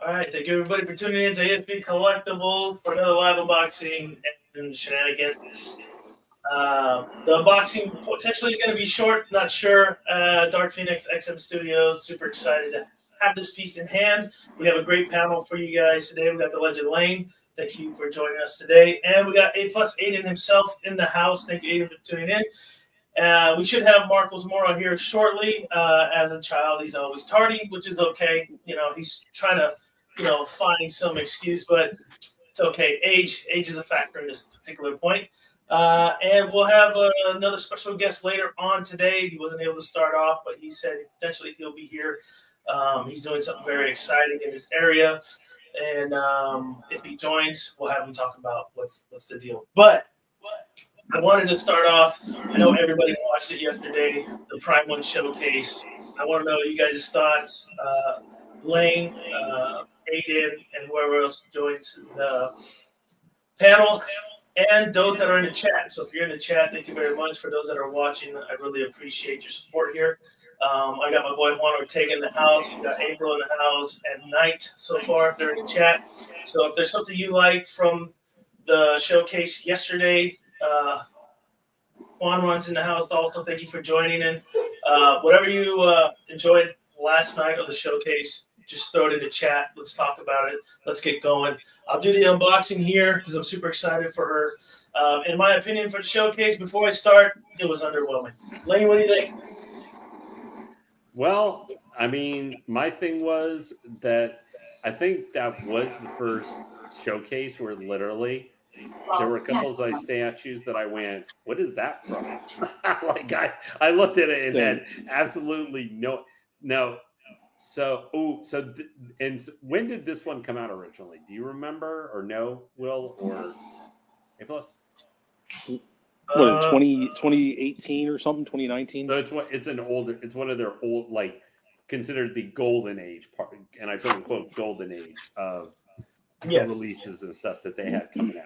All right, thank you everybody for tuning in to ASP Collectibles for another live unboxing and shenanigans. The unboxing potentially is going to be short, not sure. Dark Phoenix XM Studios, super excited to have this piece in hand. We have a great panel for you guys today. We got the Legend Lane. Thank you for joining us today. And we got A Plus Aiden himself in the house. Thank you, Aiden, for tuning in. We should have Marcos Moro here shortly. As a child, he's always tardy, which is okay. He's trying to, find some excuse, but it's okay. Age is a factor in this particular point. And we'll have another special guest later on today. He wasn't able to start off, but he said potentially he'll be here. He's doing something very exciting in this area, and if he joins, we'll have him talk about what's the deal. But I wanted to start off. I know everybody watched it yesterday, the Prime One showcase. I want to know you guys' thoughts. Lane, Aiden, and whoever else joins the panel, and those that are in the chat. So if you're in the chat, thank you very much. For those that are watching, I really appreciate your support here. I got my boy Juan Ortega in the house. We got April in the house, and Knight so far. They're in the chat. So if there's something you like from the showcase yesterday, Juan runs in the house also. Thank you for joining in. Whatever you enjoyed last night of the showcase, just throw it in the chat. Let's talk about it. Let's get going. I'll do the unboxing here because I'm super excited for her. In my opinion, for the showcase, before I start, it was underwhelming. Lane, what do you think? Well, I mean, my thing was that I think that was the first showcase where literally there were a couple of statues that I went, what is that from? Like I looked at it and had absolutely no. So when did this one come out originally? Do you remember or no, Will or A Plus? What, 2018 or something, 2019? So it's one of their old, like, considered the golden age part, and I put in quotes golden age of releases and stuff that they had coming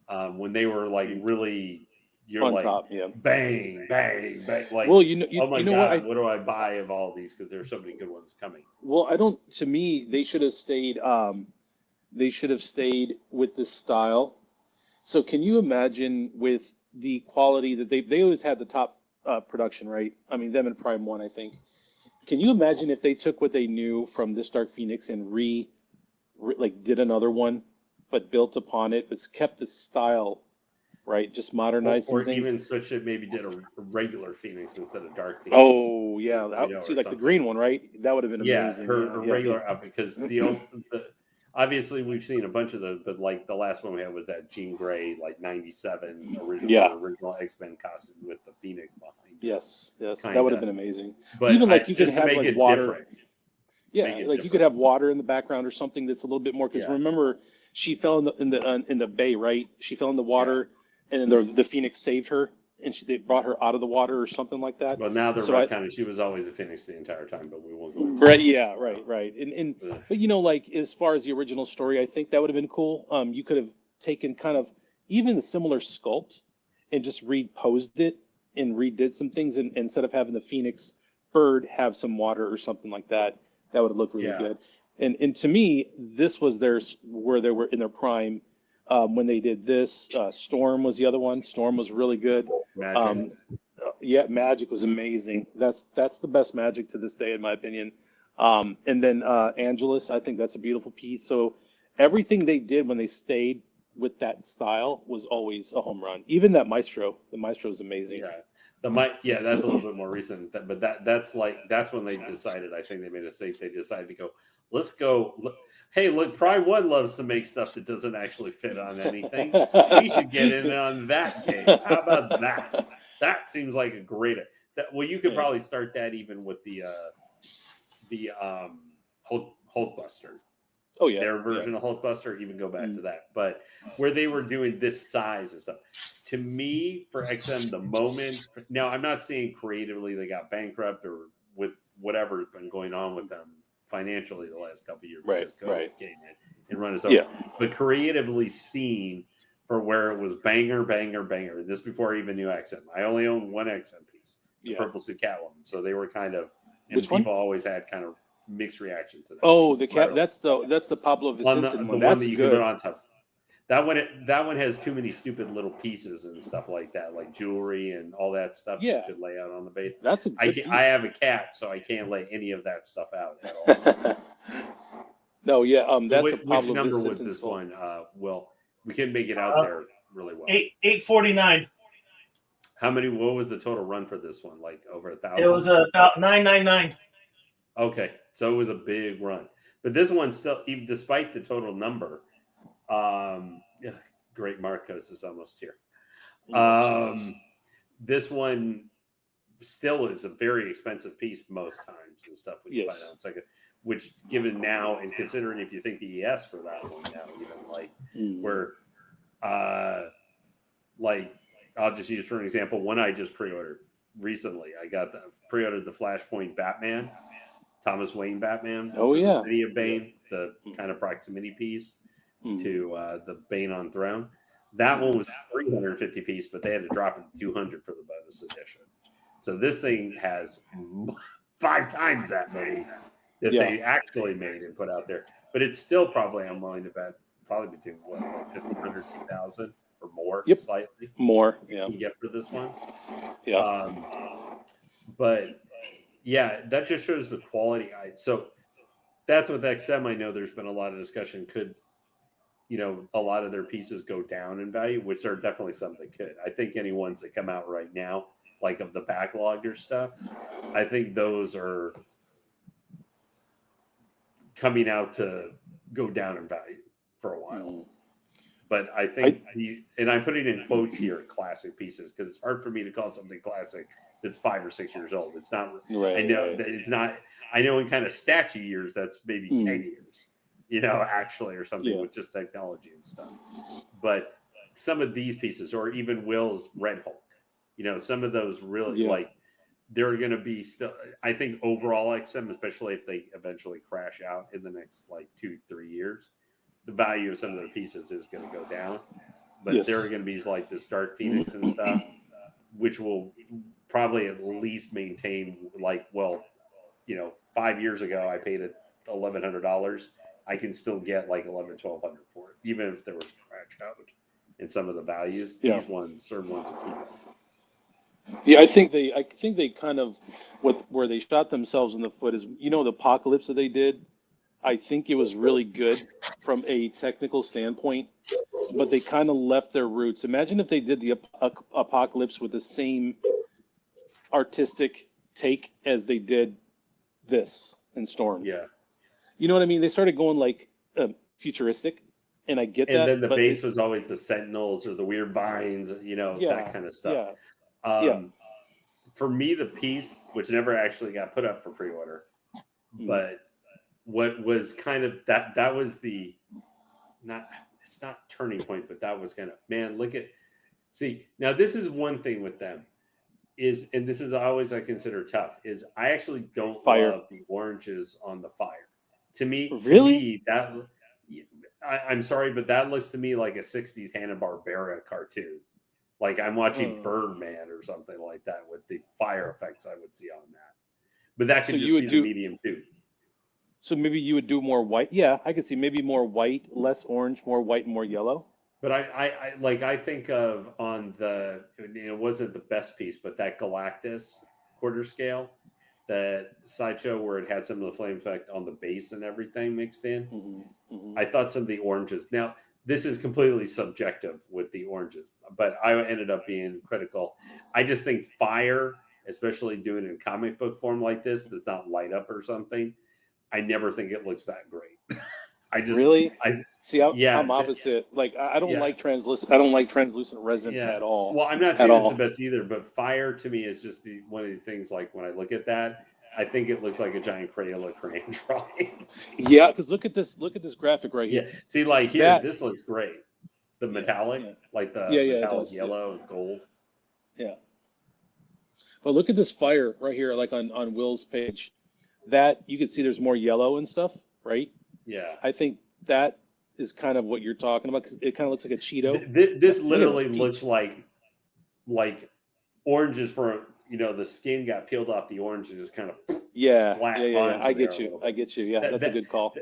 out. When they were like really on like top, yeah. Bang, bang, bang. Like, well, oh my God, what do I buy of all these? Because there's so many good ones coming. Well, to me, they should have stayed. They should have stayed with this style. So, can you imagine with the quality that they always had the top production, right? I mean, them and Prime One, I think. Can you imagine if they took what they knew from this Dark Phoenix and did another one, but built upon it, but kept the style. Right, just modernized or things. Even switch it, maybe did a regular Phoenix instead of Dark Phoenix. Oh yeah, see, like the green one, right? That would have been amazing. Her regular outfit, because obviously we've seen a bunch of but like the last one we had was that Jean Grey, like 97 original X-Men costume with the Phoenix behind. Yes, that would have been amazing. But even like you could have like water. Different. Yeah, like you could have water in the background or something that's a little bit more. Because remember, she fell in the bay, right? She fell in the water. And then the Phoenix saved her, and they brought her out of the water or something like that. Well, now they're she was always a Phoenix the entire time, but we won't go into right. Yeah, right. And but like as far as the original story, I think that would have been cool. You could have taken kind of even a similar sculpt and just reposed it and redid some things, and instead of having the Phoenix bird have some water or something like that, that would have looked really good. And to me, this was where they were in their prime. When they did this, Storm was the other one. Storm was really good. Magic. Magic was amazing. That's the best Magic to this day, in my opinion. And then Angelus, I think that's a beautiful piece. So everything they did when they stayed with that style was always a home run. Even that Maestro, the Maestro is amazing. Yeah, that's a little bit more recent. But that's when they decided. I think they made a mistake. They decided to go. Let's go. Hey, look, Prime One loves to make stuff that doesn't actually fit on anything. We should get in on that game. How about that? That seems like a great. You could probably start that even with the Hulkbuster. Oh yeah, their version of Hulkbuster. Even go back to that, but where they were doing this size and stuff. To me, for XM, the moment. Now, I'm not saying creatively they got bankrupt or with whatever's been going on with them financially the last couple of years, because COVID came in and run us over. But creatively seen for where it was banger. This before I even knew XM. I only owned one XM piece, the Purple Suit Catwoman. So they were kind of, and Which people one? always had kind of mixed reaction to that. Oh, piece. that's the Pablo on the Vicentin one. one That's that you good. can put on top. That one has too many stupid little pieces and stuff like that, like jewelry and all that stuff Yeah. you could lay out on the base. That's a good piece. I have a cat, so I can't lay any of that stuff out at all. No, yeah, that's which a Pablo number was Vicentin this sculpt. one? Will we can make it out there really well. 849. How many? What was the total run for this one? Like over 1,000? It was about 999. Okay, so it was a big run, but this one still, even despite the total number, yeah, great Marcos is almost here. This one still is a very expensive piece most times and stuff when you find out in second. Which, given now and considering if you think the ES for that one now, even like where, like I'll just use for an example one I just pre-ordered recently. I got pre-ordered the Flashpoint Batman, Thomas Wayne Batman. Oh for yeah, the City of Bane, the kind of proximity piece to the Bane on Throne. That one was 350 piece, but they had to drop it to 200 for the bonus edition. So this thing has 5 times that many that they actually made and put out there. But it's still probably, I'm willing to bet, probably between what, like 1,500, 2,000 or more, slightly. More, you get for this one. Yeah. But yeah, that just shows the quality. So that's with XM. I know there's been a lot of discussion. Could, a lot of their pieces go down in value, which are definitely something could. I think any ones that come out right now, like of the backlog or stuff, I think those are coming out to go down in value for a while. But I think and I'm putting in quotes here, classic pieces, because it's hard for me to call something classic that's 5 or 6 years old. It's not. I know that it's not. I know in kind of statue years, that's maybe 10 years, actually, or something with just technology and stuff. But some of these pieces, or even Will's Red Hulk, some of those really like they're going to be still. I think overall XM, especially if they eventually crash out in the next like 2-3 years, the value of some of their pieces is going to go down. But there are going to be like this Dark Phoenix and stuff, which will probably at least maintain 5 years ago I paid $1,100. I can still get like $1,100-$1,200 for it, even if there was a crash out in some of the values. These certain ones will keep it. Yeah, I think they kind of where they shot themselves in the foot is the Apocalypse that they did. I think it was really good from a technical standpoint, but they kind of left their roots. Imagine if they did the Apocalypse with the same artistic take as they did this in Storm. Yeah. You know what I mean? They started going like futuristic, and I get that. And then the base was always the Sentinels or the weird vines, that kind of stuff. For me, the piece, which never actually got put up for pre-order, but what was kind of that was it's not turning point, but that was kind of, man, now this is one thing with them and this is always I consider tough, is I actually don't love the oranges on the fire. To me, I'm sorry, but that looks to me like a 60s Hanna-Barbera cartoon. Like I'm watching Birdman or something like that with the fire effects I would see on that. But that could just be the medium too. So maybe you would do more white. Yeah, I could see maybe more white, less orange, more white, and more yellow. But I think of on the, it wasn't the best piece, but that Galactus quarter scale, that sideshow where it had some of the flame effect on the base and everything mixed in. I thought some of the oranges. Now, this is completely subjective with the oranges, but I ended up being critical. I just think fire, especially doing it in comic book form like this, does not light up or something. I never think it looks that great. I'm opposite. Like I don't like translucent. I don't like translucent resin at all. Well, I'm not saying it's the best either, but fire to me is just one of these things. Like when I look at that, I think it looks like a giant Crayola crayon drawing. Yeah, because look at this graphic right here. Yeah, see, like here, this looks great. The metallic, like the metallic yellow and gold. Yeah. But look at this fire right here, like on Will's page. That you can see there's more yellow and stuff, right? Yeah. I think that is kind of what you're talking about. It kind of looks like a Cheeto. This literally looks like oranges the skin got peeled off the orange and just kind of Yeah. splat Yeah. onto I there get a you. little I bit. get you. Yeah, that's a good call.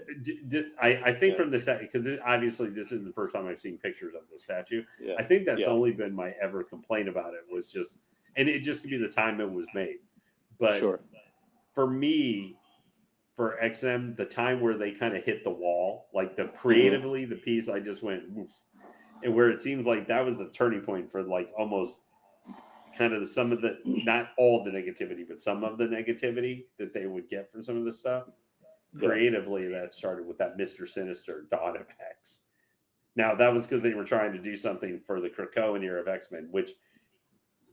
I think Yeah. from the set, because obviously this isn't the first time I've seen pictures of the statue. Yeah. I think that's Yeah. only been my ever complaint about it was just, and it just could be the time it was made. But Sure. for me, for XM, the time where they kind of hit the wall, like the creatively, the piece, I just went, oof. And where it seems like that was the turning point for like almost kind of some of the, not all the negativity, but some of the negativity that they would get from some of the stuff. Yeah. Creatively, that started with that Mr. Sinister, Dawn of Hex. Now, that was because they were trying to do something for the Krakoan era of X-Men, which,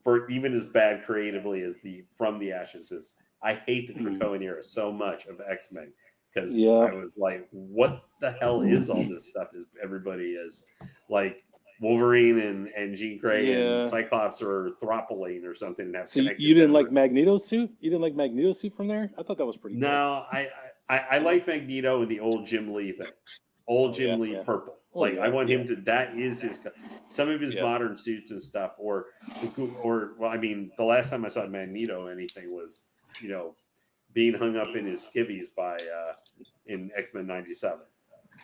for even as bad creatively as the From the Ashes is, I hate the Krakoan era so much of X-Men because I was like, what the hell is all this stuff? Is everybody is like Wolverine and Jean Grey and Cyclops or Thropoline or something. That so you didn't like Magneto's suit? You didn't like Magneto's suit from there? I thought that was pretty cool. No, I like Magneto and the old Jim Lee thing. Old Jim Lee purple. Well, I want him to, that is his, some of his modern suits and stuff, or well, I mean, the last time I saw Magneto anything was, being hung up in his skivvies by, in X-Men 97.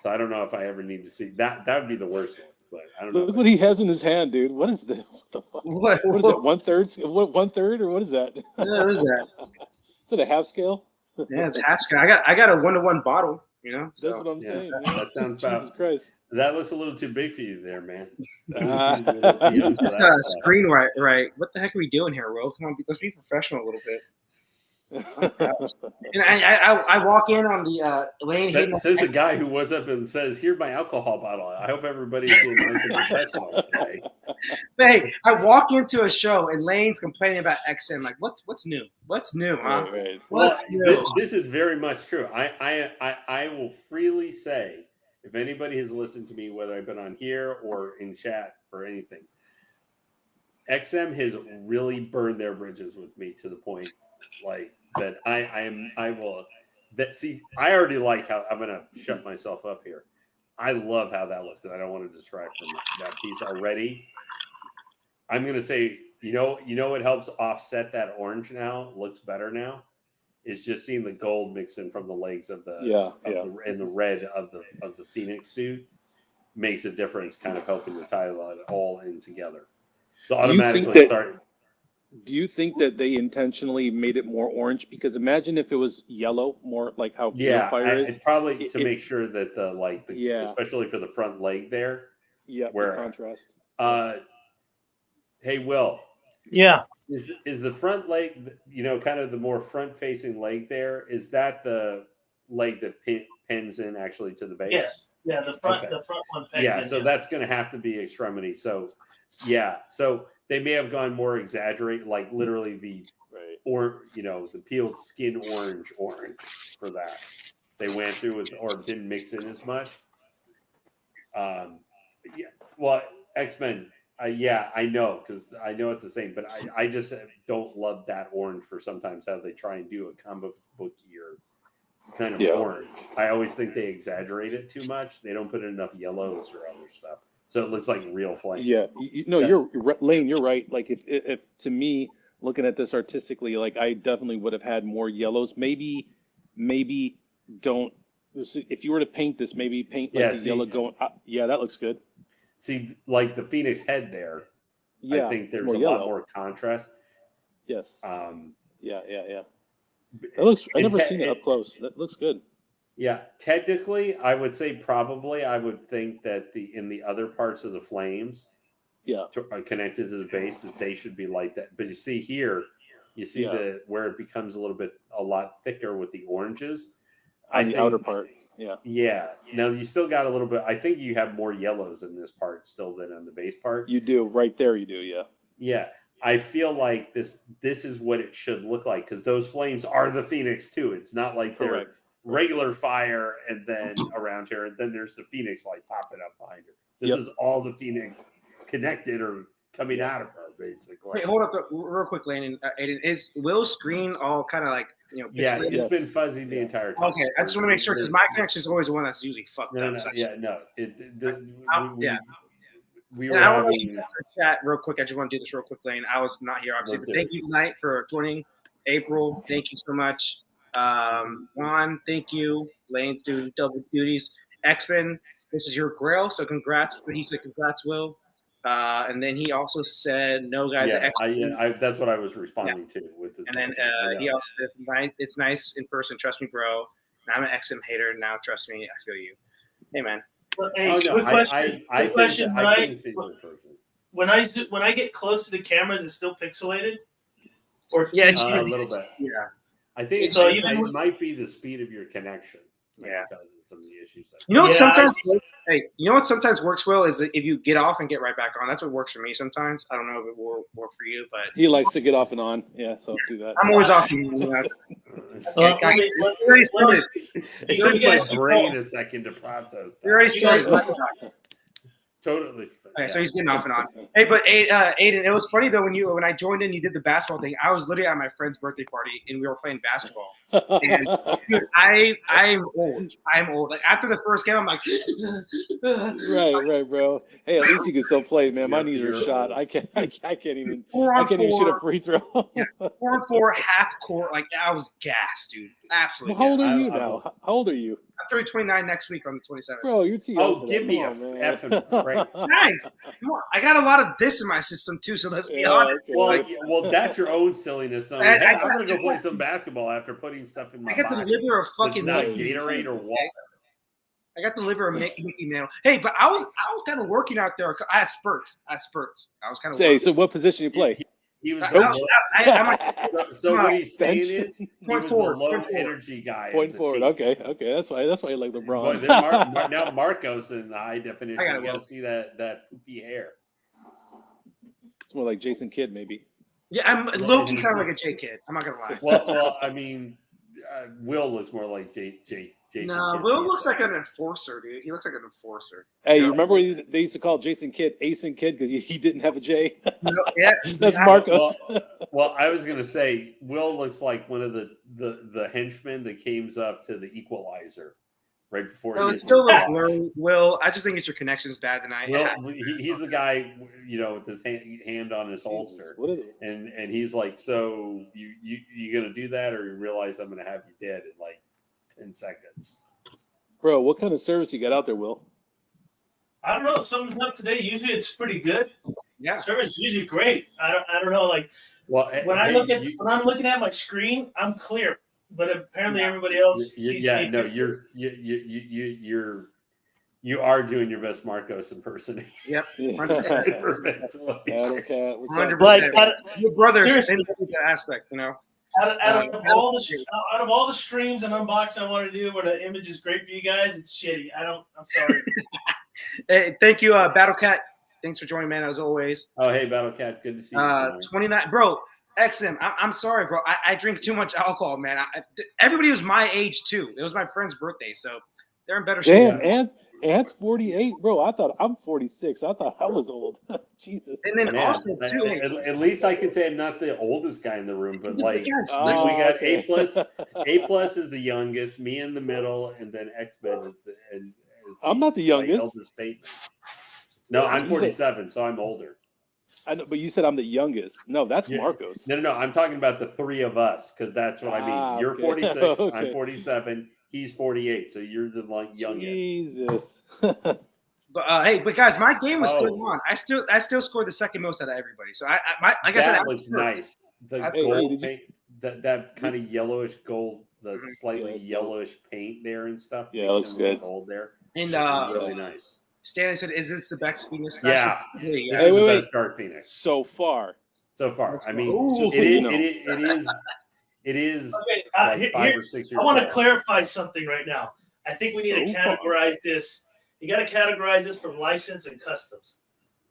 So I don't know if I ever need to see that. That would be the worst one, but I don't know. Look what he has in his hand, dude. What is this? What the fuck? What is it? 1/3? What 1/3 or what is that? What is that? Is it a half scale? Yeah, it's half scale. I got a 1-to-1 bottle. So. That's what I'm saying. That sounds about. Jesus Christ. That looks a little too big for you there, man. It's screen right. What the heck are we doing here, Will? Come on, let's be professional a little bit. And I walk in on the lane. Says the guy who was up and says, "Here's my alcohol bottle. I hope everybody's doing nice and professional today." Hey, I walk into a show and Lane's complaining about XM. Like, what's new? What's new, huh? Right. What's new? This is very much true. I will freely say, if anybody has listened to me, whether I've been on here or in chat for anything, XM has really burned their bridges with me to the point like that I already like how I'm gonna shut myself up here. I love how that looks because I don't want to distract from that piece already. I'm gonna say, what helps offset that orange now, looks better now, is just seeing the gold mixed in from the legs of the and the red of the Phoenix suit makes a difference, kind of helping to tie it all in together. So automatically do you think that they intentionally made it more orange? Because imagine if it was yellow, more like how fire is. It's probably to make sure that especially for the front leg there. Yeah, where contrast. Hey, Will. Yeah. Is the front leg, kind of the more front-facing leg there? Is that the leg that pins in actually to the base? Yes. Yeah, the front one pins in. Yeah, so that's going to have to be extremity. So, so they may have gone more exaggerated, like literally the the peeled skin orange for that. They went through with or didn't mix in as much. Well, X-Men. I know because I know it's the same, but I just don't love that orange for sometimes how they try and do a comic bookier kind of orange. I always think they exaggerate it too much. They don't put in enough yellows or other stuff, so it looks like real flames. Yeah, you're Lane. You're right. Like if to me, looking at this artistically, like I definitely would have had more yellows. Maybe don't. If you were to paint this, maybe paint like the yellow going. That looks good. See, like the Phoenix head there, I think there's a lot more contrast. Yes. Yeah. That looks. I've never seen it up close. That looks good. Yeah, technically, I would say probably. I would think that in the other parts of the flames, connected to the base, that they should be like that. But you see here, where it becomes a lot thicker with the oranges. On the outer part. Yeah. Now you still got a little bit. I think you have more yellows in this part still than on the base part. You do right there. You do. Yeah. Yeah. I feel like this is what it should look like because those flames are the Phoenix too. It's not like they're regular fire and then around here and then there's the Phoenix like popping up behind her. This is all the Phoenix connected or coming out of her basically. Wait, hold up real quick, Landon. Aiden, is Will's screen all kind of like it's been fuzzy the entire time. Okay, I just want to make sure because my connection is always the one that's usually fucked up. we And were I want having. to chat real quick. I just want to do this real quick, Lane. I was not here, obviously, Let's but do thank you tonight for joining. April, thank you so much. Juan, thank you. Lane's doing double duties. X-Men, this is your grail, so congrats. But he said congrats, Will. And then he also said, no, guys, Yeah, X-Men. that's what I was responding to with the. And then he also says, it's nice in person. Trust me, bro. I'm an XM hater. Now, trust me, I feel you. Hey, man. Well, hey, Oh no, quick question. I Quick question. I think things are perfect. When I get close to the camera, is it still pixelated? Or Yeah, A little bit. Yeah. I think So it might be the speed of your connection. Yeah. Because of some of the issues. You know what Yeah, sometimes hey, you know what sometimes works well is that if you get off and get right back on. That's what works for me sometimes. I don't know if it will work for you, but He likes to get off and on. Yeah, so do that. I'm always off. You know. let me It You know, took you guys my brain a second to process We already that. You guys- started. Totally. Okay, so he's getting off and on. Hey, but Aiden, it was funny though when I joined in, you did the basketball thing. I was literally at my friend's birthday party and we were playing basketball. And dude, I'm old. I'm old. Like after the first game, I'm like, right, bro. Hey, at least you can still play, man. My knees are You're shot. old. I can't even. Four I on can't even shoot a four, free throw. 4-on-4 half court. Like I was gassed, dude. Absolutely. How old gassed. are you now? How old are you, I'm 29 next week on the 27th. bro? You're too young. Oh, for give that. me Come a on, man. effing break. Nice. Come on. I got a lot of this in my system too, so let's be Yeah, honest. okay. Well, that's your own silliness. So, I hey, got- I'm gonna go play some basketball after putting stuff in my I got the body. liver of fucking It's not Mickey. Gatorade or water. I got the liver of Mickey Mantle. Hey, but I was kind of working out there. I had spurts. I was kind of Say, working. so what position you play? He was I- the I- I'm like, so what he's saying Bench. is he Point was forward, the low point forward. energy guy. Point of the forward. team. Okay. That's why you like Boy, LeBron. then now Marcos in the high definition. I got it, You got Will. to see that poofy hair. It's more like Jason Kidd, maybe. yeah, I'm low-key kind of like a J kid. I'm not gonna lie. Well, I mean, Will looks more like Jason. No, Kidd Will these looks like days. an enforcer, dude. He looks like an enforcer. Hey, Yeah. you remember when they used to call Jason Kidd Ace Kidd because he didn't have a J? Yeah, That's yeah. Marcos. Well, I was gonna say Will looks like one of the henchmen that came up to the Equalizer right before. No, he it's hit still his like block. blurry. Will, I just think it's your connection's bad tonight. Well, he's the guy, with his hand on his holster, What is it? and he's like, "So you gonna do that, or you realize I'm gonna have you dead in like 10 seconds?" Bro, what kind of service you got out there, Will? I don't know. Something's up today. Usually it's pretty good. Yeah. Service is usually great. I don't know. Like Well, when I'm looking at my screen, I'm clear. But apparently everybody else sees me. No, you are doing your best Marcos impersonation. Yep. Perfectly. Battle Cat. What's up? 100%. Like Your brothers seriously. in that aspect, you know. out of all the streams and unboxing I want to do where the image is great for you guys, it's shitty. I'm sorry. Hey, thank you, Battle Cat. Thanks for joining, man, as always. Oh, hey, Battle Cat, good to see you. tonight. 29, bro. XM, I'm sorry, bro. I drink too much alcohol, man. Everybody was my age too. It was my friend's birthday, so they're in better shape. Damn, Ant's 48, bro. I thought I'm 46. I thought I was old. Jesus. And then Man, also too, at least I can say I'm not the oldest guy in the room, but like Yes, we Oh, got okay. A plus is the youngest, me in the middle, and then X-Men is I'm not the youngest. elder statement. No, I'm 47, so I'm older. I know, but you said I'm the youngest. No, that's Yeah. Marcos. No. I'm talking about the three of us because that's what I mean. You're okay. 46, Okay. I'm 47, he's 48, so you're the youngest. Jesus. But but guys, my game was still Oh. on. I still scored the second most out of everybody. So like I said, That I was first. nice. The That's gold cool. Hey, paint, that kind of yellowish gold, the slightly Yeah, that's yellowish paint there and stuff. Yeah, it makes looks it a little good. Gold there. And It's really nice. Stanley said, "Is this the best Phoenix?" Yeah. Really, This Hey, is the wait. best Dark Phoenix So far. so far. I mean, Ooh. Just so you know. it is Okay, like 5 or 6 years I want to old. clarify something right now. I think we need to So far. categorize this. You got to categorize this from license and customs.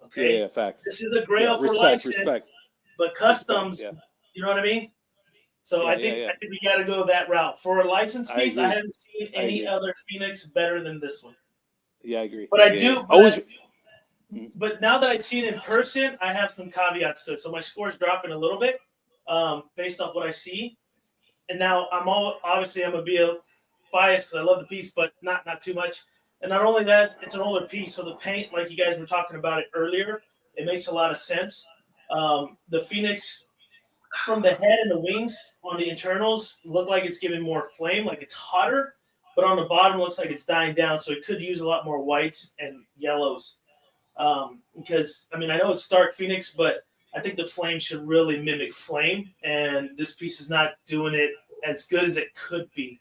Okay, Yeah, facts. this is a grail for Respect. license, but customs, Yeah. you know what I mean? So Yeah, I think yeah. I think we got to go that route. For a license I piece, I agree. haven't seen I any agree. other Phoenix better than this one. Yeah, I agree. But I Yeah, do. yeah. But, Always. but now that I see it in person, I have some caveats to it. So my score's dropping a little bit based off what I see. And now I'm gonna be a biased because I love the piece, but not too much. And not only that, it's an older piece, so the paint, like you guys were talking about it earlier, it makes a lot of sense. The Phoenix from the head and the wings on the internals look like it's giving more flame, like it's hotter, but on the bottom looks like it's dying down. So it could use a lot more whites and yellows. Because I mean, I know it's dark Phoenix, but I think the flame should really mimic flame, and this piece is not doing it as good as it could be.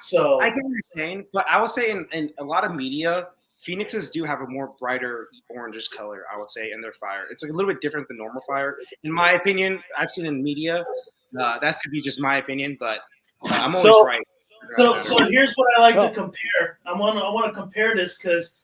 So I get what you're saying, but I would say in a lot of media, Phoenixes do have a more brighter orangish color, I would say, in their fire. It's like a little bit different than normal fire. In my opinion, I've seen in media, that could be just my opinion, but I'm always So- right. So here's what I like to compare. I want to compare this because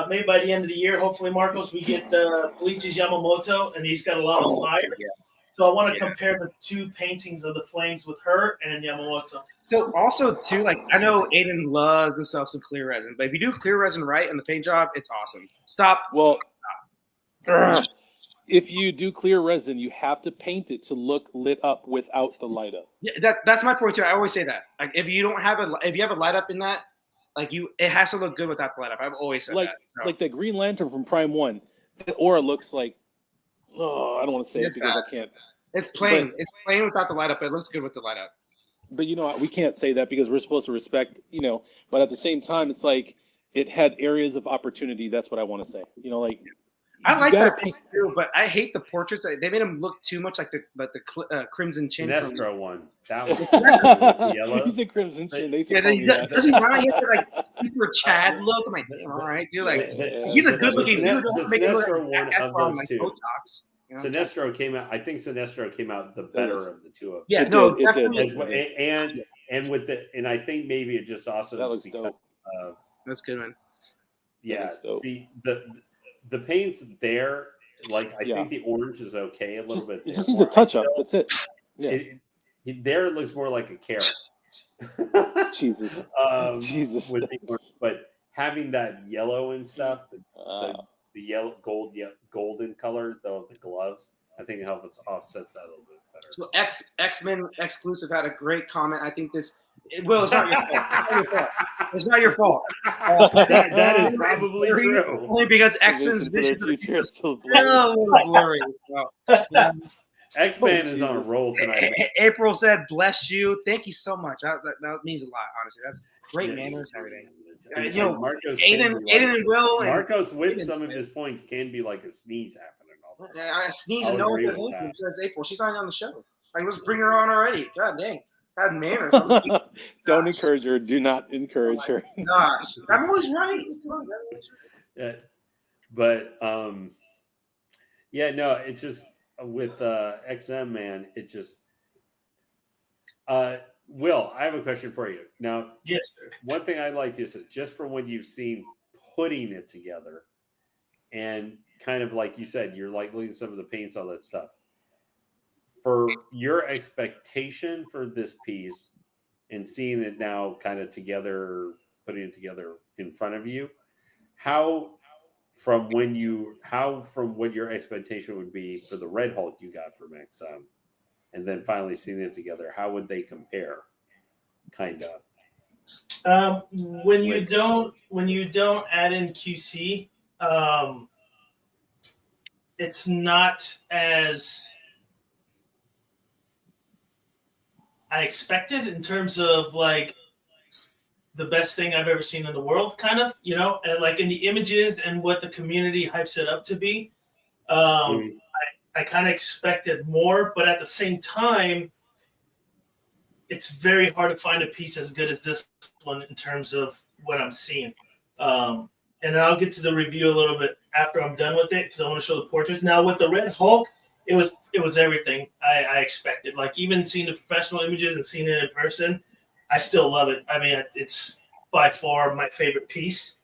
maybe by the end of the year, hopefully, Marcos, we get Bleach's Yamamoto, and he's got a lot of fire. Yeah. So I want to compare the two paintings of the flames with her and Yamamoto. So also too, like I know Aiden loves himself some clear resin, but if you do clear resin right in the paint job, it's awesome. Stop. Well, if you do clear resin, you have to paint it to look lit up without the light up. Yeah, that's my point too. I always say that. Like if you have a light up in that, like it has to look good without the light up. I've always said Like that. So. like the Green Lantern from Prime 1, the aura looks like, I don't want to say it because I can't. It's plain. It's plain without the light up, but it looks good with the light up. But we can't say that because we're supposed to respect, but at the same time, it's like it had areas of opportunity. That's what I want to say. Like I like that piece too, but I hate the portraits. They made him look too much like the Crimson Chin. Sinestro one. That was yellow. He's a Crimson Chin. Does he not? He has to like super Chad look. I'm like, damn, all right, dude. Like he's a good looking dude. The Sinestro one of those two. Botox. Sinestro came out. I think Sinestro came out the better of the two of them. Yeah, definitely. And I think maybe it just also that looks dope. That's good, man. Yeah. See the paints there. Like I think the orange is okay a little bit. It just needs a touch up. That's it. Yeah. There it looks more like a carrot. Jesus. Jesus. But having that yellow and stuff, the yellow golden color, the gloves, I think it helps offsets that a little bit better. So X-Men exclusive had a great comment. I think this Will, it's not your fault. It's not your fault. That is probably true. Only because X's vision of the future is still blurry. X-Men is on a roll tonight. April said, "Bless you." Thank you so much. That means a lot. Honestly, that's great manners and everything. Aiden and Will. Marcos with some of his points can be like a sneeze happening. I sneeze and no one says anything. Says April. She's not on the show. Like, let's bring her on already. God dang. Had manners. Don't encourage her. Do not encourage her. Gosh, I'm always right. Yeah, but it's just with XM, man. It just Will, I have a question for you. Now, yes, sir. One thing I'd like to say, just from what you've seen putting it together, and kind of like you said, you're like looking at some of the paints, all that stuff. For your expectation for this piece and seeing it now kind of together, putting it together in front of you, how from what your expectation would be for the Red Hulk you got from XM, and then finally seeing it together, how would they compare? Kind of. When you don't add in QC, it's not as I expected in terms of like the best thing I've ever seen in the world, kind of, and like in the images and what the community hypes it up to be. I kind of expected more, but at the same time, it's very hard to find a piece as good as this one in terms of what I'm seeing. And I'll get to the review a little bit after I'm done with it because I want to show the portraits. Now with the Red Hulk, it was everything I expected. Like even seeing the professional images and seeing it in person, I still love it. I mean, it's by far my favorite piece.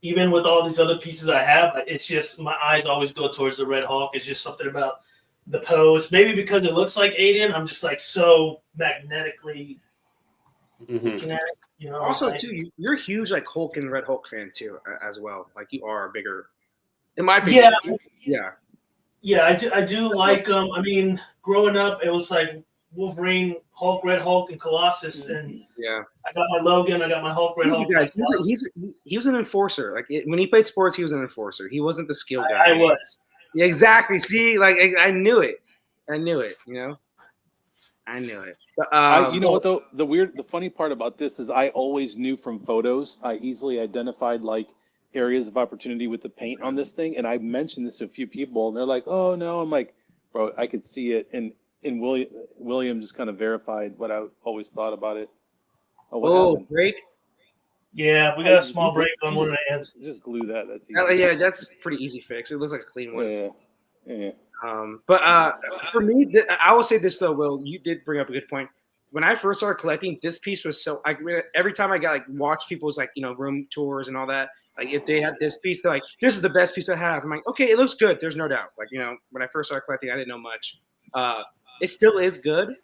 Even with all these other pieces I have, it's just my eyes always go towards the Red Hulk. It's just something about the pose. Maybe because it looks like Aiden, I'm just like so magnetically looking at it. Also, too, you're a huge like Hulk and Red Hulk fan too, as well. Like you are a bigger, in my opinion. Yeah, I do like them. I mean, growing up, it was like Wolverine, Hulk, Red Hulk, and Colossus, and Yeah. I got my Logan, I got my Hulk, Red Hulk. Guys, he was an enforcer. Like when he played sports, he was an enforcer. He wasn't the skill guy. I was. Yeah, exactly. See, like I knew it. I knew it. You know, I knew it. But, you know what though? The funny part about this is I always knew from photos. I easily identified like areas of opportunity with the paint on this thing, and I mentioned this to a few people, and they're like, "Oh no!" I'm like, "Bro, I could see it." And William just kind of verified what I always thought about it. Oh, break. Yeah, we got a small break on one of the hands. Just glue that. That's easy. Yeah, that's pretty easy fix. It looks like a clean one. Yeah. But for me, I will say this though, Will, you did bring up a good point. When I first started collecting, this piece was so. Every time I got like watch people's like room tours and all that, like if they had this piece, they're like, "This is the best piece I have." I'm like, "Okay, it looks good." There's no doubt. Like when I first started collecting, I didn't know much. It still is good,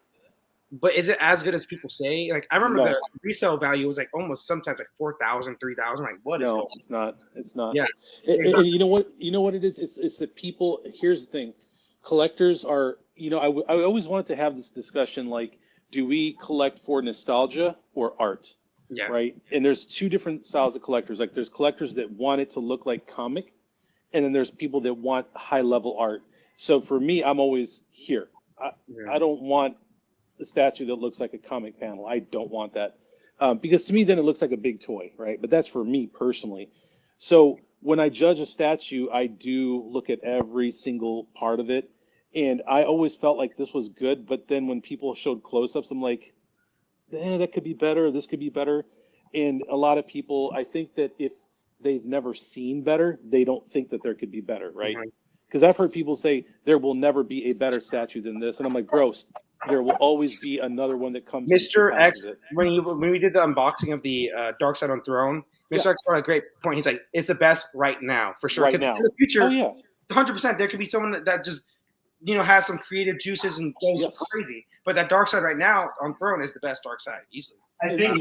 but is it as good as people say? Like I remember the resale value was like almost sometimes like 4,000, 3,000. Like what is? No, it's not. It's not. Yeah. And you know what? You know what it is? It's that people. Here's the thing. Collectors are. I always wanted to have this discussion. Like, do we collect for nostalgia or art? Yeah. Right. And there's two different styles of collectors. Like there's collectors that want it to look like comic, and then there's people that want high level art. So for me, I'm always here. I don't want a statue that looks like a comic panel. I don't want that because to me, then it looks like a big toy, right? But that's for me personally. So when I judge a statue, I do look at every single part of it, and I always felt like this was good. But then when people showed close-ups, I'm like, that could be better. This could be better. And a lot of people, I think that if they've never seen better, they don't think that there could be better, right? Because I've heard people say there will never be a better statue than this, and I'm like, bro, there will always be another one that comes. Mr. X, when we did the unboxing of the Dark Side on Throne, Mr. X brought a great point. He's like, it's the best right now, for sure. Right now. In the future, 100%, there could be someone that just has some creative juices and goes crazy. But that Dark Side right now on Throne is the best Dark Side, easily. I think,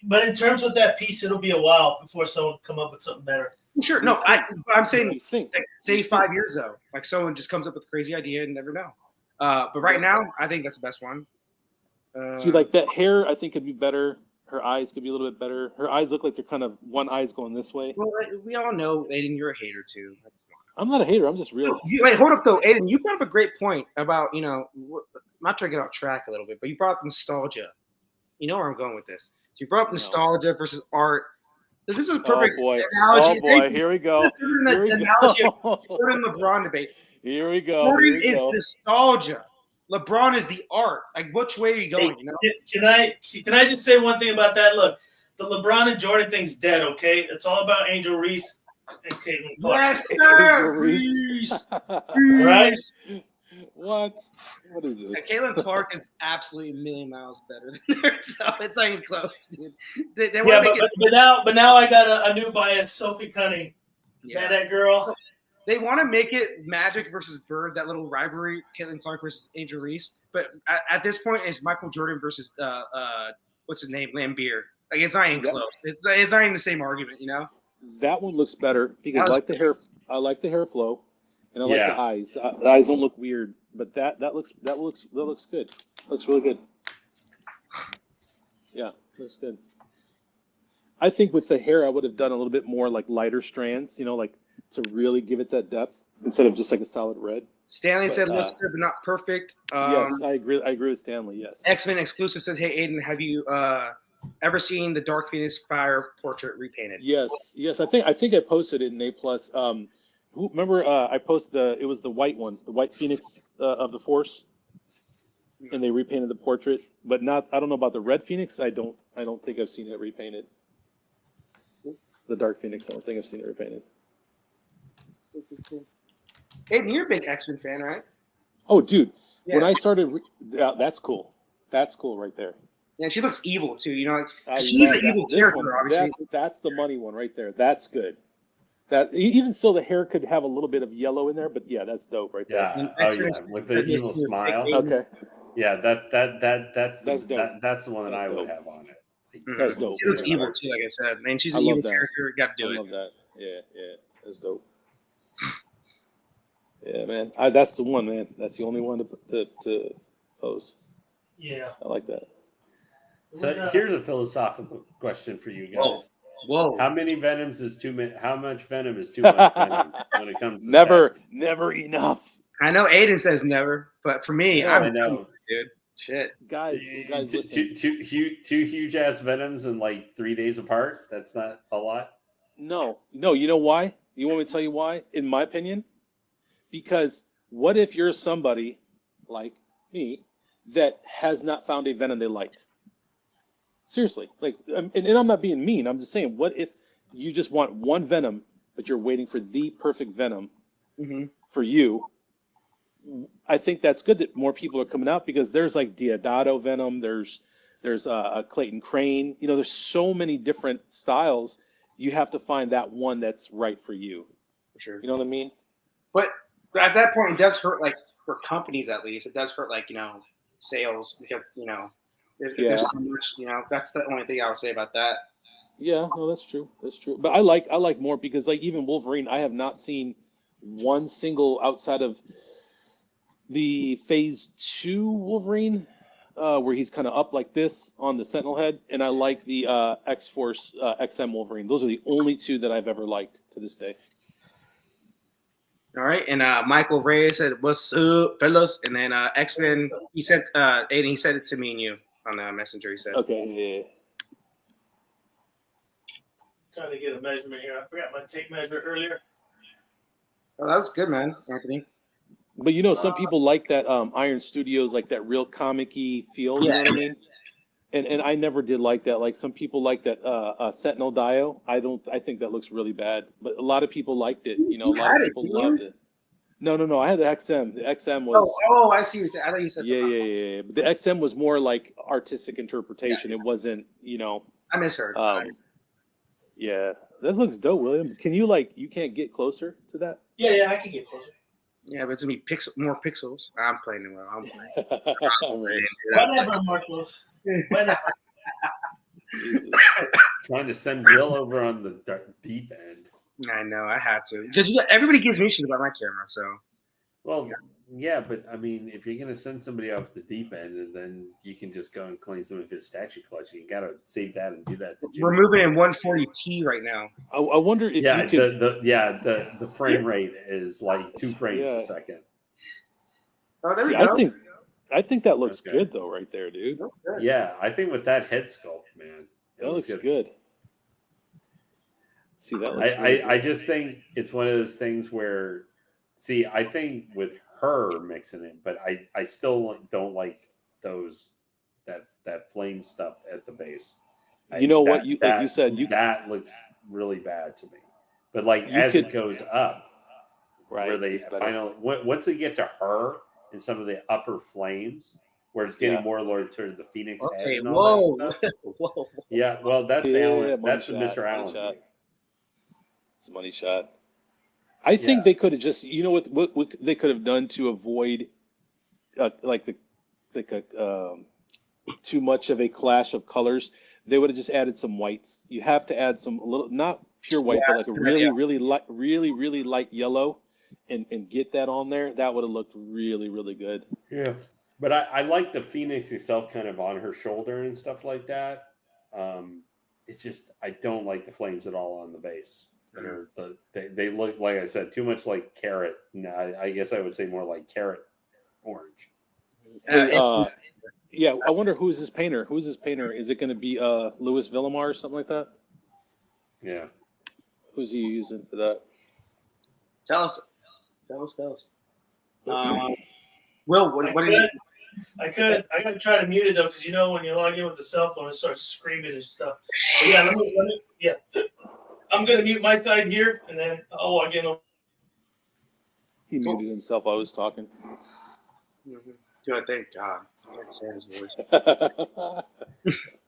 but in terms of that piece, it'll be a while before someone come up with something better. Sure. No, I'm saying, say 5 years though, like someone just comes up with a crazy idea and never know. But right now, I think that's the best one. See, like that hair, I think could be better. Her eyes could be a little bit better. Her eyes look like they're kind of one eye's going this way. Well, we all know, Aiden, you're a hater too. I'm not a hater. I'm just real. Wait, hold up though, Aiden. You brought up a great point about not trying to get off track a little bit, but you brought up nostalgia. You know where I'm going with this. So you brought up nostalgia versus art. This is a perfect analogy. Oh boy, here we go. Here we analogy of Jordan LeBron debate. Here we go. Jordan is nostalgia. LeBron is the art. Like, which way are you going? Can I just say one thing about that? Look, the LeBron and Jordan thing's dead. Okay, it's all about Angel Reese and Caitlin Clark. Yes, sir. Reese. Right? What is this? Caitlin Clark is absolutely a million miles better than her, so it's not even close, dude. They but now I got a new bias, Sophie Cunning. Yeah, that girl. They want to make it Magic versus Bird, that little rivalry, Caitlin Clark versus Angel Reese. But at this point, it's Michael Jordan versus what's his name, Lambeer. Like it's not even close. It's not even the same argument, That one looks better because I like the hair. I like the hair flow, and I like the eyes. The eyes don't look weird, but that looks good. Looks really good. Yeah, looks good. I think with the hair, I would have done a little bit more like lighter strands, like to really give it that depth instead of just like a solid red. Stanley said looks good, but not perfect. Yes, I agree. I agree with Stanley. Yes. X-Men exclusive says, "Hey Aiden, have you ever seen the Dark Phoenix Fire portrait repainted?" Yes. I think I posted it in A+. Remember I posted it was the white one, the white Phoenix of the Force, and they repainted the portrait, but not. I don't know about the red Phoenix. I don't think I've seen it repainted. The Dark Phoenix. I don't think I've seen it repainted. Aiden, you're a big X-Men fan, right? Oh, dude. Yeah. When I started, that's cool. That's cool right there. Yeah, she looks evil too. She's an evil character, obviously. That's the money one right there. That's good. That even still, the hair could have a little bit of yellow in there, but yeah, that's dope right there. Yeah, with the evil smile. Okay. Yeah, that's dope. That's the one that I would have on it. That's dope. She looks evil too, like I said. Man, she's an evil character. Got to do it. I love that. Yeah, that's dope. Yeah, man. That's the one, man. That's the only one to pose. Yeah. I like that. So here's a philosophical question for you guys. Whoa. How many venoms is too many? How much venom is too much venom when it comes to Never enough. I know Aiden says never, but for me, Yeah, I know. dude. Shit. Guys, listen. Two huge ass venoms in like 3 days apart. That's not a lot. No. You know why? You want me to tell you why? In my opinion, because what if you're somebody like me that has not found a venom they liked? Seriously, like, and I'm not being mean. I'm just saying, what if you just want one venom, but you're waiting for the perfect venom for you? I think that's good that more people are coming out because there's like Deodato venom, there's a Clayton Crane. You know, there's so many different styles. You have to find that one that's right for you. For sure. You know what I mean? But at that point, it does hurt, like, for companies at least. It does hurt, like, sales because, there's so much, that's the only thing I would say about that. Yeah, no, that's true. That's true. But I like more because, like, even Wolverine, I have not seen one single outside of the Phase 2 Wolverine, where he's kind of up like this on the Sentinel head, and I like the X-Force XM Wolverine. Those are the only two that I've ever liked to this day. All right, and Michael Reyes said, "What's up, fellas?" And then X-Men, he sent Aiden, he sent it to me and you on the messenger. He said, Okay, yeah. Trying to get a measurement here. I forgot my tape measure earlier. "Oh, that was good, man, Anthony." But some people like that Iron Studios, like that real comic-y feel. You know what I mean? And I never did like that. Like some people like that Sentinel Dio. I think that looks really bad. But a lot of people liked it. A lot of people loved it. No. I had the XM. The XM was. Oh, I see what you're saying. I thought you said something. Yeah. But the XM was more like artistic interpretation. Yeah. It wasn't. I misheard. Yeah, that looks dope, William. Can you you can't get closer to that? Yeah, I can get closer. Yeah, but it's gonna be more pixels. I'm playing it well. I'm playing. Whatever, Marcos. Whatever. Trying to send Bill over on the deep end. I know, I had to because everybody gives me shit about my camera. So, well, yeah, but I mean, if you're gonna send somebody off the deep end, and then you can just go and clean some of his statue collection, you gotta save that and do that. We're moving in 140p right now. I wonder if you could. The frame rate is like 2 frames a second. Oh, there we go. I think that looks good though, right there, dude. That's good. Yeah, I think with that head sculpt, man, that looks good. See, that looks I just think it's one of those things where, see, I think with her mixing it, but I still don't like that flame stuff at the base. Like you said, that looks really bad to me. But it goes up, right? Where they finally once they get to her and some of the upper flames, where it's getting more toward the Phoenix head. And all that stuff. Whoa. Yeah, well, that's Alan. That's Mr. Allen. It's a money shot. I think they could have just, what they could have done to avoid, too much of a clash of colors. They would have just added some whites. You have to add some not pure white, but like a really light yellow, and get that on there. That would have looked really, really good. Yeah, but I like the Phoenix itself, kind of on her shoulder and stuff like that. It's just I don't like the flames at all on the base. They look, like I said, too much like carrot. No, I guess I would say more like carrot orange. Yeah, I wonder who's his painter. Who's his painter? Is it going to be Louis Villamar or something like that? Yeah. Who's he using for that? Tell us. Will, what do you? I gotta try to mute it though, because when you log in with the cell phone, it starts screaming and stuff. But yeah, let me. I'm gonna mute my side here, and then I'll log in. He muted himself. I was talking. Good, thank God. I can't say his voice.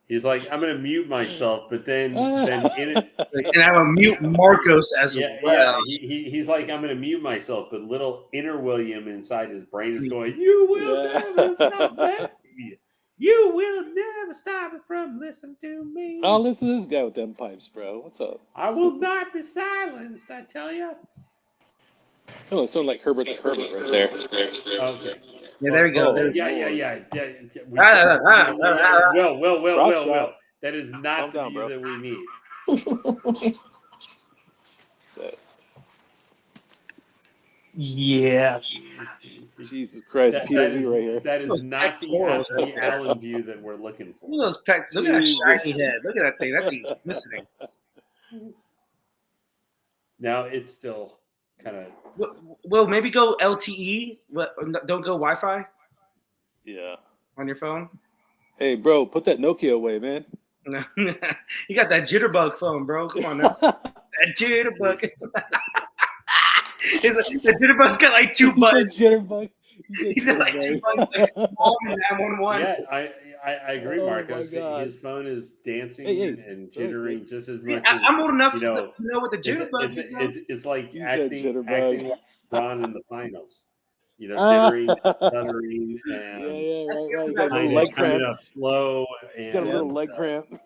He's like, I'm gonna mute myself, but then in it, and I'm gonna mute Marcos as well. Yeah, he's like, I'm gonna mute myself, but little inner William inside his brain is going, you will never stop it. You will never stop it from listening to me. I'll listen to this guy with them pipes, bro. What's up? I will not be silenced, I tell you. Oh, it sounded like Herbert the Hermit right there. Okay. Yeah, there we go. Oh, There we go. Yeah. Prop Will. That is not Calm the down, view bro. that we need. Yeah. Jesus Christ, POV right here. That is Those not pectorals right the there. Allen view that we're looking for. Look at those pecs. Look at that Jesus. shiny head. Look at that thing. That thing's glistening. Now it's still kind of. Well, maybe go LTE. Don't go Wi-Fi Yeah. on your phone. Hey, bro, put that Nokia away, man. No. You got that jitterbug phone, bro. Come on now. That jitterbug. The jitterbug's got like two buttons. Jitterbug. He's got like 2 buttons. Like call me 911. Yeah, I agree, Oh, Marcos. my God. His phone is dancing Hey, and jittering just as much. I'm old enough you to know, know what the jitterbug is. it's like You said acting jitterbug. like Ron in the finals. You know, jittering, stuttering, Yeah, and right. You got a kind little of leg coming cramp. up slow. And, You got a little leg cramp.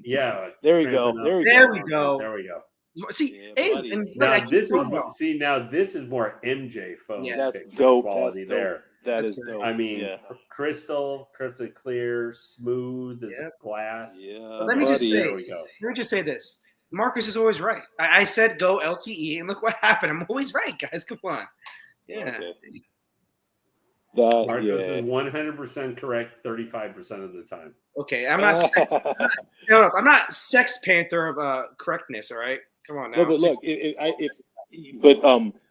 Yeah. There we go. cramping up. There we go. There we go. See, Yeah, hey, buddy. and look, Now I keep this is going, more, though. see now this is more MJ phone Yeah. That's picture dope. quality That's dope. there. That That's is good. dope. I mean, yeah. crystal clear, smooth as Yep. glass. Yeah. But let me just buddy. say, There we go. let me just say this. Marcus is always right. I said go LTE, and look what happened. I'm always right, guys. Come on. Yeah. Okay. That, Marcos yeah. is 100% correct 35% of the time. Okay. I'm not sex. No, I'm not Sex Panther of correctness. All right. Come on now. No, but look,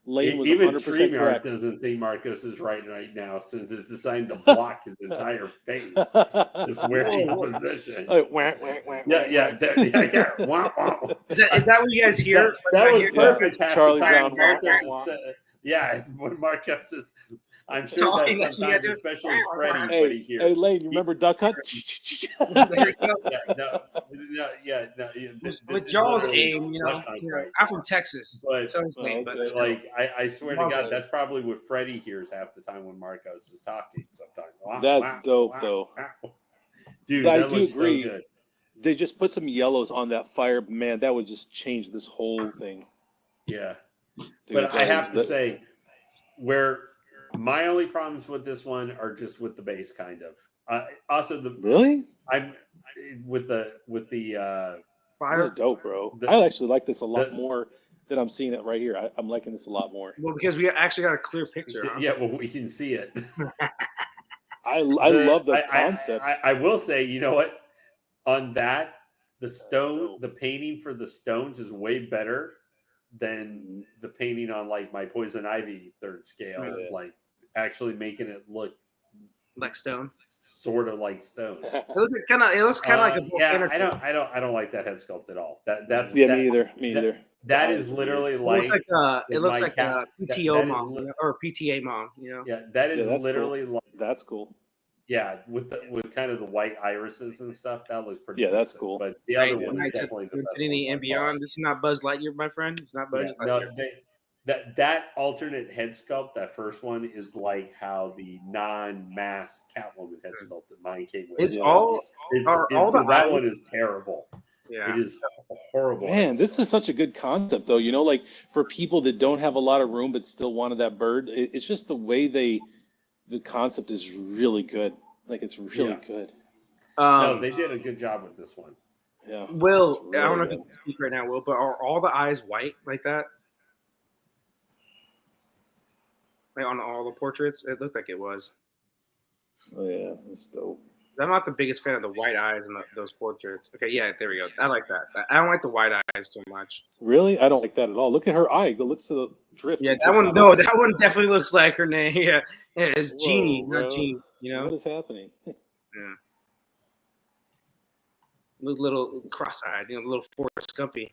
Lane was Even 100% StreamYard correct. doesn't think Marcos is right now since it's deciding to block his entire face. Just where he's positioned. Like, wah, wah, wah, Yeah. Wah, wah. Is that what you guys hear? That was Hear- perfect. Half Charlie the time. Brown, Marcus wah, is, yeah, when Marcus is, I'm sure Talking that like you sometimes, guys do. especially Freddie, what Hey, he hears. hey, Lane, you remember Duck Hunt? There you go. With This Jaws is literally aim, Duck Hunt right I'm from Texas, But- so is Lane. okay. But still. like I swear to Jaws God, aim. that's probably what Freddie hears half the time when Marcos is talking. Sometimes That's dope, though. Dude, I that do looks agree. so good. They just put some yellows on that fire. Man, that would just change this whole thing. Yeah, Dude, but I that have is- to say, where my only problems with this one are just with the base, kind of. Also, Really? I'm with the This is Fire. dope, bro. The- I actually like this a lot the- more than I'm seeing it right here. I'm liking this a lot more. Well, because we actually got a clear picture. Huh? yeah. Well, we can see it. I love the I- concept. I will say, you know what? On that, the stone, the painting for the stones is way better than the painting on like my Poison Ivy third scale. Yeah. Like actually making it look Like stone. sort of like stone. It looks kind of like a yeah. I don't like that head sculpt at all. That's Yeah, that, me either. Me either. That That is is literally It looks like with it looks my like cat. a That PTO is mom li- or PTA mom. You know. Yeah, that is Yeah, that's literally like That's cool. yeah, with kind of the white irises and stuff. That looks pretty. Yeah, that's decent. cool. But the other Right, one is Knights of definitely the best Infinity one and by far. Beyond. This is not Buzz Lightyear, my friend. It's not Buzz Yeah, Lightyear. no, that alternate head sculpt, that first one is like how the non-mask Catwoman head sculpt that mine came with. It's Yeah. all the that eyes- one is terrible. yeah. It is horrible. Man, head this sculpt. is such a good concept, though. You know, like for people that don't have a lot of room but still wanted that bird, it's just the way the concept is really good. Like it's really Yeah. good. No, they did a good job with this one. Yeah. Will, It's I don't know really if you good. can speak right now, Will, but are all the eyes white like that? Like on all the portraits? It looked like it was. Oh yeah, that's dope. I'm not the biggest fan of the white eyes in those portraits. Okay, yeah, there we go. I like that. I don't like the white eyes too much. Really, I don't like that at all. Look at her eye. It looks to the drift. Yeah, It that drift one. out. No, that one definitely looks like her name. Yeah, it's Whoa, Jeannie, bro. not Jean. You know, What is happening? little cross-eyed. You know, little Forrest Gumpy.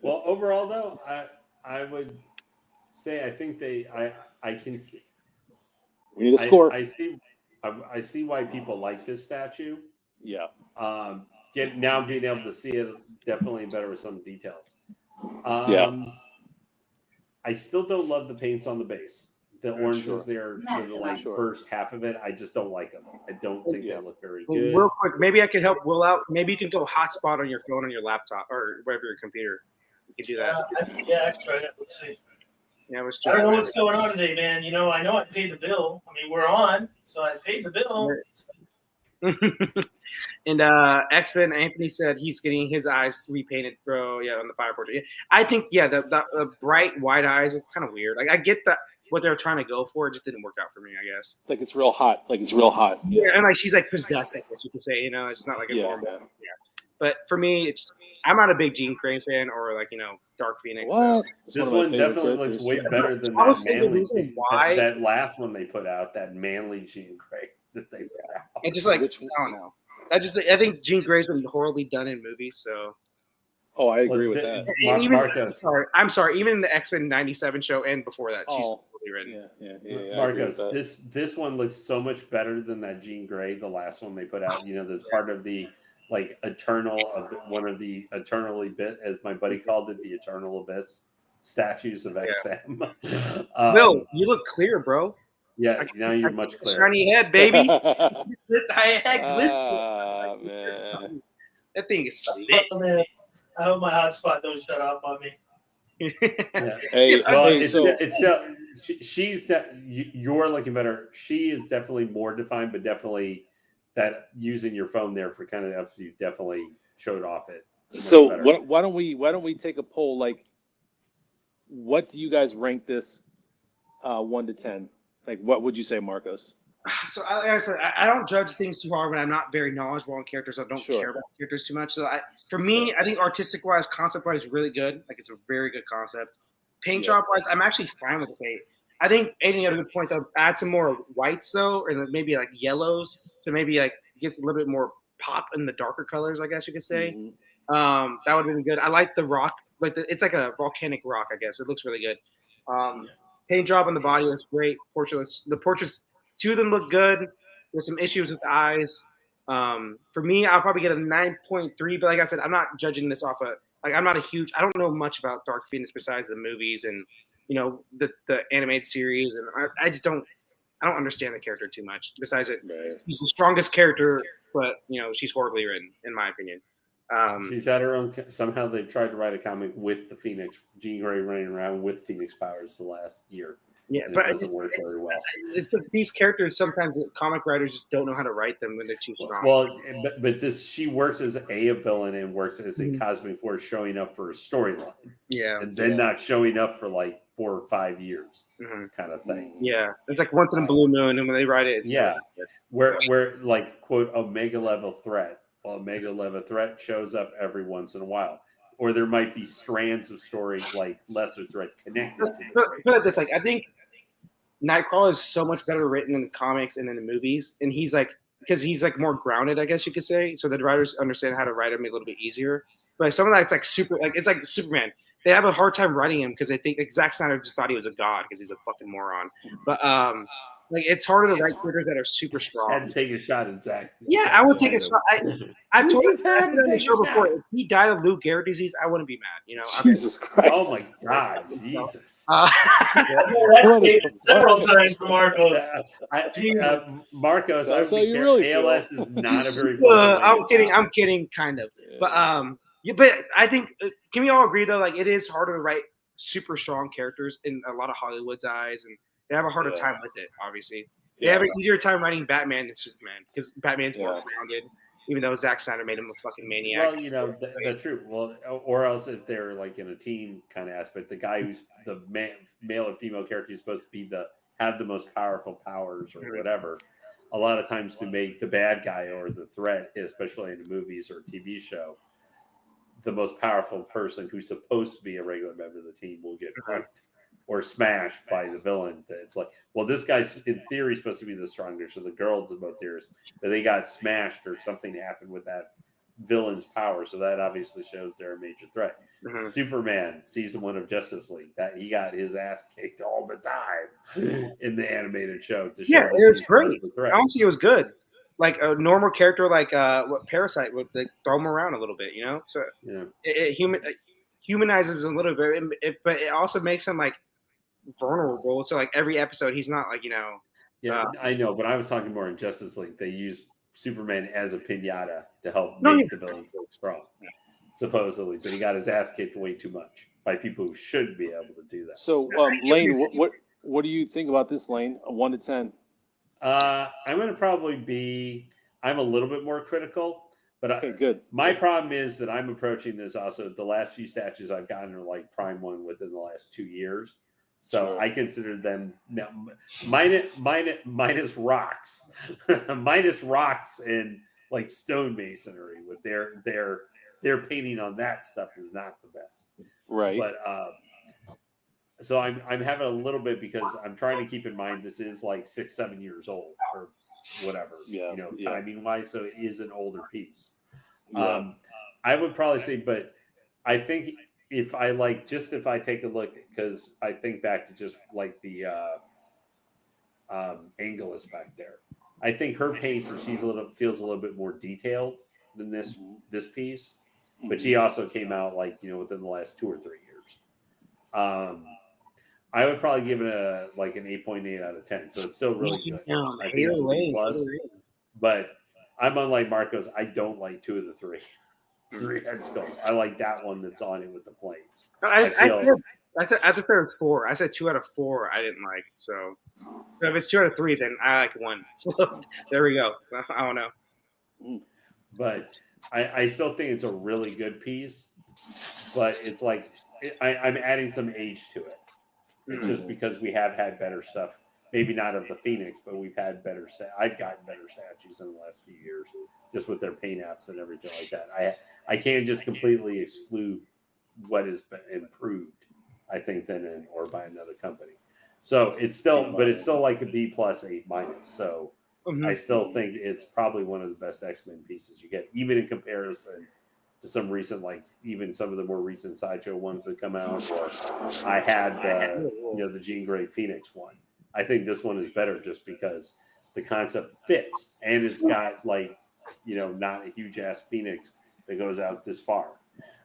Well, overall though, I would say I think I can see. We need a score. I see why people like this statue. Yeah. Now being able to see it definitely better with some details. Yeah. I still don't love the paints on the base. The oranges sure. there for the Sure. first half of it, I just don't like them. I don't think Yeah. they look very Well, good. real quick, maybe I could help Will out. Maybe you can go hotspot on your phone, on your laptop, or whatever your computer. You can do that. Yeah, I can try it. Let's see. Yeah, it was I don't know just. what's going on today, man. You know, I paid the bill. I mean, we're on, so I paid the bill. And X-Men Anthony said he's getting his eyes repainted, bro. Yeah, on the fire portrait. I think the bright white eyes is kind of weird. Like I get that what they're trying to go for, it just didn't work out for me, I guess. Like it's real hot. Yeah, and like she's like possessed, I guess you could say. You know, it's not like a normal. Yeah. But for me, I'm not a big Jean Grey fan or like Dark Phoenix. What? So. This one definitely looks way better than that Honestly, the manly reason why that last one they put out, that manly Jean Grey that they put out. I just like I don't know. I think Jean Grey's been horribly done in movies, so. Oh, I agree with that. Marcos. I'm sorry. Even the X-Men '97 show and before that, she's totally written. Yeah. Marcos, this one looks so much better than that Jean Grey, the last one they put out. You know, that's part of the like one of the eternally bit, as my buddy called it, the eternal abyss statues of XM. Will, you look clear, bro. Yeah, now you're much clearer. Shiny head, baby. I had glisten. Man. That thing is lit. Oh, man. I hope my hotspot don't shut off on me. Yeah. Hey, well, she's that you're looking better. She is definitely more defined, but definitely that using your phone there for kind of you definitely showed off it. So why don't we take a poll? Like, what do you guys rank this 1 to 10? Like, what would you say, Marcos? So, like I said, I don't judge things too hard when I'm not very knowledgeable on characters. I don't care about characters too much. So, for me, I think artistic-wise, concept-wise, really good. Like, it's a very good concept. Paint job-wise, I'm actually fine with the paint. I think Aiden had a good point, though. Add some more whites, though, or maybe, like, yellows to maybe, like, get a little bit more pop in the darker colors, I guess you could say. Mm-hmm. That would have been good. I like the rock. It's like a volcanic rock, I guess. It looks really good. Paint job on the body looks great. The portraits, 2 of them look good. There's some issues with the eyes. For me, I'll probably get a 9.3. But like I said, I'm not judging this off I'm not I don't know much about Dark Phoenix besides the movies and the animated series, and I just don't understand the character too much. Besides it, he's the strongest character, but she's horribly written in my opinion. She's had her own. Somehow they've tried to write a comic with the Phoenix, Jean Grey running around with Phoenix powers the last year. Yeah, but it doesn't work very well. It's these characters. Sometimes comic writers just don't know how to write them when they're too strong. Well, but she works as a villain and works as a cosmic force, showing up for a storyline. Yeah, and then not showing up for like 4 or 5 years, kind of thing. Yeah, it's like once in a blue moon, and when they write it, it's where like quote Omega level threat. Well, Omega level threat shows up every once in a while. Or there might be strands of stories like lesser threat connected to but this, like, I think Nightcrawler is so much better written in the comics and in the movies, and he's like more grounded, I guess you could say. So the writers understand how to write him a little bit easier. But some of that's like it's like Superman. They have a hard time writing him because they think Zack Snyder just thought he was a god because he's a fucking moron. But like it's harder to write characters that are super strong. Had to take a shot at Zack. Yeah, I would take a shot. I've told you on the show before. If he died of Lou Gehrig disease, I wouldn't be mad. Jesus Christ! Oh my God, Jesus! Several times for Marcos. Marcos, that's how you really feel. ALS is not a very. I'm kidding, kind of. Yeah. But I think can we all agree though? Like it is harder to write super strong characters in a lot of Hollywood's eyes, and they have a harder time with it. Obviously, they have an easier time writing Batman than Superman because Batman's more grounded. Even though Zack Snyder made him a fucking maniac. Well, that's true. Well, or else if they're like in a team kind of aspect, the guy who's the male and female character is supposed to be have the most powerful powers or whatever. A lot of times to make the bad guy or the threat, especially in the movies or TV show, the most powerful person who's supposed to be a regular member of the team will get punked or smashed by the villain. It's like, well, this guy's in theory supposed to be the stronger, so the girls are both theirs, but they got smashed or something happened with that villain's power, so that obviously shows they're a major threat. Superman, season 1 of Justice League, that he got his ass kicked all the time in the animated show. To show it was great. Honestly, it was good. Like a normal character, like what Parasite would like, throw him around a little bit, So it humanizes him a little bit, but it also makes him like vulnerable. So like every episode, he's not like I know, but I was talking more in Justice League. They use Superman as a pinata to help make the villain so strong, supposedly. But he got his ass kicked way too much. by people who should be able to do that. So, Lane, what do you think about this, Lane? 1 to 10. I'm going to probably be. I'm a little bit more critical, but Okay, good. My problem is that I'm approaching this also. The last few statues I've gotten are like prime one within the last 2 years, so Sure. I consider them now minus rocks, minus rocks and like stonemasonry with their painting on that stuff is not the best. Right. But so I'm having a little bit because I'm trying to keep in mind this is like 6-7 years old or whatever, timing wise. So it is an older piece. Yeah. I would probably say, but I think if I take a look, because I think back to just like the Angelus back there, I think her paints and feels a little bit more detailed than this piece, but she also came out like within the last 2 or 3 years. I would probably give it an 8.8 out of 10. So it's still really good. I think it's a B plus. But I'm unlike Marcos. I don't like 2 of the 3 head sculpts. I like that one that's on it with the plates. I said there was 4. I said 2 out of 4 I didn't like. So if it's 2 out of 3, then I like 1. So there we go. So, I don't know. But I still think it's a really good piece. But it's like I'm adding some age to it. It's just because we have had better stuff. Maybe not of the Phoenix, but we've had better. I've gotten better statues in the last few years, just with their paint apps and everything like that. I can't just completely exclude what has been improved. I think or by another company. So it's still like a B plus 8 minus. So I still think it's probably one of the best X-Men pieces you get, even in comparison to some recent, even some of the more recent Sideshow ones that come out. Or I had the Jean Grey Phoenix one. I think this one is better just because the concept fits and it's got not a huge ass Phoenix that goes out this far,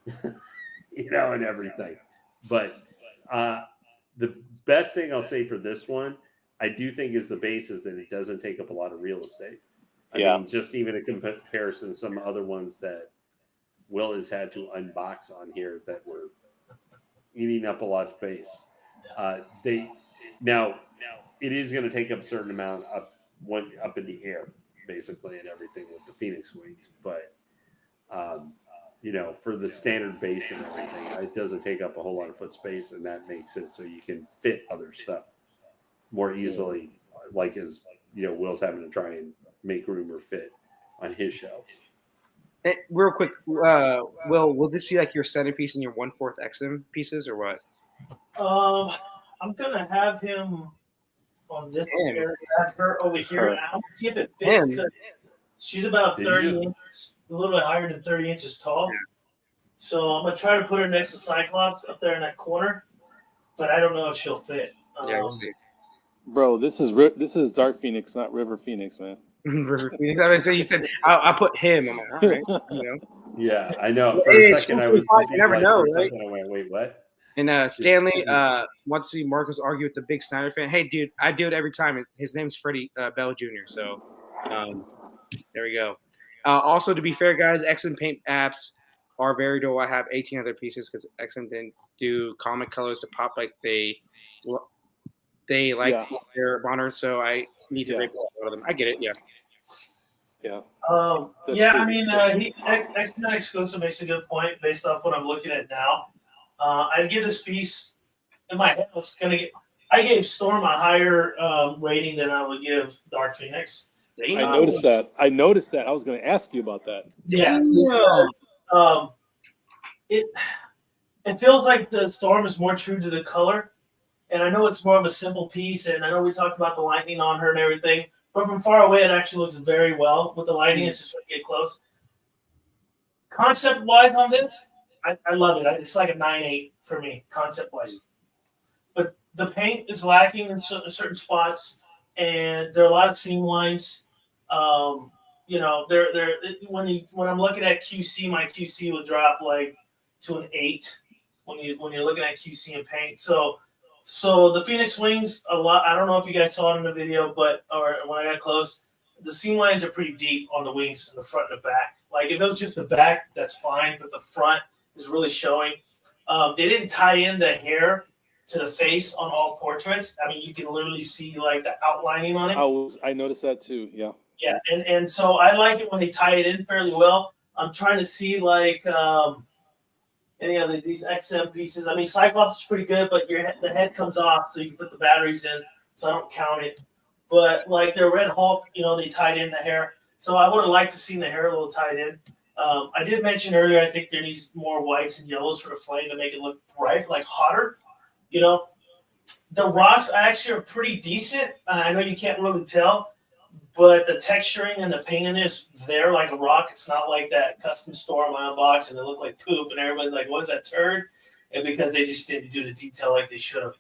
and everything. But the best thing I'll say for this one, I do think is the base is that it doesn't take up a lot of real estate. I mean, just even a comparison to some other ones that Will has had to unbox on here that were eating up a lot of space. Now it is going to take up a certain amount up in the air, basically, and everything with the Phoenix wings. But for the standard base and everything, it doesn't take up a whole lot of foot space, and that makes it so you can fit other stuff more easily. As Will's having to try and make room or fit on his shelves. Hey, real quick, will this be like your centerpiece and your 1/4 XM pieces or what? I'm gonna have him on this area. Have her over here. And I'll see if it fits. She's about 30 inches, a little bit higher than 30 inches tall. Yeah. So I'm gonna try to put her next to Cyclops up there in that corner, but I don't know if she'll fit. We'll see. Bro, this is Dark Phoenix, not River Phoenix, man. River Phoenix. I mean, so you said I'll put him. I'm like, all right, Yeah, I know. For a second, I was. You never know, right? I went, wait, what? And Stanley wants to see Marcus argue with the big Snyder fan. Hey, dude, I do it every time. His name's Freddie Bell Jr. So there we go. Also, to be fair, guys, X-Men paint apps are very dull. I have 18 other pieces because X-Men didn't do comic colors to pop like they like their monitor. So I need to break one of them. I get it. Yeah. Yeah. I mean, X-Men exclusive makes a good point based off what I'm looking at now. I'd give this piece in my head. I gave Storm a higher rating than I would give Dark Phoenix. I noticed that. I was going to ask you about that. Yeah. It feels like the Storm is more true to the color, and I know it's more of a simple piece, and I know we talked about the lightning on her and everything, but from far away, it actually looks very well. With the lighting, it's just when you get close. Concept-wise on this, I love it. It's like a 9.8 for me, concept-wise. But the paint is lacking in certain spots, and there are a lot of seam lines. When I'm looking at QC, my QC would drop to an 8 when you're looking at QC and paint. So the Phoenix wings, a lot. I don't know if you guys saw it in the video, or when I got close, the seam lines are pretty deep on the wings in the front and the back. If it was just the back, that's fine, but the front is really showing. They didn't tie in the hair to the face on all portraits. I mean, you can literally see like the outlining on it. I noticed that too. Yeah. Yeah, and so I like it when they tie it in fairly well. I'm trying to see like any of these XM pieces. I mean, Cyclops is pretty good, but the head comes off, so you can put the batteries in, so I don't count it. But like their Red Hulk, they tied in the hair. So I would have liked to see the hair a little tied in. I did mention earlier, I think there needs more whites and yellows for the flame to make it look bright, like hotter. The rocks actually are pretty decent. I know you can't really tell, but the texturing and the painting is there like a rock. It's not like that custom store on my unbox and it looked like poop and everybody's like, "What is that turd?" And because they just didn't do the detail like they should have.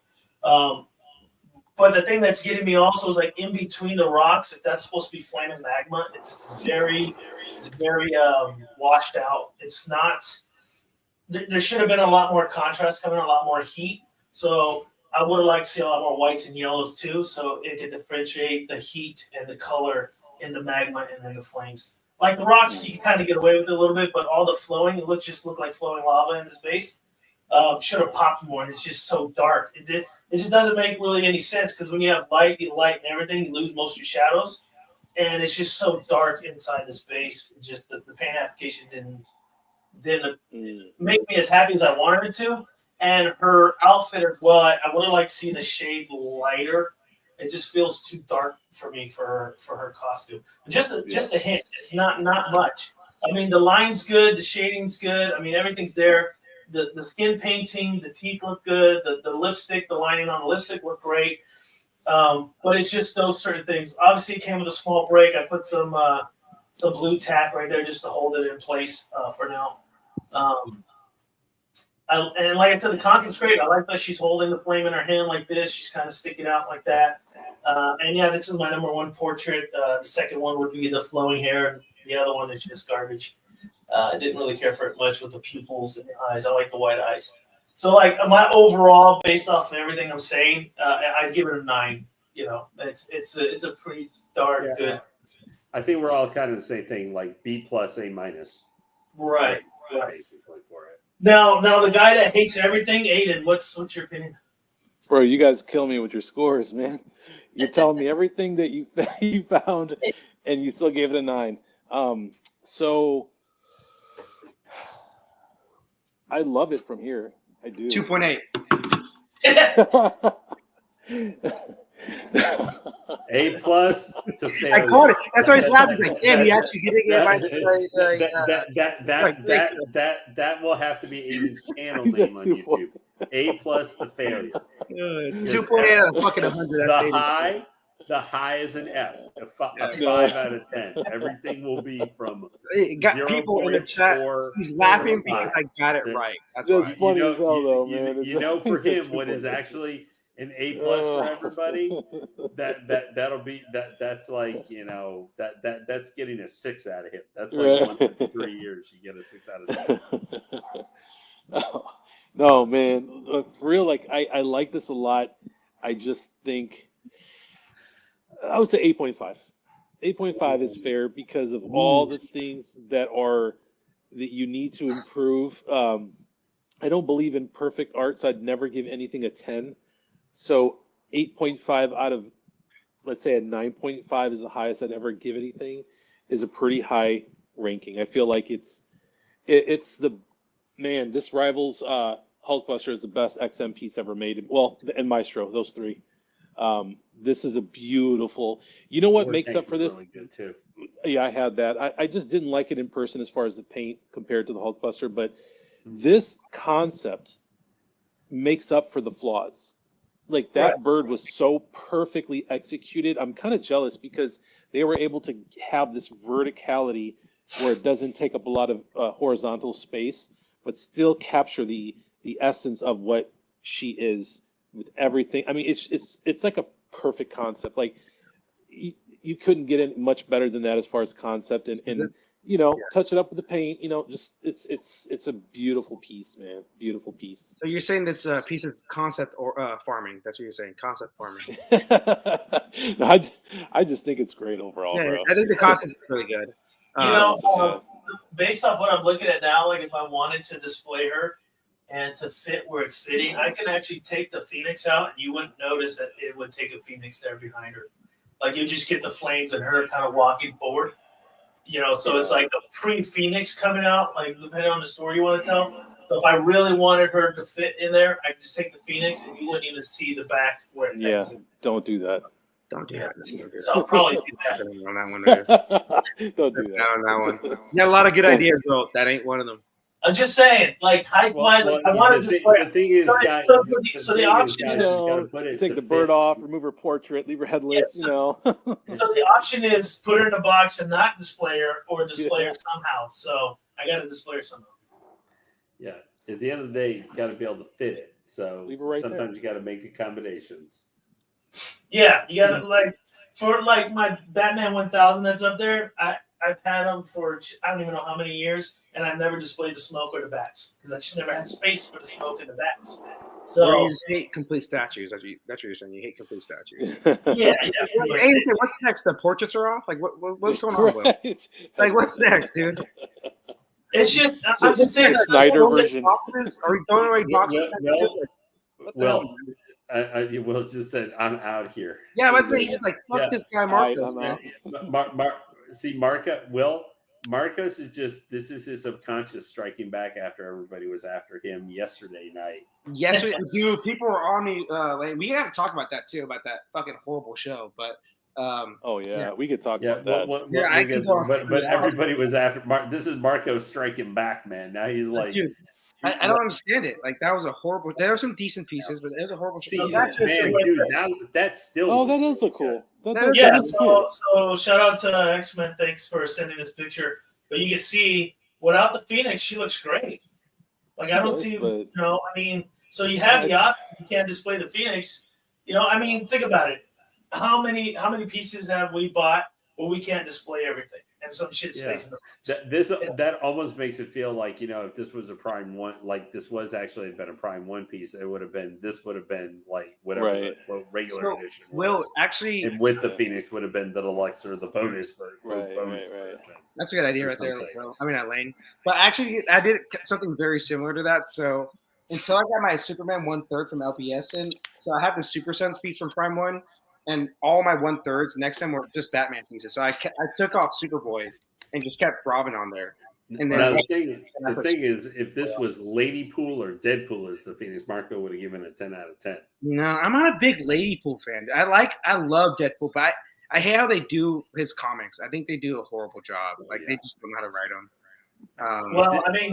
But the thing that's getting me also is like in between the rocks, if that's supposed to be flaming magma, it's very washed out. It's not. There should have been a lot more contrast coming, a lot more heat. So I would have liked to see a lot more whites and yellows too, so it could differentiate the heat and the color in the magma and then the flames. Like the rocks, you can kind of get away with it a little bit, but all the flowing, it just looked like flowing lava in this base. Should have popped more, and it's just so dark. It just doesn't make really any sense because when you have light and everything, you lose most of your shadows, and it's just so dark inside this base. Just the paint application didn't make me as happy as I wanted it to. And her outfit as well, I would have liked to see the shade lighter. It just feels too dark for me for her costume. Just a hint. It's not much. I mean, the line's good, the shading's good. I mean, everything's there. The skin painting, the teeth look good. The lipstick, the lining on the lipstick look great. But it's just those sort of things. Obviously, it came with a small break. I put some blue tack right there just to hold it in place for now. And like I said, the content's great. I like that she's holding the flame in her hand like this. She's kind of sticking out like that. And yeah, this is my number one portrait. The second one would be the flowing hair, and the other one is just garbage. I didn't really care for it much with the pupils and the eyes. I like the white eyes. So like my overall, based off of everything I'm saying, I'd give it a 9. It's a pretty darn good. I think we're all kind of the same thing, like B+, A-. Right. Basically for it. Now the guy that hates everything, Aiden, what's your opinion? Bro, you guys kill me with your scores, man. You're telling me everything that you found, and you still gave it a 9. So I love it from here. I do. 2.8. A+ to failure. I caught it. That's why he's laughing. He's like, damn, he actually getting it. That will have to be Aiden's channel name on YouTube. A+ to failure. 2.8 out of fucking 100. The high is an F. A 5 out of 10. Everything will be from. It got 0. people in the chat. He's laughing because I got it right. That's why. Funny as hell, though, man. For him, what is actually an A+ for everybody, that's like, that's getting a 6 out of him. That's like once in 3 years you get a 6 out of 10. No, man, for real, like I like this a lot. I just think I would say 8.5. 8.5 is fair because of all the things that you need to improve. I don't believe in perfect art, so I'd never give anything a 10. So 8.5 out of, let's say, a 9.5 is the highest I'd ever give anything, is a pretty high ranking. I feel like it's this rivals Hulkbuster is the best XM piece ever made. Well, and Maestro, those three. This is a beautiful. You know what makes up for this? Really good too. Yeah, I had that. I just didn't like it in person as far as the paint compared to the Hulkbuster, but this concept makes up for the flaws. Like that bird was so perfectly executed. I'm kind of jealous because they were able to have this verticality where it doesn't take up a lot of horizontal space, but still capture the essence of what she is with everything. I mean, it's like a perfect concept. Like you couldn't get it much better than that as far as concept and touch it up with the paint. Just it's a beautiful piece, man. Beautiful piece. So you're saying this piece is concept or farming? That's what you're saying, concept farming. No, I just think it's great overall, bro. I think the concept is really good. Based off what I'm looking at now, like if I wanted to display her and to fit where it's fitting, I can actually take the Phoenix out, and you wouldn't notice that it would take a Phoenix there behind her. Like you just get the flames and her kind of walking forward. So it's like a pre-Phoenix coming out, like depending on the story you want to tell. So if I really wanted her to fit in there, I could just take the Phoenix, and you wouldn't even see the back where it Yeah, fits. don't do that. Don't do that. So I'll probably do that. On that one, right? Don't do that. No, on that one. You got a lot of good ideas, bro. That ain't one of them. I'm just saying, like height-wise, I want to just play. The thing is, guys, So the option is, Take the bird off, remove her portrait, leave her headless. Yes. So the option is put her in a box and not display her, or display her somehow. So I got to display her somehow. Yeah. At the end of the day, it's got to be able to fit it. So Leave her right sometimes you got to make accommodations. Yeah, you got to for my Batman 1000 that's up there. I've had them for I don't even know how many years, and I've never displayed the smoke or the bats because I just never had space for the smoke and the bats. So you just hate complete statues. That's what you're saying. You hate complete statues. yeah. Hey, what's next? The portraits are off. Like what's going on? Will? Like what's next, dude? It's just I'm just saying. Snyder version. Boxes? Are we throwing away boxes? I will just said I'm out here. Yeah, let's say you just fuck this guy Marcos, man. Marcos is this is his subconscious striking back after everybody was after him yesterday night. Yes, dude. People were on me. We got to talk about that too, about that fucking horrible show. But we could talk about that. But everybody was after. This is Marcos striking back, man. Now he's like, dude, I don't understand it. Like that was a horrible. There were some decent pieces, but it was a horrible show. That's still. Oh, that does look cool. So shout out to X-Men. Thanks for sending this picture. But you can see without the Phoenix, she looks great. Like I don't see, so you have the option. You can't display the Phoenix. Think about it. How many pieces have we bought where we can't display everything, and some shit stays in the box? That almost makes it feel like if this was a Prime 1, like this was actually been a Prime 1 piece, this would have been like whatever the regular edition was. Will actually, and with the Phoenix would have been the deluxe or the bonus Right. That's a good idea right there. Lane. But actually, I did something very similar to that. So until I got my Superman 1/3 from LPS in, so I have the Super Sons piece from Prime 1. And all my 1/3 next time were just Batman pieces. So I took off Superboy and just kept Robin on there. And then the thing is, if this was Lady Pool or Deadpool as the Phoenix, Marco would have given it a 10 out of 10. No, I'm not a big Lady Pool fan. I love Deadpool, but I hate how they do his comics. I think they do a horrible job. They just don't know how to write them.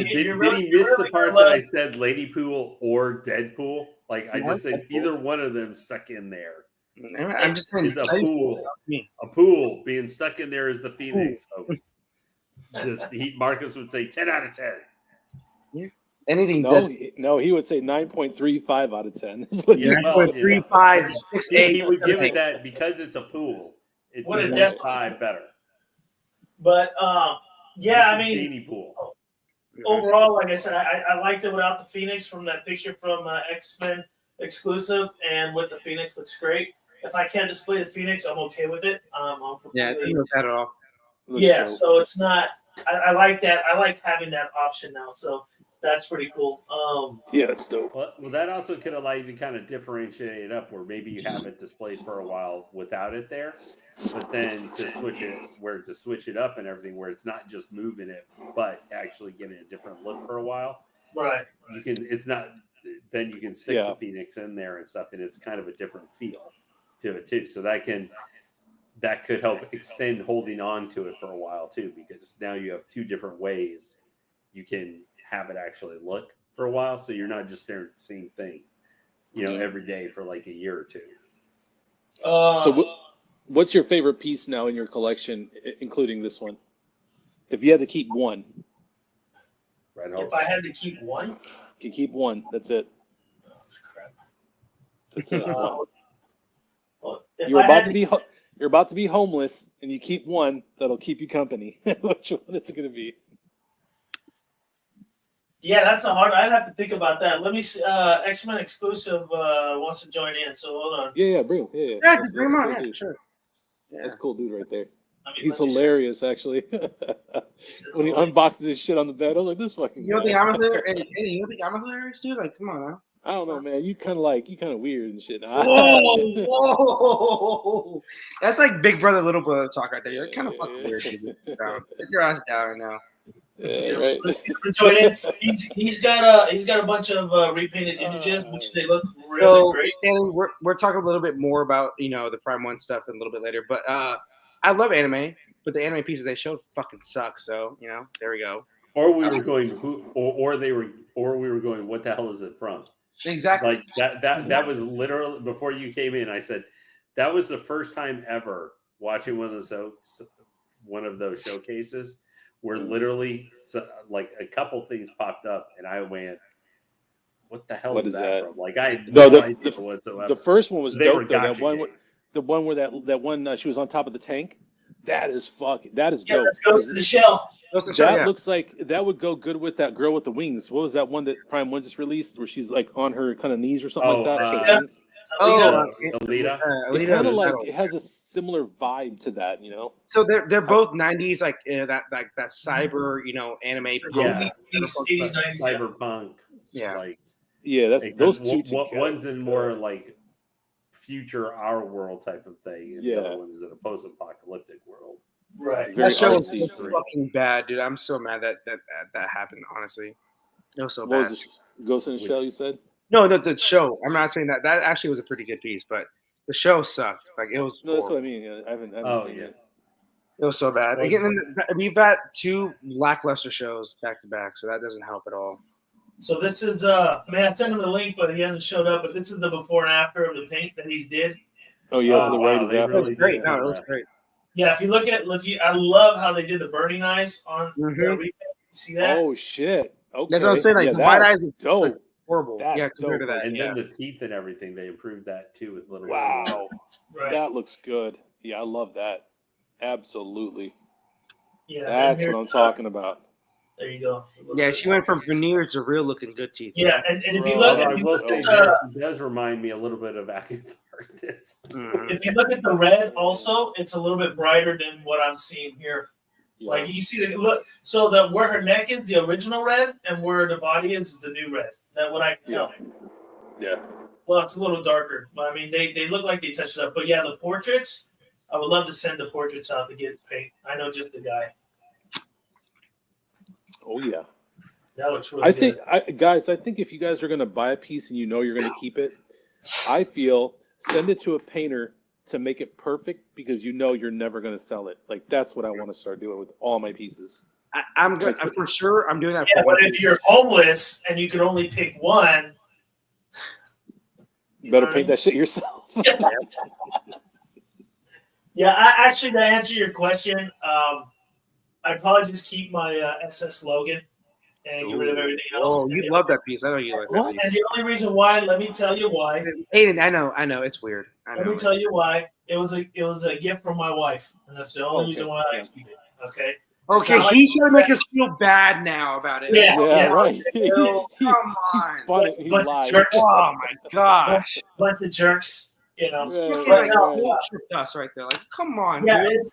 Did he miss the part that I said Lady Pool or Deadpool? Like I just said, either one of them stuck in there. I'm just saying it's a pool being stuck in there is the Phoenix. Marcus would say 10 out of 10. Yeah. Anything? No, he would say 9.35 out of 10. 9.35, 6.8. He would give it that because it's a pool. It's a 5 better. But Genie Pool. Overall, like I said, I liked it without the Phoenix from that picture from X-Men exclusive, and with the Phoenix looks great. If I can't display the Phoenix, I'm okay with it. I didn't know that at all. Yeah, so it's not. I like that. I like having that option now. So that's pretty cool. It's dope. Well, that also could allow you to kind of differentiate it up, where maybe you have it displayed for a while without it there, but then to switch it up and everything, where it's not just moving it, but actually getting a different look for a while. Right. You can. It's not. Then you can stick the Phoenix in there and stuff, and it's kind of a different feel to it too. So that could help extend holding on to it for a while too, because now you have two different ways you can have it actually look for a while. So you're not just staring at the same thing, every day for like a year or two. So what's your favorite piece now in your collection, including this one? If you had to keep one. Right. If I had to keep one? You can keep one. That's it. Oh, crap. That's it. You're about to be homeless, and you keep one that'll keep you company. Which one is it going to be? Yeah, that's a hard. I'd have to think about that. Let me see. X-Men exclusive wants to join in, so hold on. Yeah, bring him. Yeah, bring him on. Yeah, sure. Yeah. That's a cool dude right there. I mean, He's let me see. hilarious, actually. When he unboxes his shit on the bed, I was like, "This fucking." You don't guy. think I'm hilarious? Hey, you don't think I'm hilarious, dude? Like, come on now. I don't know, man. You kind of weird and shit. Whoa, whoa! That's like big brother, little brother talk right there. You're kind of fucking weird, dude. Get your ass down right now. Let's Yeah, get him, right. let's get him to join in. He's got a bunch of repainted images, which they look really So, great. Stanley, we're talking a little bit more about the Prime One stuff a little bit later, but I love anime, but the anime pieces they showed fucking suck. So there we go. Or we were going or we were going, what the hell is it from? Exactly. Like that was literally before you came in. I said that was the first time ever watching one of those showcases where literally like a couple things popped up and I went, what the hell What is is that that? from? Like I had No, no idea whatsoever. The first one was They were dope though. gotcha games. The one where that one she was on top of the tank. That is Yeah, dope. that goes to the shell. That looks like that would go good with that girl with the wings. What was that one that Prime One just released where she's like on her kind of knees or something like that? Alita. It kind of like it has a similar vibe to that, So they're both 90s, like that cyber, anime. Yeah, 80s, 90s, cyberpunk. Yeah. Like that's those two. One's in more like future our world type of thing, and the other one is in a post-apocalyptic world. Right. That show was fucking bad, dude. I'm so mad that happened. Honestly, it was so bad. What was it? Ghost in the Shell? You said? No, the show. I'm not saying that. That actually was a pretty good piece, but the show sucked. Like it was. No, that's what I mean. I haven't seen it. It was so bad. Again, we've got two lackluster shows back to back, so that doesn't help at all. So this is I sent him the link, but he hasn't showed up. But this is the before and after of the paint that he did. Oh yeah, to the right is after. It was great. No, it was great. Yeah, if you look at I love how they did the burning eyes on the repaint. You see that? Oh shit! Okay, that's what I'm saying. Like the white eyes are dope. Horrible. That's compared to that. And then the teeth and everything, they improved that too with little. Wow, right. That looks good. Yeah, I love that. Absolutely. Yeah, that's what I'm talking about. There you go. Yeah, she went from veneers to real looking good teeth. Yeah, and if you look, I will say, it does remind me a little bit of Agatha Harkness. If you look at the red, also, it's a little bit brighter than what I'm seeing here. Yeah. Like you see, look. So where her neck is the original red, and where the body is the new red. That's what I can tell. Yeah. Well, it's a little darker, but I mean, they look like they touched it up. But yeah, the portraits. I would love to send the portraits out to get paint. I know just the guy. Oh yeah, that looks really good. I think if you guys are gonna buy a piece and you're gonna keep it, I feel send it to a painter to make it perfect because you're never gonna sell it. Like that's what I want to start doing with all my pieces. I'm good for sure. I'm doing that. Yeah, but if you're homeless and you can only pick one, you better paint that shit yourself. Yeah, actually, to answer your question, I'd probably just keep my SS Logan and get rid of everything else. Oh, you love that piece. I know you like that piece. And the only reason why, let me tell you why. Aiden, I know, it's weird. Let me tell you why. It was a gift from my wife, and that's the only reason why I keep it. Okay. Okay, he's trying to make us feel bad now about it. Yeah, right. Come on. He lied. Jerks. Oh my gosh. Bunch of jerks. Tripped us right there. Like, come on. Yeah, dude.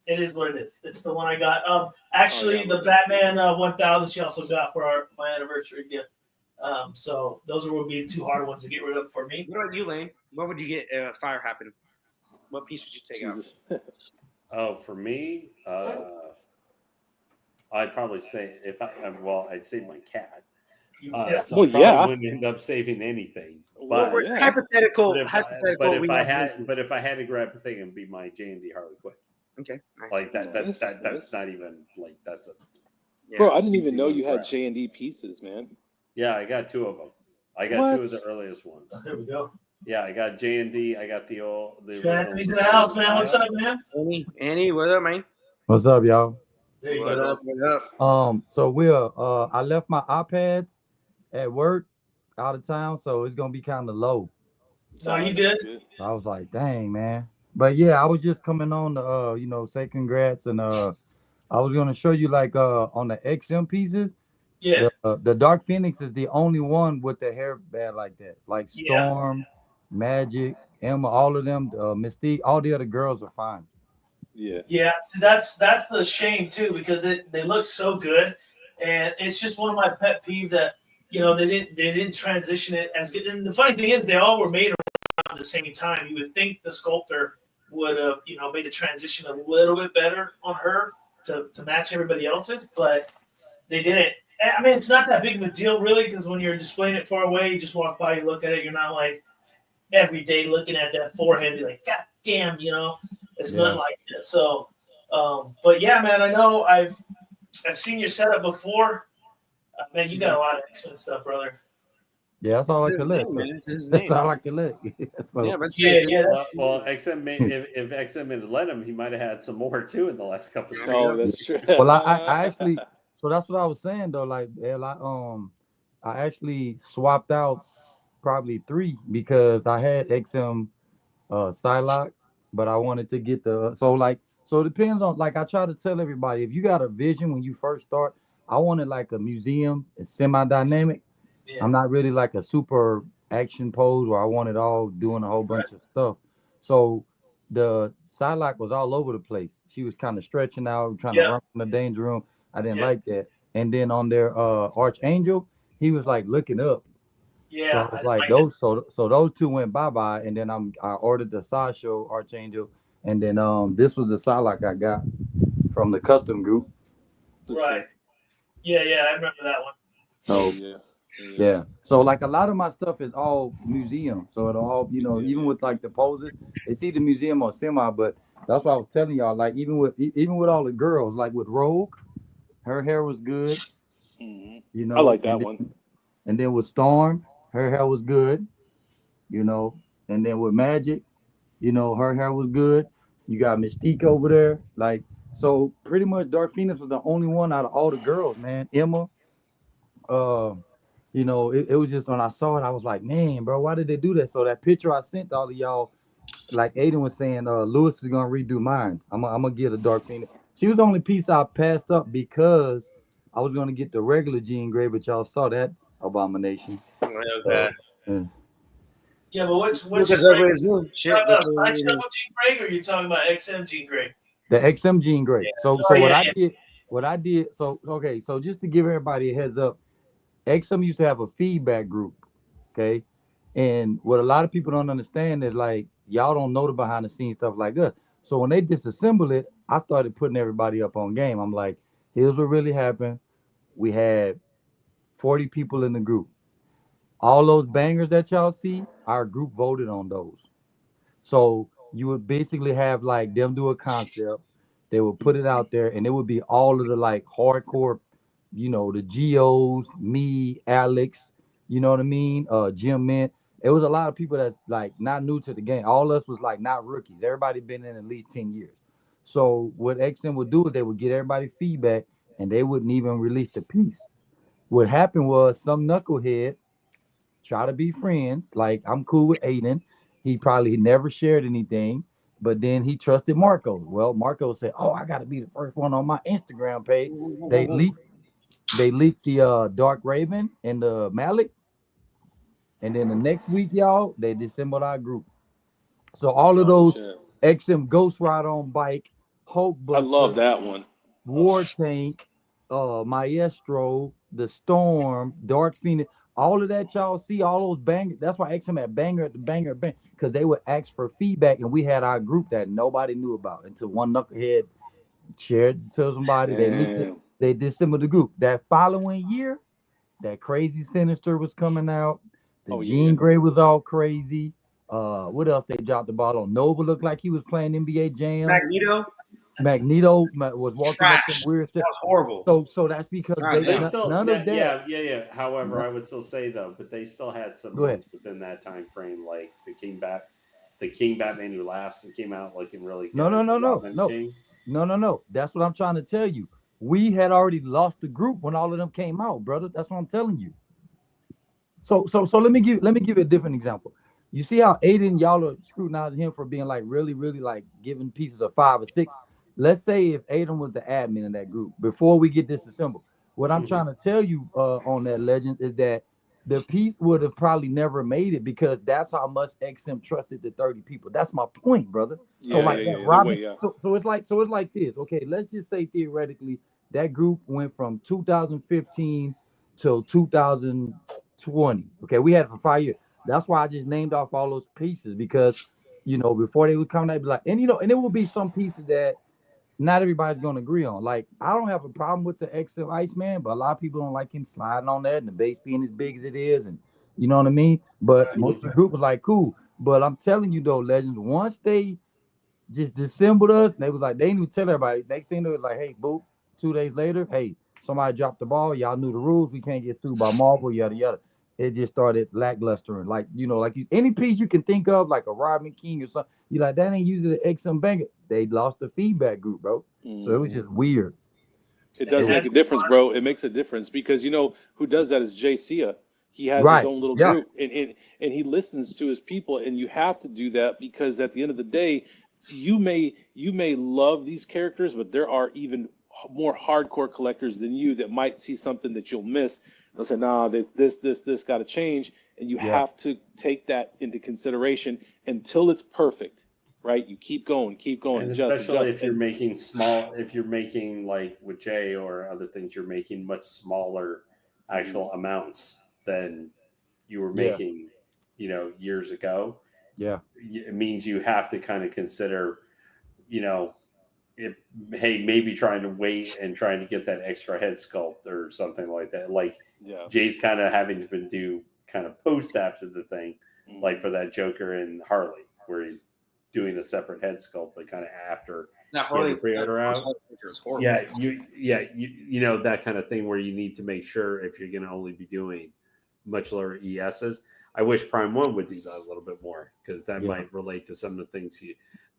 It is what it is. It's the one I got. Actually, the Batman 1000 she also got for my anniversary gift. So those would be 2 hard ones to get rid of for me. What about you, Lane? What would you get if fire happened? What piece would you take out? Oh, for me, I'd probably say I'd save my cat. So I wouldn't end up saving anything. But hypothetical. But if I had to grab a thing, it'd be my J&D Harley Quinn. Okay. Nice. Like that's not even like that's a. Bro, I didn't even know you had J&D pieces, man. Yeah, I got 2 of them. I got 2 of the earliest ones. There we go. Yeah, I got J&D. I got the Anthony's in the house, man. What's up, man? Annie, what up, man? What's up, y'all? There you go. What up? So I left my iPads at work out of town, so it's gonna be kind of low. No, you good? I was like, dang, man. But yeah, I was just coming on to say congrats, and I was gonna show you like on the XM pieces. Yeah. The Dark Phoenix is the only one with the hair band like that. Like Storm, Magic, Emma, all of them, Mystique, all the other girls are fine. Yeah. Yeah, so that's the shame too because they look so good, and it's just one of my pet peeves that they didn't transition it as good. And the funny thing is, they all were made around the same time. You would think the sculptor would have made the transition a little bit better on her to match everybody else's, but they didn't. I mean, it's not that big of a deal really because when you're displaying it far away, you just walk by, you look at it. You're not like every day looking at that forehead, be like, God damn, it's Yeah. nothing like this. So, but yeah, man, I know I've seen your setup before. Man, you got a lot of X-Men stuff, brother. Yeah, that's all I His can let. name, man. It's his That's name. all I can let. So, Yeah, but Yeah. Well, XM if XM had let him, he might have had some more too in the last couple of Oh, years. that's true. well, I actually, so that's what I was saying though. Like, I actually swapped out probably 3 because I had XM Psylocke, but I wanted to get so it depends on, like, I try to tell everybody, if you got a vision when you first start, I wanted like a museum, it's semi-dynamic. Yeah. I'm not really like a super action pose where I want it all doing a whole bunch of stuff. So the Psylocke was all over the place. She was kind of stretching out, trying to Yeah. run from the danger room. I didn't Yeah. like that. And then on their Archangel, he was like looking up. So Yeah. I was like, so those 2 went bye-bye, and then I ordered the Sideshow Archangel, and then this was the Psylocke I got from the custom group. Right. Yeah, I remember that one. Oh, So yeah. yeah. So like a lot of my stuff is all museum. So it'll all, even with like the poses, it's either museum or semi, but that's what I was telling y'all. Like even with all the girls, like with Rogue, her hair was good, I like that and one. and then with Storm, her hair was good, and then with Magic, her hair was good. You got Mystique over there. Like, so pretty much Dark Phoenix was the only one out of all the girls, man. Emma, uh, it was just when I saw it, I was like, man, bro, why did they do that? So that picture I sent all of y'all, like Aiden was saying, Lewis is gonna redo mine. I'm gonna get a Dark Phoenix. She was the only piece I passed up because I was gonna get the regular Jean Grey, but y'all saw that abomination. That was So, bad. yeah. Yeah, but which Because Grey? everybody's new. You Shit. talking about Sideshow Jean Grey, or you talking about XM Jean Grey? The XM Jean Grey. So Oh, what yeah, I did, so okay, so just to give everybody a heads up, XM used to have a feedback group, okay? And what a lot of people don't understand is like y'all don't know the behind the scenes stuff like us. So when they disassemble it, I started putting everybody up on game. I'm like, here's what really happened. We had 40 people in the group. All those bangers that y'all see, our group voted on those. So you would basically have like them do a concept, they would put it out there, and it would be all of the like hardcore, the Geos, me, Alex, you know what I mean? Jim Mint. It was a lot of people that's like not new to the game. All of us was like not rookies. Everybody been in at least 10 years. So what XM would do is they would get everybody feedback and they wouldn't even release the piece. What happened was some knucklehead try to be friends. Like I'm cool with Aiden. He probably never shared anything, but then he trusted Marco. Well, Marco said, "Oh, I got to be the first one on my Instagram page." They leaked the Dark Raven and the Malik, and then the next week, y'all, they disassembled our group. So all of Oh, those shit. XM Ghost Rider on bike, Hulk I love Buster, that one. War Tank, Maestro, The Storm, Dark Phoenix, all of that y'all see, all those bangers. That's why XM had banger at the banger bang, because they would ask for feedback, and we had our group that nobody knew about until one knucklehead shared it to somebody. They leaked it. Damn. They disassembled the group. That following year, that Crazy Sinister was coming out. The Oh, Jean yeah. Grey was all crazy. What else they dropped the ball on? Nova looked like he was playing NBA jams. Magneto was walking up some Trash. weird That stuff. was horrible. So that's because Right, They yeah. still, none of that. yeah. However, I would still say though, but they still had some Go ahead. ones within that time frame, like the King Batman Who Laughs, and came out looking really good. No. Robin King. No. That's what I'm trying to tell you. We had already lost the group when all of them came out, brother. That's what I'm telling you. So let me give you a different example. You see how Aiden, y'all are scrutinizing him for being like really, really like giving pieces of 5 or 6. Let's say if Aiden was the admin in that group before we get disassembled. What I'm trying to tell you on that legend is that the piece would have probably never made it because that's how much XM trusted the 30 people. That's my point, brother. So Yeah, like yeah, that yeah. No Robin, way, yeah. so it's like this. Okay, let's just say theoretically that group went from 2015 till 2020. Okay, we had it for 5 years. That's why I just named off all those pieces because before they would come, they'd be like, and it will be some pieces that not everybody's gonna agree on. Like, I don't have a problem with the XL Iceman, but a lot of people don't like him sliding on that and the bass being as big as it is, and you know what I mean. But most of the group was like, cool. But I'm telling you though, legends, once they just dissembled us, and they was like, they didn't even tell everybody. Next thing they was like, hey, boop. 2 days later, hey, somebody dropped the ball. Y'all knew the rules. We can't get sued by Marvel, yada yada. It just started lackluster, like any piece you can think of, like a Rodman King or something. You like that ain't usually the XM banger. They lost the feedback group, bro. So it was just weird. It does make a difference, bro. It makes a difference because you know who does that is Jay Sia. He has his own little group, and he listens to his people, and you have to do that because at the end of the day, you may love these characters, but there are even more hardcore collectors than you that might see something that you'll miss. They'll say, "Nah, this got to change," and you have to take that into consideration until it's perfect. Right, you keep going, and especially if you're making if you're making like with Jay or other things, you're making much smaller actual amounts than you were making, years ago. Yeah, it means you have to kind of consider, maybe trying to wait and trying to get that extra head sculpt or something like that. Like Jay's kind of having to do kind of post after the thing, like for that Joker and Harley, where he's doing a separate head sculpt, but kind of after the pre-order out. That kind of thing where you need to make sure if you're going to only be doing much lower ESs. I wish Prime 1 would do that a little bit more because that might relate to some of the things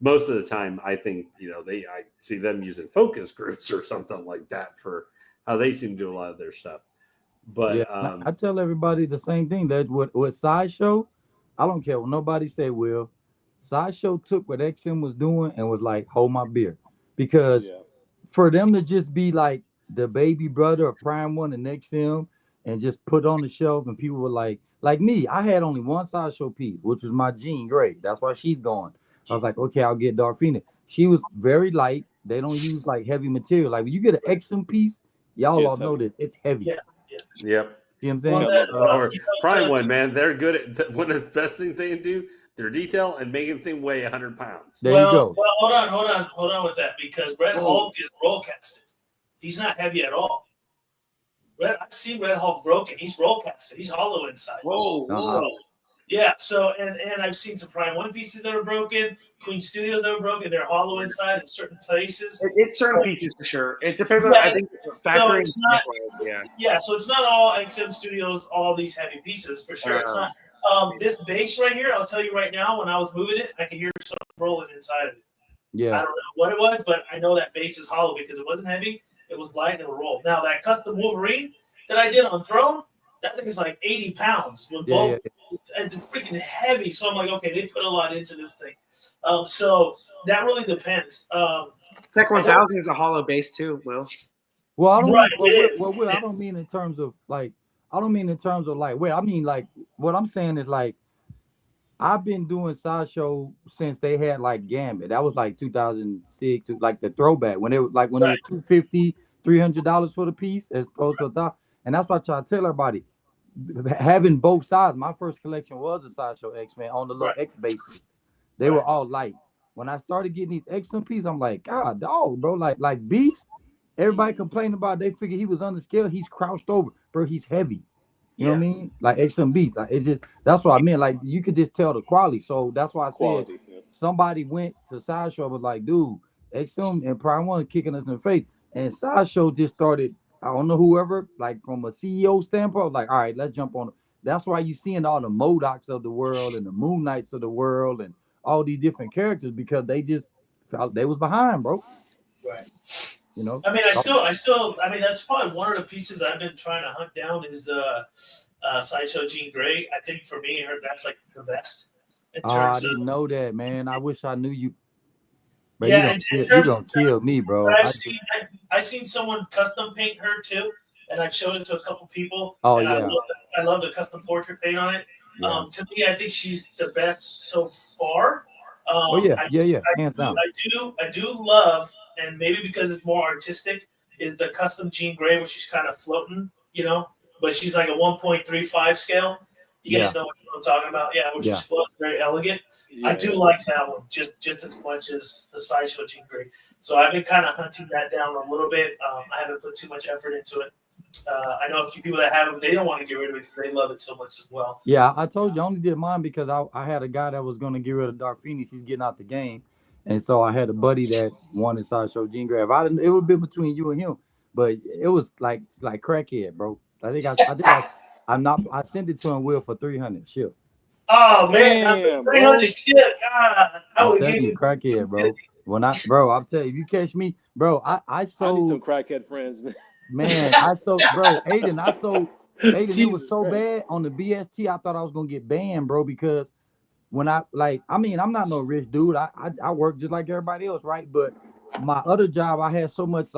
most of the time. I think, I see them using focus groups or something like that for how they seem to do a lot of their stuff. But I tell everybody the same thing that with Sideshow, I don't care what nobody say, Will. Sideshow took what XM was doing and was like, hold my beer. Because for them to just be like the baby brother of Prime 1 and XM and just put on the shelf and people were like me, I had only one Sideshow piece, which was my Jean Grey. That's why she's gone. I was like, okay, I'll get Dark Phoenix. She was very light. They don't use like heavy material. Like when you get an XM piece, y'all all know this. It's heavy. Yep. You know what I'm saying? Prime 1, man, they're good at one of the best things they can do. Their detail and making the thing weigh 100 pounds. There you go. Well, hold on with that because Red Hulk is roll casted. He's not heavy at all. I've seen Red Hulk broken. He's roll casted. He's hollow inside. Whoa. Yeah. So and I've seen some Prime 1 pieces that are broken. Queen Studios that are broken. They're hollow inside in certain places. It's certain pieces for sure. It depends on. I think factoring. It's not. Yeah. So it's not all XM Studios. All these heavy pieces for sure. It's not. This bass right here, I'll tell you right now, when I was moving it, I could hear something rolling inside of it. Yeah. I don't know what it was, but I know that bass is hollow because it wasn't heavy. It was light and it would roll. Now, that custom Wolverine that I did on Throne, that thing is like 80 pounds with both. And it's freaking heavy. So I'm like, okay, they put a lot into this thing. So that really depends. Tech 1000 is a hollow bass too, Will. Well, I don't mean in terms of like, well, I mean like what I'm saying is like I've been doing Sideshow since they had like Gambit. That was like 2006, like the throwback when it was like when it was $250, $300 for the piece as opposed to $1,000. And that's what I try to tell everybody. Having both sides, my first collection was a Sideshow X-Men on the little X bases. They were all light. When I started getting these X-Men pieces, I'm like, God, dog, bro, like Beast. Everybody complaining about it. They figure he was under scale. He's crouched over, bro. He's heavy. You know what I mean? Like XM Beast. Like it's just that's what I meant. Like you could just tell the quality. So that's why I said somebody went to Sideshow was like, dude, XM and Prime 1 kicking us in the face. And Sideshow just started. I don't know whoever, like from a CEO standpoint, like, all right, let's jump on it. That's why you're seeing all the MODOKs of the world and the Moon Knights of the world and all these different characters because they just felt they was behind, bro. Right. You know. I mean, I mean, that's probably one of the pieces I've been trying to hunt down is Sideshow Jean Grey. I think for me, that's like the best. I didn't know that, man. I wish I knew you. But yeah, you don't kill me, bro. I've seen someone custom paint her too, and I've showed it to a couple people. Oh and yeah. I love the custom portrait paint on it. Yeah. To me, I think she's the best so far. Oh yeah, hands down. I do love, and maybe because it's more artistic, is the custom Jean Grey where she's kind of floating, but she's like a 1.35 scale. You guys know what I'm talking about, where she's floating, very elegant. Yeah. I do like that one just as much as the sideshow Jean Grey. So I've been kind of hunting that down a little bit. I haven't put too much effort into it. I know a few people that have them, they don't want to get rid of it because they love it so much as well. Yeah, I told you I only did mine because I had a guy that was going to get rid of Dark Phoenix. He's getting out the game. And so I had a buddy that wanted sideshow Jean Grey. It would have been between you and him, but it was like crackhead, bro. I sent it to him, Will, for 300 ship. Oh man, 300 ship. God, I would give you crackhead, bro. I'll tell you, if you catch me, bro, I sold. I need some crackhead friends, man. Man, I sold, bro, Aiden, it was so bad on the BST, I thought I was gonna get banned, bro, because when I'm not no rich dude. I work just like everybody else, right? But my other job, I had so much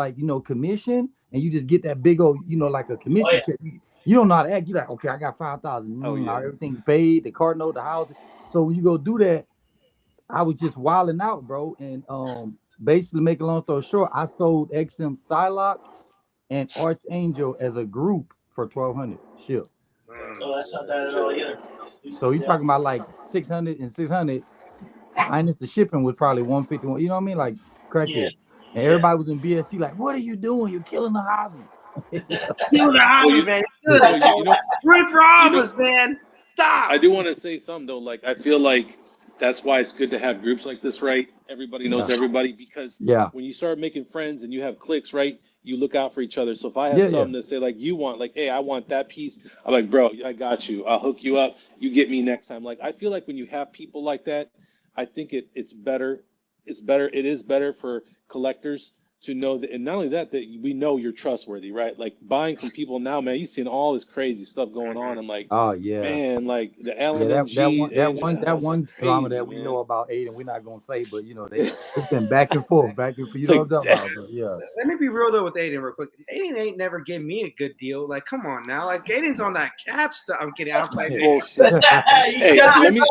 commission, and you just get that big old, like a commission check. You don't know how to act. You're like, okay, I got 5,000. Everything's paid, the car note, the house. So when you go do that, I was just wilding out, bro. And basically, make a long story short, I sold XM Psylocke and Archangel as a group for 1,200 ship. So that's not bad at all either. So you're talking about like 600 and 600, minus the shipping was probably 151. You know what I mean? Like crackhead. And everybody was in BST like, what are you doing? You're killing the hobby. Killing the hobby, man. Rip Robbers, man. Stop. I do want to say something though. Like I feel like that's why it's good to have groups like this, right? Everybody knows everybody, because when you start making friends and you have cliques, right? You look out for each other. So if I have something to say, like you want, like, hey, I want that piece, I'm like, bro, I got you. I'll hook you up. You get me next time. Like, I feel like when you have people like that, I think it's better. It is better for collectors to know that, and not only that we know you're trustworthy, right? Like buying from people now, man, you've seen all this crazy stuff going on. I'm like, oh yeah, man, like the that one drama that we know about Aiden, we're not gonna say, but it's been back and forth. You know what I'm talking about? But yeah. Let me be real though with Aiden real quick. Aiden ain't never give me a good deal. Like, come on now. Like Aiden's on that cap stuff. I'm kidding. I'm playing bullshit. Hey, let me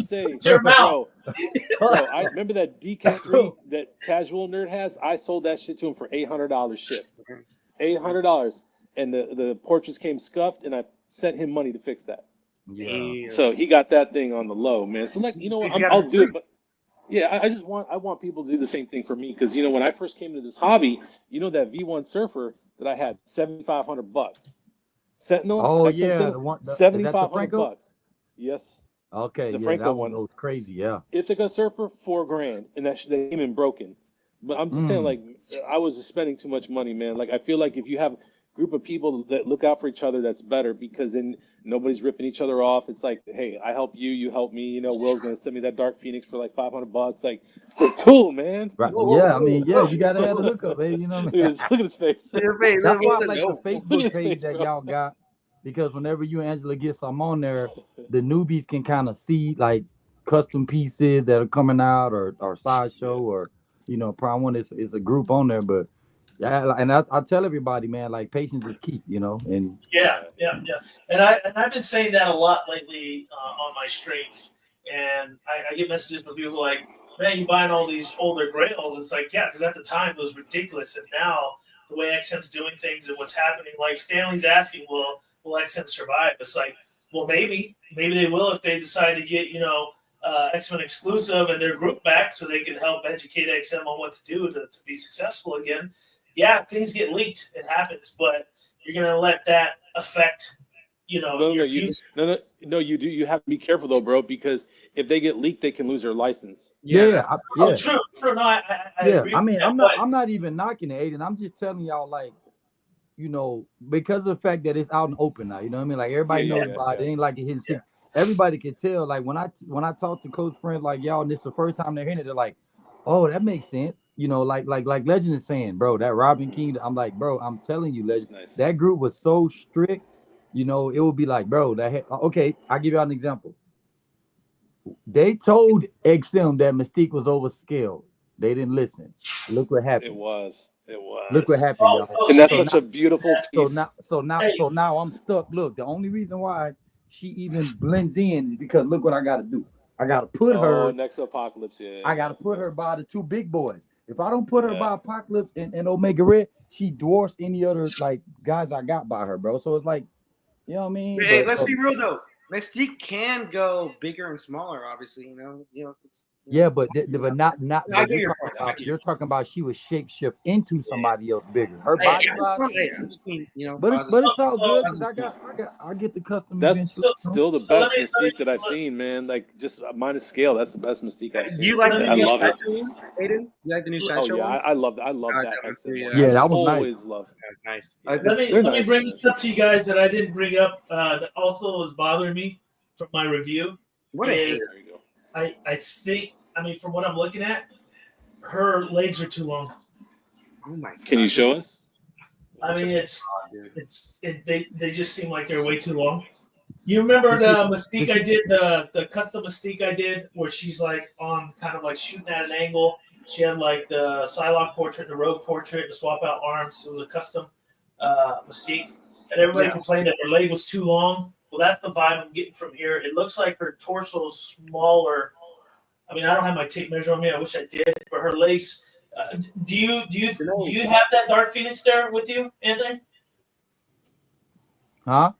say, your mouth. Bro, I remember that DK3 that Casual Nerd has. I sold that shit to him for $800 shipped. $800, and the portraits came scuffed, and I sent him money to fix that. Yeah. So he got that thing on the low, man. So like, you know what, I'll do it, but yeah, I want people to do the same thing for me, because when I first came into this hobby, that V1 Surfer that I had, $7,500. Sentinel. Oh yeah, $7,500. Yes. Okay, the Franco that one goes crazy, yeah. Ithaca Surfer, $4,000, and that they came in broken. But I'm just saying, like, I was just spending too much money, man. Like, I feel like if you have a group of people that look out for each other, that's better, because then nobody's ripping each other off. It's like, hey, I help you, you help me. Will's gonna send me that Dark Phoenix for like $500. Like, we're cool, man. Right. Yeah, I mean, you gotta have a hookup, man. You know what I mean? Look at his face. That's why I like the Facebook page that y'all got. Because whenever you and Angela get some on there, the newbies can kind of see like custom pieces that are coming out, or sideshow, or probably one is a group on there. But yeah, and I tell everybody, man, like patience is key, and yeah. And I've been saying that a lot lately on my streams, and I get messages from people like, man, you buying all these older grails? It's like, yeah, because at the time it was ridiculous, and now the way XM's doing things and what's happening, like Stanley's asking, will XM survive? It's like, well, maybe they will if they decide to get X-Men exclusive and their group back, so they can help educate XM on what to do to be successful again. Yeah, things get leaked, it happens, but you're gonna let that affect your future. No, you do. You have to be careful though, bro, because if they get leaked, they can lose their license. Yeah. Oh, true. No, I agree. I mean, I'm not even knocking it, Aiden. I'm just telling y'all, like, because of the fact that it's out and open now, you know what I mean? Like everybody knows about it. It ain't like it hidden shit. Everybody can tell. Like when I talk to close friends like y'all, and this is the first time they're hearing it, they're like, oh, that makes sense. Like Legend is saying, bro, that Robin King. I'm like, bro, I'm telling you, Legend. Nice. That group was so strict. It would be like, bro, okay. I'll give you an example. They told XM that Mystique was overscaled. They didn't listen. Look what happened. It was. It was. Look what happened, y'all. And that's so such a beautiful piece. So now I'm stuck. Look, the only reason why she even blends in is because look what I got to do. I got to put her. Next Apocalypse, yeah. I got to put her by the two big boys. If I don't put her by Apocalypse and Omega Red, she dwarfs any other like guys I got by her, bro. So it's like, you know what I mean? Hey, But, let's be real though. Mystique can go bigger and smaller, obviously. yeah, but not. I get your point. You're talking about she was shapeshift into somebody else bigger. Her Hey, body I'm just being, but it's all good because I get the custom. That's still the So best Mystique that I've seen, man. Like just minus scale, that's the best Mystique I've seen. Do you like the I new love it. Aiden? You like the new Oh sideshow? yeah, I love that that XM was- one. yeah, that was Always love. Nice. Yeah. Let me nice, bring man. this up to you guys that I didn't bring up that also was bothering me from my review. What a is hater. There you go. I think, I mean, from what I'm looking at, her legs are too long. Oh my God. Can you show us? I mean, they just seem like they're way too long. You remember the Mystique I did, the custom Mystique I did, where she's like on kind of like shooting at an angle. She had like the Psylocke portrait, the Rogue portrait, the swap out arms. It was a custom Mystique, and everybody complained that her leg was too long. Well, that's the vibe I'm getting from here. It looks like her torso's smaller. I mean, I don't have my tape measure on me. I wish I did, but her legs. Do you have that Dark Phoenix there with you, Anthony? Huh?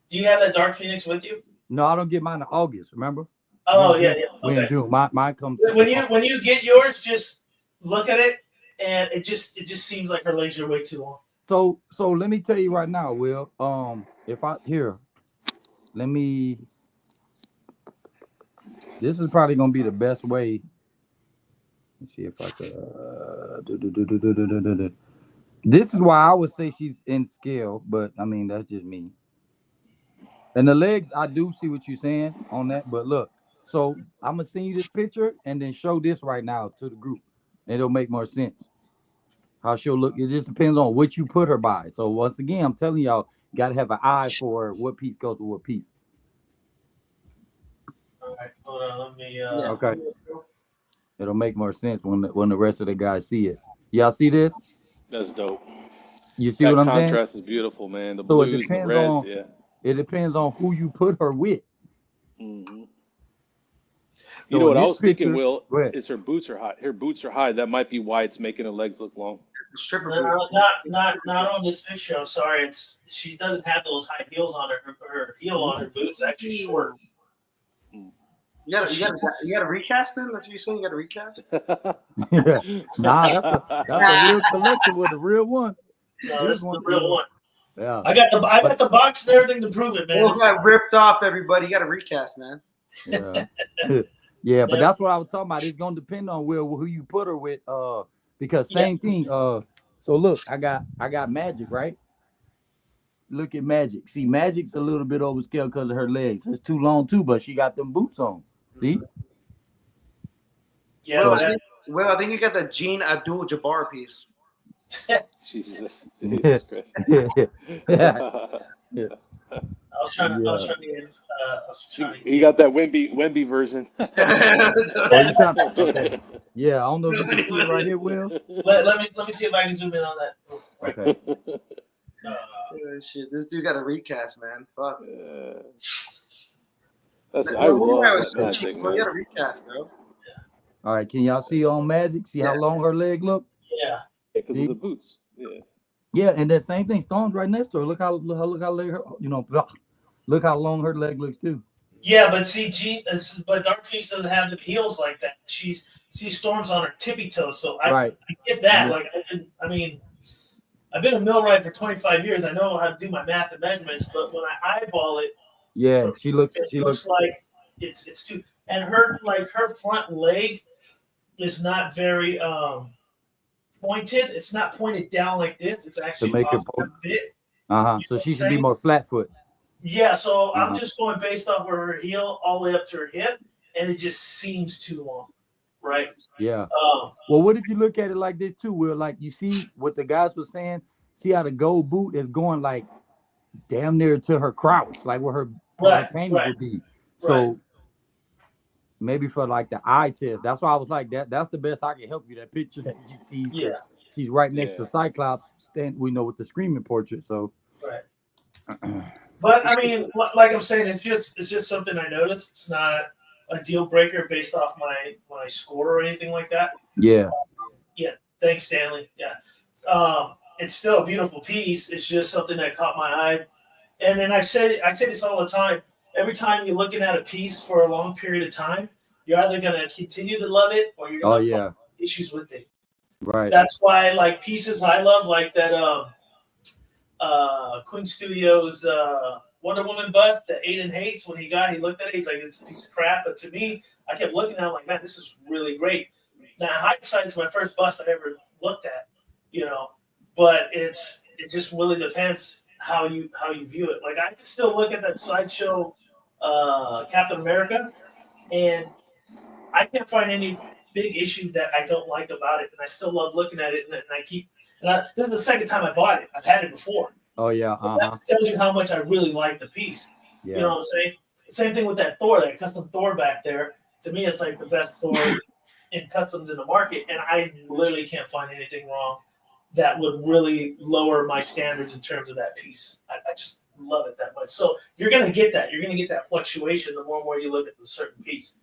Do you have that Dark Phoenix with you? No, I don't get mine in August. Remember? Oh yeah. We in Okay. June. Mine comes. When you get yours, just look at it, and it just seems like her legs are way too long. So let me tell you right now, Will. If I here, let me. This is probably gonna be the best way. Let's see if I could. This is why I would say she's in scale, but I mean that's just me. And the legs, I do see what you're saying on that, but look. So I'm gonna send you this picture and then show this right now to the group, and it'll make more sense. How she'll look. It just depends on what you put her by. So once again, I'm telling y'all, gotta have an eye for what piece goes with what piece. All right, hold on. Let me. Okay. It'll make more sense when the rest of the guys see it. Y'all see this? That's dope. You see That what I'm saying? contrast is beautiful, man. The So it blues, the depends reds, on- yeah. It depends on who you put her with. Mhm. So You know what in I this was thinking, picture- Will, go ahead. is her boots are high. Her boots are high. That might be why it's making her legs look long. Stripper No, boots. not on this picture. I'm sorry. She doesn't have those high heels on her. Her heel on her boots is actually short. You gotta recast them? That's what you're saying? You gotta recast? Nah, that's a real collectible, the real one. No, this is the real one. Yeah. I got the box and everything to prove it, man. Those got ripped off, everybody. You gotta recast, man. Yeah. Yeah, but that's what I was talking about. It's gonna depend on who you put her with. Because same thing. So look, I got Magic, right? Look at Magic. See, Magic's a little bit overscale because of her legs. It's too long too, but she got them boots on. See? Yeah, Well, but I think you got the Gene Abdul-Jabbar piece. Jesus Yeah. Christ. Yeah. I was trying to get. He got that Wemby version. Okay. Yeah, I don't know if you can see it right here, Will. Let me see if I can zoom in on that. Okay. Oh, shit, this dude got a recast, man. Fuck. That's Man, I well, love I was that so Magic, cheap, bro. You man. got a recast, bro. All right, can y'all see on Magic? See how long her leg look? Yeah. Because of the boots. Yeah. Yeah, and that same thing, Storm's right next to her. Look how leg her, look how long her leg looks too. Yeah, but see, but Dark Phoenix doesn't have the heels like that. Storm's on her tippy toes, so I get that. Yeah. Like I've been a millwright for 25 years. I know how to do my math and measurements, but when I eyeball it, Yeah, she looks like it's too. And her front leg is not very pointed. It's not pointed down like this. It's actually make it off a bit. So she should be more flat foot. Yeah, so I'm just going based off of her heel all the way up to her hip, and it just seems too long, right? Yeah. Well, what if you look at it like this too, Will? Like you see what the guys were saying. See how the gold boot is going like damn near to her crouch, like where her painting would be. So maybe for like the eye test. That's why I was like that. That's the best I can help you. That picture that you teased. Yeah. she's right next Yeah. to Cyclops, we know with the screaming portrait. So, Right. But I mean, like I'm saying, it's just something I noticed. It's not a deal breaker based off my score or anything like that. yeah, Yeah. Thanks, Stanley. Yeah. It's still a beautiful piece. It's just something that caught my eye. And then I say this all the time. Every time you're looking at a piece for a long period of time, you're either gonna continue to love it or you're gonna find issues with it. right. That's why like pieces I love, like that Queen Studios Wonder Woman bust that Aiden hates. When he looked at it, he's like, it's a piece of crap. But to me, I kept looking at it like, man, this is really great. Now hindsight is my first bust I ever looked at, but it just really depends how you view it. Like I can still look at that sideshow Captain America, and I can't find any big issue that I don't like about it, and I still love looking at it. And this is the second time I bought it. I've had it before. Oh yeah, So that tells you how much I really like the piece. yeah. You know what I'm saying? Same thing with that Thor, that custom Thor back there. To me, it's like the best Thor in customs in the market, and I literally can't find anything wrong that would really lower my standards in terms of that piece. I just love it that much. So you're gonna get that. You're gonna get that fluctuation the more and more you look at the certain piece.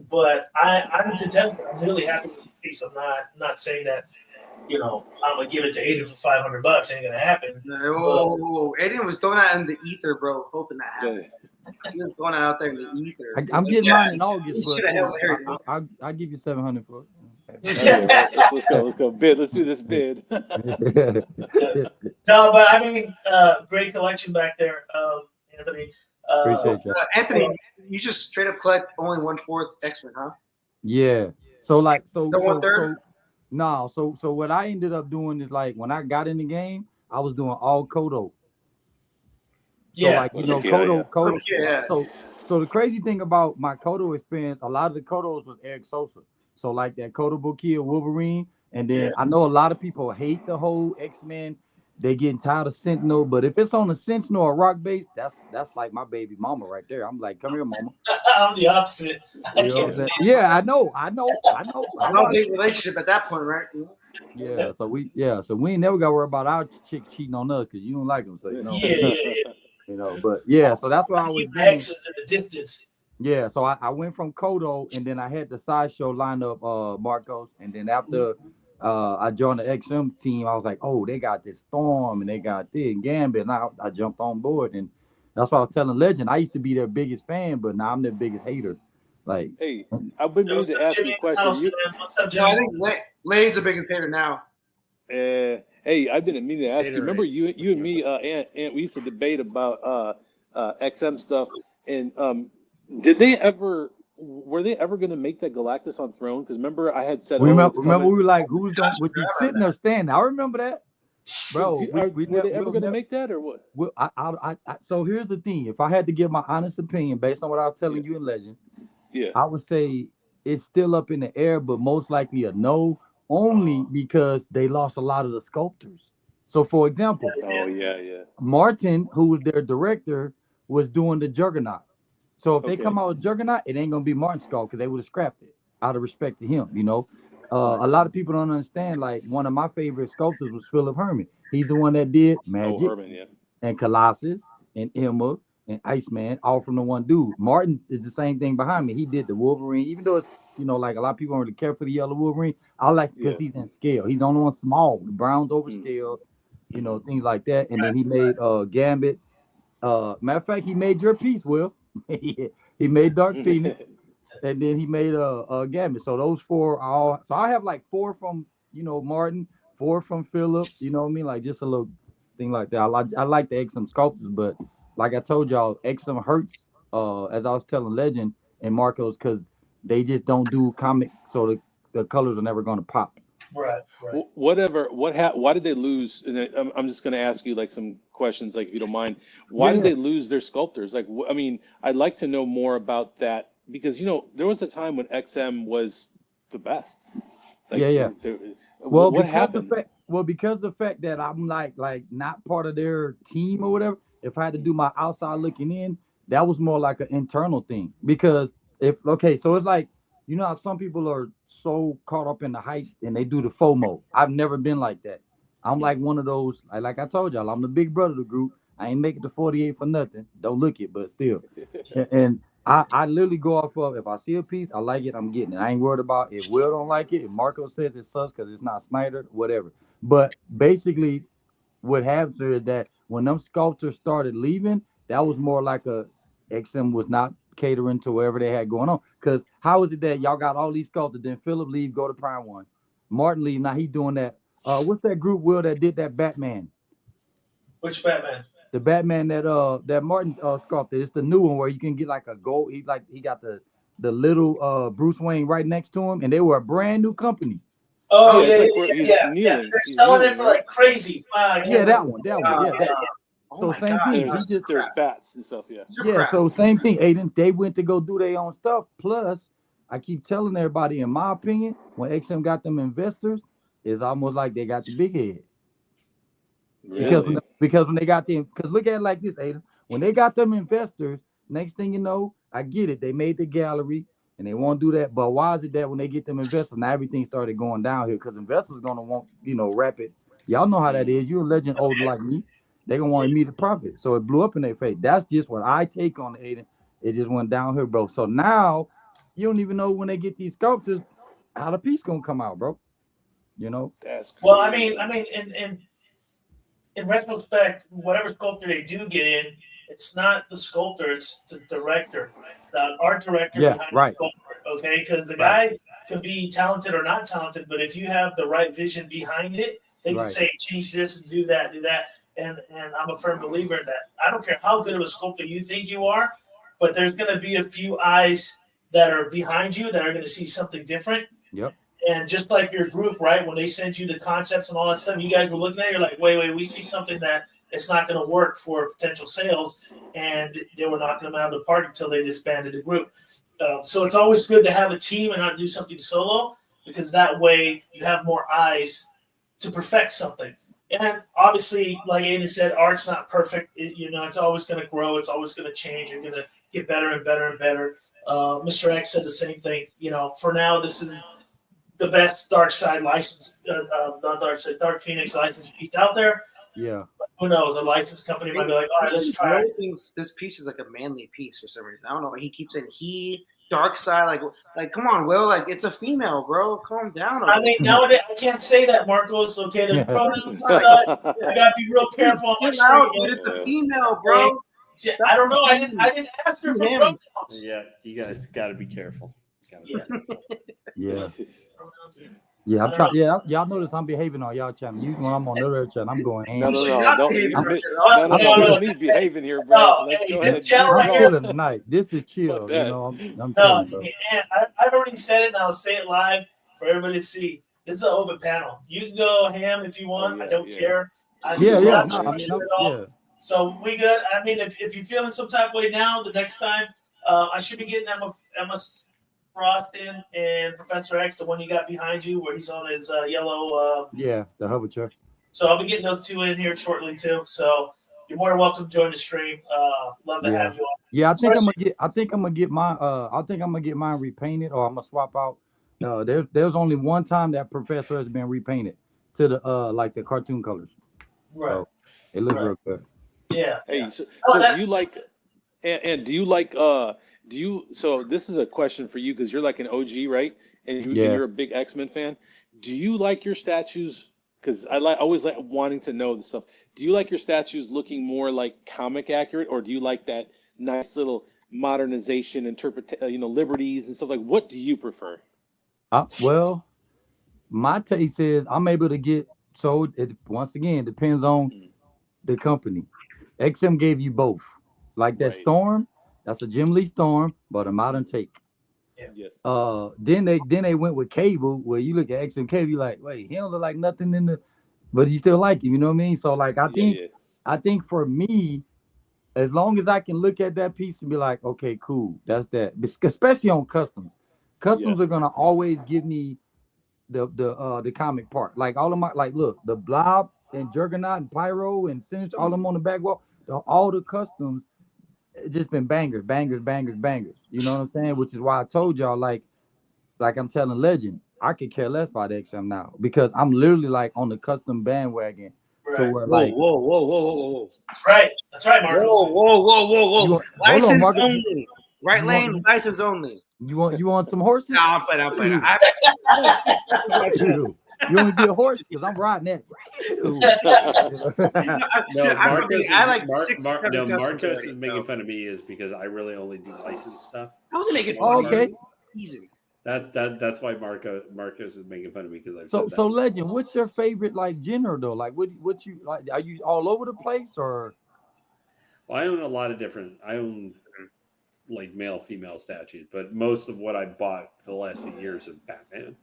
But I'm content. I'm really happy with the piece. I'm not saying that, I'm gonna give it to Aiden for $500. Ain't gonna happen. No, Aiden was throwing that in the ether, bro, hoping that happened. He was throwing it out there in the ether. I'm getting mine in August, You see the hell there, dude. I'll give you $700 for it. Let's go bid. Let's do this bid. No, but I mean, great collection back there, Anthony. Appreciate you. Anthony, you just straight up collect only 1/4 X-Men, huh? Yeah. So like The 1/3? So what I ended up doing is like when I got in the game, I was doing all Kodo. So Yeah. like Kodo. Yeah. So the crazy thing about my Kodo experience, a lot of the Kodos was Eric Sosa. So like that Kodo Bukia Wolverine, and then I know a lot of people hate the whole X-Men. They getting tired of Sentinel, but if it's on a Sentinel or rock base, that's like my baby mama right there. I'm like, come here, mama. I'm the opposite. I can't stand it. Yeah, I know. No big relationship at that point, right? Yeah, so we ain't never got to worry about our chick cheating on us because you don't like them. So Yeah. But yeah, so that's what I was Keep my doing. exes in the distance. Yeah, so I went from Kodo, and then I had the sideshow lineup, Marcos, and then after I joined the XM team, I was like, oh, they got this Storm and they got this Gambit, and I jumped on board, and that's why I was telling Legend. I used to be their biggest fan, but now I'm their biggest hater. Like, hey, I've been meaning to ask you a question. What's up, No, I Jimmy? think Lane's the biggest hater now. Hey, I've been meaning to ask you. Haterade. Remember you and me, Ant, we used to debate about XM stuff, and were they ever going to make that Galactus on Throne? Because remember I had said, remember we were like, who's going? Was he sitting or standing? I remember that, bro. Were they ever going to make that or what? Well, so here's the thing. If I had to give my honest opinion based on what I was telling you in Legend, I would say it's still up in the air, but most likely a no, only because they lost a lot of the sculptors. So, for example, Martin, who was their director, was doing the Juggernaut. So if they come out with Juggernaut, it ain't gonna be Martin Skull because they would have scrapped it out of respect to him. A lot of people don't understand. Like one of my favorite sculptors was Philip Herman. He's the one that did Magic and Colossus and Emma and Iceman, all from the one dude. Martin is the same thing behind me. He did the Wolverine, even though it's like a lot of people don't really care for the yellow Wolverine. I like because he's in scale. He's the only one small. The Brown's over scale, things like that. And then he made Gambit. Matter of fact, he made your piece, Will. He made Dark Phoenix, and then he made a Gambit. So those four are all. So I have like 4 from Martin, 4 from Philip. You know what I mean? Like just a little thing like that. I like the XM sculptors, but like I told y'all, XM hurts. As I was telling Legend and Marcos, because they just don't do comic, so the colors are never gonna pop. Right. Why did they lose? And I'm just going to ask you like some questions, like if you don't mind. Why did they lose their sculptors? Like, I mean, I'd like to know more about that because there was a time when XM was the best. Like, Well, what happened? Because of the fact that I'm like not part of their team or whatever. If I had to do my outside looking in, that was more like an internal thing. Because so it's like, you know how some people are so caught up in the hype and they do the FOMO. I've never been like that. I'm like one of those, like I told y'all, I'm the big brother of the group. I ain't making the 48 for nothing. Don't look it, but still. And I literally go off of, if I see a piece, I like it, I'm getting it. I ain't worried about if Will don't like it, if Marco says it sucks because it's not Snyder, whatever. But basically, what happens is that when them sculptors started leaving, that was more like a XM was not catering to whatever they had going on. Because how is it that y'all got all these sculptors, then Philip leave, go to Prime One, Martin leave, now he doing that. What's that group, Will, that did that Batman? Which Batman? The Batman that Martin sculpted. It's the new one where you can get like a gold. He got the little Bruce Wayne right next to him, and they were a brand new company. Oh, Yeah, yeah, it's like where he's kneeling. They're He's selling it kneeling, for right? like crazy. Yeah, that one. Yeah. Oh So my same God. thing. There's bats and stuff. Yeah. Yeah, so same thing, Aiden. They went to go do their own stuff. Plus, I keep telling everybody, in my opinion, when XM got them investors, it's almost like they got the big head. Really? Because when they got them, because look at it like this, Aiden. When they got them investors, next thing you know, I get it. They made the gallery and they won't do that. But why is it that when they get them investors, now everything started going downhill? Because investors gonna want, rapid. Y'all know how that is. You're a legend older like me. They gonna want immediate profit. So it blew up in their face. That's just what I take on it, Aiden. It just went downhill, bro. So now you don't even know when they get these sculptures, how the piece gonna come out, bro. That's crazy. Well, I mean, in retrospect, whatever sculptor they do get in, it's not the sculptor, it's the director, the art director behind the sculptor. Okay, because the guy can be talented or not talented, but if you have the right vision behind it, they can say change this and do that, and I'm a firm believer in that. I don't care how good of a sculptor you think you are, but there's going to be a few eyes that are behind you that are going to see something different. Yep. And just like your group, right, when they sent you the concepts and all that stuff, you guys were looking at it, you're like, wait, we see something that it's not going to work for potential sales, and they were knocking them out of the park until they disbanded the group. So it's always good to have a team and not do something solo, because that way you have more eyes to perfect something. And obviously, like Aiden said, art's not perfect. It's always going to grow. It's always going to change. You're going to get better and better and better. Mr. X said the same thing. For now, this is the best Dark Phoenix licensed piece out there. Yeah. But who knows? A licensed company might be like, all right, let's try it. Thinks this piece is like a manly piece for some reason. I don't know. He keeps saying dark side, like come on, Will, like it's a female, bro. Calm down. I mean, nowadays I can't say that, Marcos. Okay, there's pronouns. I gotta be real careful on my street. It's a female, bro. I don't know. I didn't ask her for pronouns. Yeah, you guys got to be careful. Yeah, I'm trying. Yeah, y'all notice I'm behaving on y'all channel. Usually when I'm on the other channel, I'm going ham. No, he's behaving here, bro. I'm chilling tonight. This is chill. I'm chilling, bro. I've already said it, and I'll say it live for everybody to see. This is an open panel. You can go ham if you want. I don't care. So we good. I mean, if you're feeling some type of way now, the next time I should be getting Emma Frostin and Professor X, the one you got behind you, where he's on his yellow. The hover chair. So I'll be getting those two in here shortly too. So you're more than welcome to join the stream. Love to have you on. Yeah, I think I'm gonna get mine repainted, or I'm gonna swap out. There's only one time that Professor has been repainted to the like the cartoon colors. Right. So it looks real good. Yeah. Hey, so do you like, and do you like so this is a question for you because you're like an OG, right? And you're a big X-Men fan. Do you like your statues? Because I always like wanting to know this stuff. Do you like your statues looking more like comic accurate, or do you like that nice little modernization, liberties and stuff? Like, what do you prefer? Well, my taste is I'm able to get. So it once again depends on the company. XM gave you both, like that Storm. That's a Jim Lee Storm, but a modern take. Yeah. Yes. Then they went with Cable, where you look at XM Cable, you're like, wait, he don't look like nothing in the, but you still like him. You know what I mean? So like, I think for me, as long as I can look at that piece and be like, okay, cool, that's that. Especially on customs. Customs are gonna always give me the comic part. Like all of my look, the Blob and Juggernaut and Pyro and Sinister, all of them on the back wall, all the customs. It's just been bangers. You know what I'm saying? Which is why I told y'all, like, like I'm telling Legend, I could care less about XM now because I'm literally like on the custom bandwagon. So Right. we're Whoa, like, whoa, whoa, whoa, whoa, whoa. That's right. That's right, Whoa, Marcos. whoa, whoa, whoa, whoa. hold on, License Marcus. only. Right you lane, want- license only. you want some horses? No, I'm playing. I'm playing. You want to be a horse? Because I'm riding that. No, Marcos, I like Marcos is making fun of me is because I really only do licensed stuff. I was making Oh, fun. okay. Easy. That's why Marcos is making fun of me because I've So said that. so Legend, what's your favorite like genre though? Like what you like? Are you all over the place or? Well, I own a lot of different. I own like male, female statues, but most of what I bought for the last few years is Batman.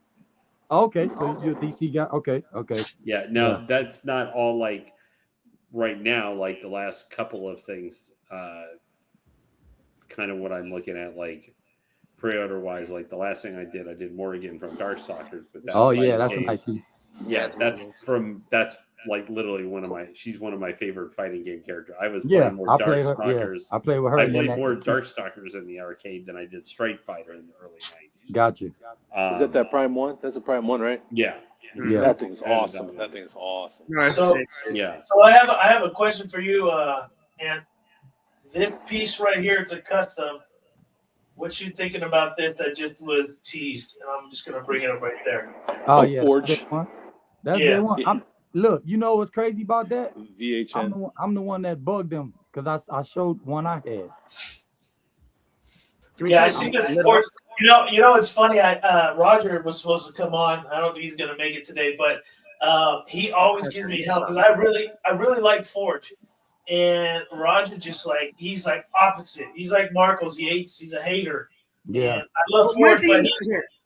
Okay, so you're a DC guy. Okay. Yeah, no, that's not all like right now. Like the last couple of things, kind of what I'm looking at, like pre-order wise. Like the last thing I did Morrigan from Darkstalkers. But that's Oh yeah, that's game. a nice piece. Yeah, that's like literally she's one of my favorite fighting game characters. I was Yeah, playing more I play her. Darkstalkers. Yeah, I play with her. I in played that more game. Darkstalkers in the arcade than I did Street Fighter in the early 90s. Gotcha. Is that Prime 1? That's a Prime 1, right? Yeah. Yeah. That thing's awesome. That thing's awesome. So, Yeah. so I have a question for you, and this piece right here, it's a custom. What you thinking about this that just was teased? And I'm just gonna bring it up right there. Oh yeah, Forge. That's Yeah. the one. Look, you know what's crazy about that? VHN. I'm the one that bugged them because I showed one I had. Yeah, I see this forge. You know, it's funny. Roger was supposed to come on. I don't think he's gonna make it today, but he always gives me hell because I really like Forge, and Roger just like he's like opposite. He's like Marcos. He's a hater. Yeah, And I love Forge, but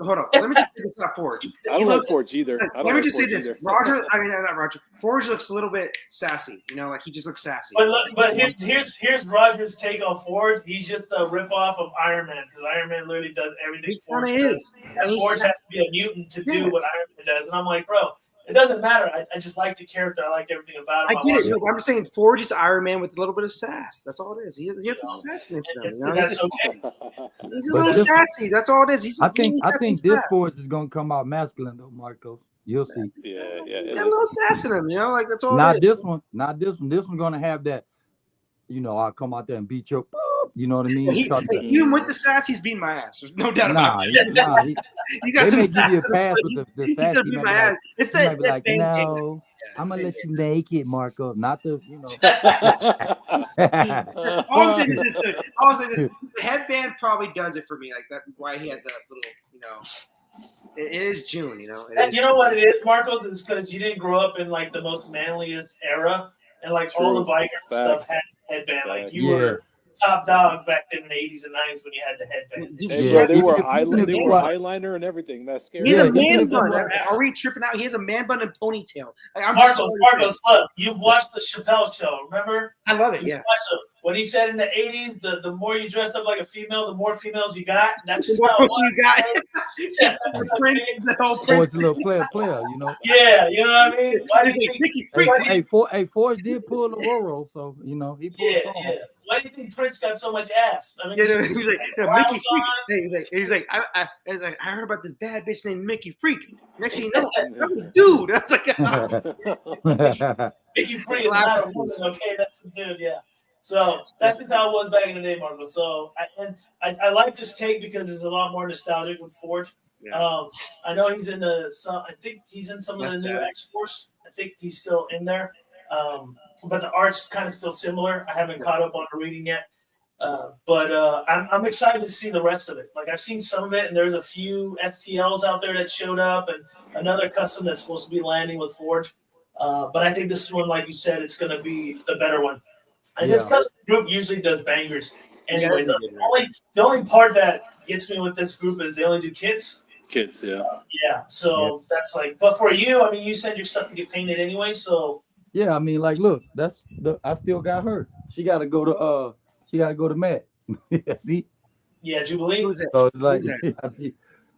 Hold on. Let me just say this about Forge. I don't like Forge either. Let me just say this. Roger, I mean not Roger. Forge looks a little bit sassy. You know, like he just looks sassy. But here's Roger's take on Forge. He's just a ripoff of Iron Man because Iron Man literally does everything Forge does. And Forge has to be a mutant to do what Iron Man does. And I'm like, bro, it doesn't matter. I just like the character. I like everything about him. I get it. No, I'm just saying Forge is Iron Man with a little bit of sass. That's all it is. He has some sassiness to him. You know? That's okay. He's a little sassy. That's all it is. I think this Forge is gonna come out masculine though, Marcos. You'll see. Yeah. He got a little sass in him. You know, like that's all. Not it is. this one. Not this one. This one's gonna have that. You know, I'll come out there and beat you. You know what I mean? Even with the sass, he's beating my ass. There's no doubt about it. He got they some may sass. give you a pass with the He's sass. gonna beat my ass. It's that like, bang no, I'm gonna let you make it, Marco. Not the, All I'm saying is this. The headband probably does it for me. Like that. Why he has that little, you know. It is June, you know. And you know what it is, Marcos? It's because you didn't grow up in like the most manliest era, and like all the bikers and stuff had headband. Like you were top dog back in the 80s and 90s when you had the headband. Hey, bro, they were eyeliner and everything. That's scary. He has a man bun. Are we tripping out? He has a man bun and ponytail. Like, Marcos, look, you've watched the Chappelle show, remember? I love it, yeah. When he said in the 80s, the more you dressed up like a female, the more females you got. That's just the how more it was. you got. The whole Prince. Oh, it's a little player, you know. Yeah, you know what I mean? Why do you think Forge did pull the Roro, so you know he pulled yeah. Why do you think Prince got so much ass? I mean, he's like, Mickey Freak. I heard about this bad bitch named Mickey Freak. Next thing you know, I'm a dude. I was like, Mickey Freak is not a woman, okay? That's a dude, yeah. So that's just how it was back in the day, Marco. So I like this take because it's a lot more nostalgic with Forge. Yeah. I know he's in I think he's in some of the new X-Force. I think he's still in there. But the art's kind of still similar. I haven't caught up on the reading yet. But I'm excited to see the rest of it. Like I've seen some of it, and there's a few STLs out there that showed up, and another custom that's supposed to be landing with Forge. But I think this one, like you said, it's going to be the better one. And this custom group usually does bangers. Anyway, the only part that gets me with this group is they only do kits. Kits, yeah. Yeah, so that's like, but for you, I mean, you send your stuff to get painted anyway, so. Yeah, I mean, like, look, I still got her. She got to go to Matt. See? Yeah, Jubilee. So it's like,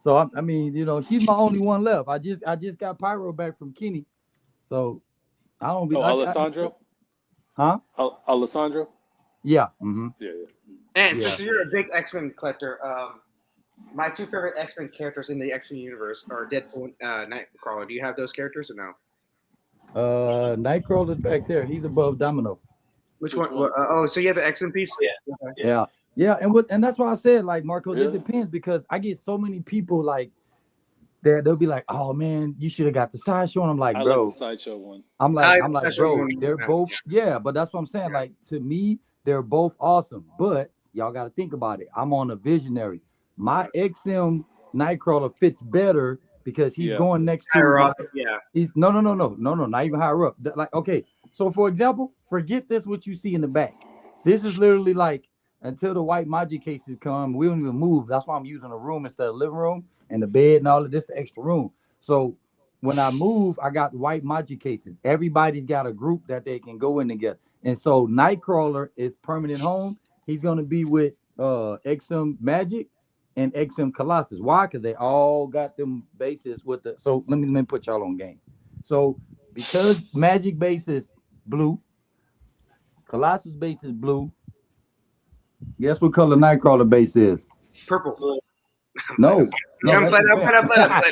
so I mean, you know, she's my only one left. I just got Pyro back from Kenny, so I don't be. Alessandro. Huh? Alessandro. Yeah. Mm-hmm. Yeah. And since you're a big X-Men collector, My two favorite X-Men characters in the X-Men universe are Deadpool and Nightcrawler. Do you have those characters or no? Nightcrawler's back there. He's above Domino. Which Which one? one? Oh, so you have the X-Men piece? Yeah. Okay. Yeah, and that's why I said like Marco, Really? it depends because I get so many people like that they'll be like, oh man, you should have got the sideshow. And I'm like, I bro, like the sideshow one. I'm I like, like bro, one. they're both, yeah, but that's what I'm saying. Yeah. Like to me, they're both awesome, but y'all got to think about it. I'm on a visionary. My XM Nightcrawler fits better because he's Yeah. going next to Higher up, my- yeah. He's no, not even higher up. Like, okay, so for example, forget this what you see in the back. This is literally like until the white magic cases come, we don't even move. That's why I'm using a room instead of living room and the bed and all of this, the extra room. So when I move, I got white magic cases. Everybody's got a group that they can go in together. And so Nightcrawler is permanent home. He's gonna be with XM Magic and XM Colossus. Why? Because they all got them bases with the. So let me put y'all on game. So because Magic base is blue, Colossus base is blue. Guess what color Nightcrawler base is? Purple. No. Yeah, I'm playing.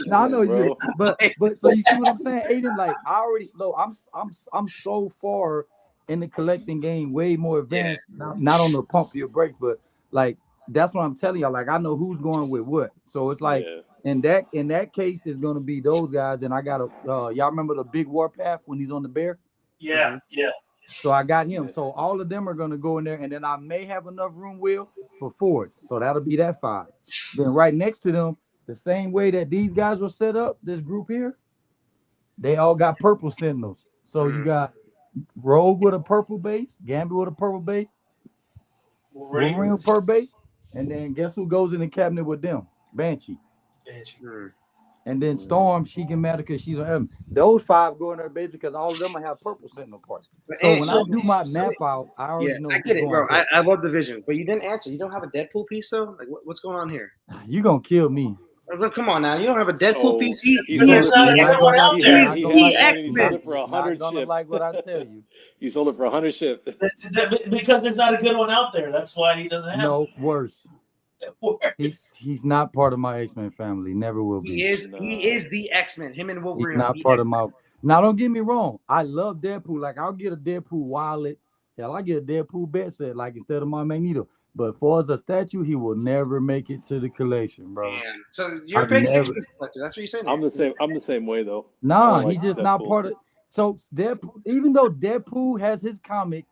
No, I know you, Bro. but so you see what I'm saying, Aiden? Like I already, no, I'm so far in the collecting game, way more advanced. Not on the pump your brakes, but like that's what I'm telling y'all. Like I know who's going with what. So it's like in that case, it's gonna be those guys. And I got y'all remember the big Warpath when he's on the bear? Yeah. So I got him. So all of them are gonna go in there, and then I may have enough room, Will, for Fords. So that'll be that 5. Then right next to them, the same way that these guys were set up, this group here, they all got purple Sentinels. So you got Rogue with a purple base, Gambit with a purple base, Wolverine with purple base, and then guess who goes in the cabinet with them? Banshee. And then Storm, she can matter because she's on heaven. Those 5 go in her base because all of them will have purple Sentinel parts. So when I do my map out, I already know. I get it, bro. I love the vision, but you didn't answer. You don't have a Deadpool piece, though. Like, what's going on here? You gonna kill me. Come on now, you don't have a Deadpool piece. There's not a good one out there. He X-Men. sold it for 100 Not ships. like what I tell you. He sold it for 100 ships. Because there's not a good one out there. That's why he doesn't have No, worse. Worse. He's not part of my X-Men family. Never will be. He is the X-Men. Him and Wolverine. He's not part of my. Now, don't get me wrong. I love Deadpool. Like I'll get a Deadpool wallet. Hell, I get a Deadpool bed set. Like instead of my Magneto. But for as a statue, he will never make it to the collection, bro. Man. So you're a fake X-Men collector. That's what you're saying. I'm the same way though. Nah, like he's just not Deadpool. part of. So Deadpool, even though Deadpool has his comic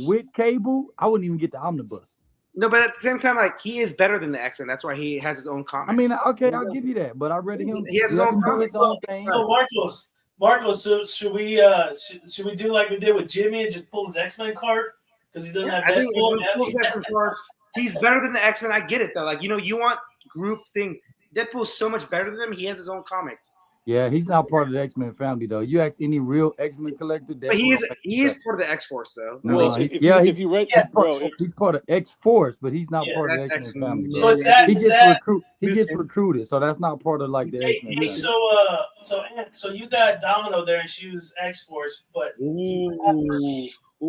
with Cable, I wouldn't even get the omnibus. No, but at the same time, like he is better than the X-Men. That's why he has his own comics. I mean, okay, I'll give you that. But I read him. He has his own comics. thing. So Marcos, so should we do like we did with Jimmy and just pull his X-Men card because he doesn't have I think Deadpool? he's better than the X-Men. I get it though. Like you want group thing. Deadpool's so much better than them. He has his own comics. Yeah, he's not part of the X-Men family though. You ask any real X-Men collector, But he is part of the X-Force though. No, Well, if you read, he's part of X-Force, but he's not part of the that's X-Men family. So is that He gets recruited, so that's not part of like the X-Men Hey, family. so you got Domino there and she was X-Force, but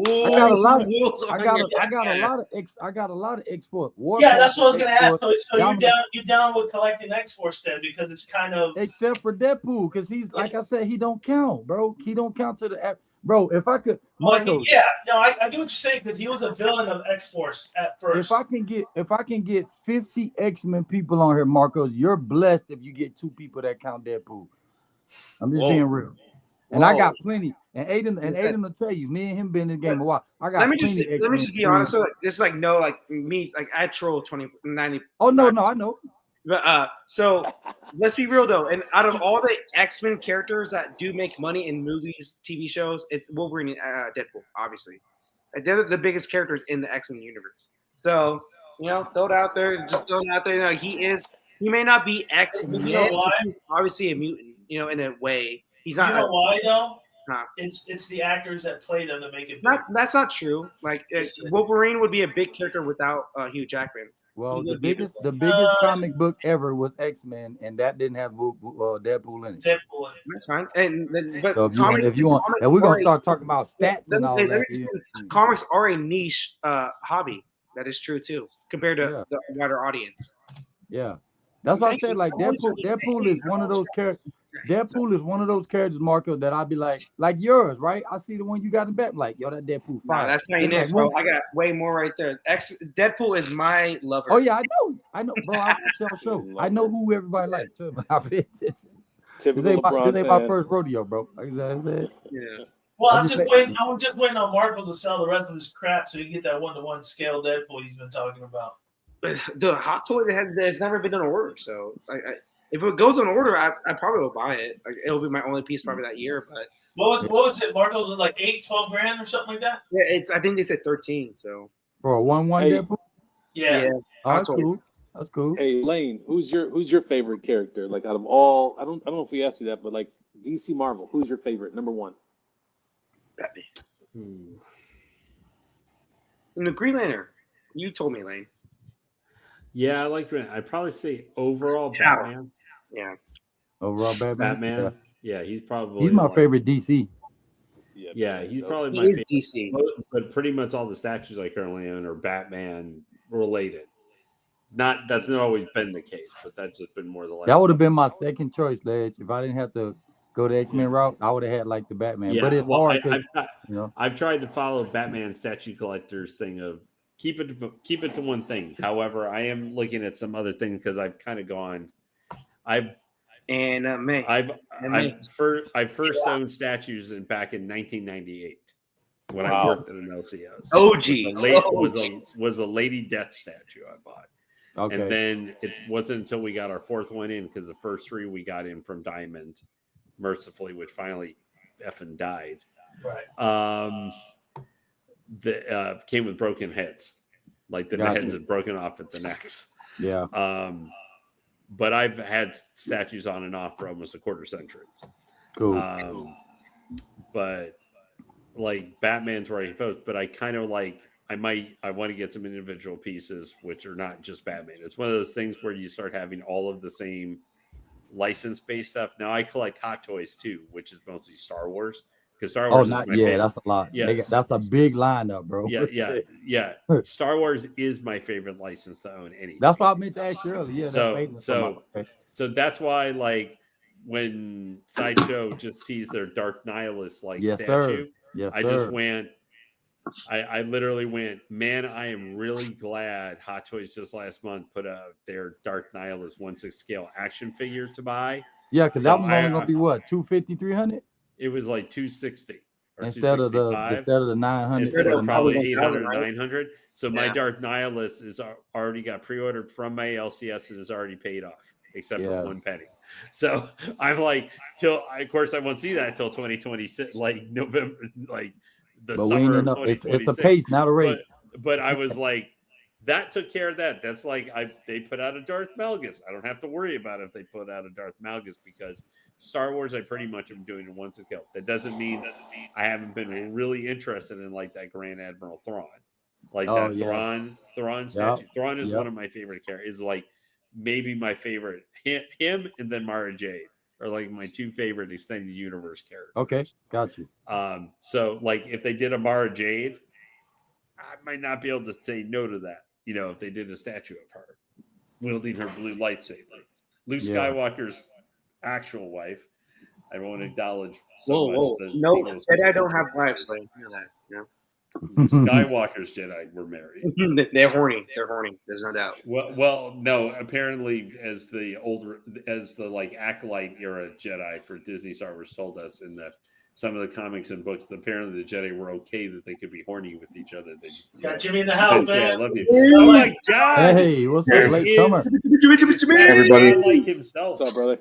I got a lot of X-Force. Yeah, that's what I was gonna ask. So you're down with collecting X-Force then because it's kind of except for Deadpool, because he's like I said, he don't count, bro. He don't count to the bro. If I could, Marcos, I get what you're saying because he was a villain of X-Force at first. If I can get 50 X-Men people on here, Marcos, you're blessed if you get 2 people that count Deadpool. I'm just being real. And I got plenty. And Aiden will tell you, me and him been in the game a while. I got let me plenty. just be honest. So just like no, like me, like I troll 90. Oh no, I know. But so let's be real though. And out of all the X-Men characters that do make money in movies, TV shows, it's Wolverine and Deadpool, obviously. Like, they're the biggest characters in the X-Men universe. So throw it out there. Just throw it out there. He may not be X-Men. You know why? Obviously a mutant. In a way. He's not. You know why though? Huh. It's the actors that play them that make it. That's not true. Like Wolverine would be a big character without Hugh Jackman. Well, the biggest comic book ever was X-Men, and that didn't have Deadpool in it. That's fine. But so if you want, and we're gonna start talking about stats and all that. Comics are a niche hobby. That is true too, compared to the wider audience. Yeah. That's why I said like Deadpool is one of those characters. Deadpool is one of those characters, Marco, that I'd be like yours, right? I see the one you got in back, like, yo, that Deadpool No, fire. that's not your Like, next, bro. I got way more right there. Deadpool is my lover. oh yeah, I know, bro. I watch y'all show. I know who everybody likes. Too. I pay attention. Typical LeBron This ain't my fan. first rodeo, bro. Like I said. Yeah. Well, I'm I'm just just waiting. I'm just waiting on Marvel to sell the rest of his crap so you get that 1-to-1 scale Deadpool he's been talking about. The hot toy that's never been on order. So if it goes on order, I probably will buy it. Like, it'll be my only piece probably that year. But What was it? Marco's was like 12 grand or something like that. yeah, I think they said 13. So For a 1-1 Hey. Deadpool. Yeah. Oh, that's cool. That's cool. Hey Lane, who's your favorite character? Like out of all, I don't know if we asked you that, but like DC Marvel, who's your favorite? Number one. Batman. And the Green Lantern. You told me, Lane. Yeah, I like Grant. I'd probably say overall Shadow. Batman. Yeah. Overall, Batman. Yeah, he's probably He's my favorite DC. Yeah, he's probably He my is favorite. DC. But pretty much all the statues I currently own are Batman related. That's not always been the case, but that's just been more the last. That would have been my second choice, Ledge. If I didn't have to go the X-Men route, I would have had like the Batman. Yeah, but it's hard because I've tried to follow Batman statue collectors thing of keep it to one thing. However, I am looking at some other things because I've kind of gone. I first owned statues back in 1998 when I worked at an LCS. OG was a Lady Death statue I bought. Okay. And then it wasn't until we got our fourth one in, because the first three we got in from Diamond, mercifully, which finally effing died. Right. Came with broken heads, like the heads had broken off at the necks. Yeah. But I've had statues on and off for almost a quarter century. Cool. But like Batman's where he goes, but I kind of like. I want to get some individual pieces, which are not just Batman. It's one of those things where you start having all of the same license-based stuff. Now I collect Hot Toys too, which is mostly Star Wars, because Star Wars. That's a lot. Yeah, that's a big lineup, bro. Yeah. Star Wars is my favorite license to own. Anything. That's what I meant to ask you earlier. Yeah. So that's why, like, when Sideshow just teased their Dark Nihilist statue, I just went. I literally went, man, I am really glad Hot Toys just last month put out their Dark Nihilist 1/6 scale action figure to buy. Yeah, because that one's only gonna be what, 250, 300? It was like 260 or instead of the 900. Instead of probably 800, 900. So my Dark Nihilist is already got pre-ordered from my LCS and is already paid off, except for one penny. So I'm like, of course I won't see that until 2026, like November, like the summer of 2026. It's a pace, not a race. But I was like, that took care of that. That's like they put out a Darth Malgus. I don't have to worry about if they put out a Darth Malgus, because Star Wars I pretty much am doing in one scale. That doesn't mean I haven't been really interested in like that Grand Admiral Thrawn. Like Thrawn statue. Thrawn is one of my favorite characters. Is like maybe my favorite. Him and then Mara Jade are like my two favorite extended universe characters. Okay, got you. So like if they did a Mara Jade, I might not be able to say no to that. You know, if they did a statue of her wielding her blue lightsaber. Luke Skywalker's actual wife. I won't acknowledge much. No, Jedi don't have wives. Like, you know that, you know? Skywalker's Jedi were married. They're horny. They're horny. There's no doubt. Well, no. Apparently, as the like acolyte era Jedi for Disney Star Wars told us in some of the comics and books, that apparently the Jedi were okay that they could be horny with each other. They just, got Jimmy in the house, man. I love you. Oh my God! Hey, what's up, late comer? Everybody, like himself. What's up, brother?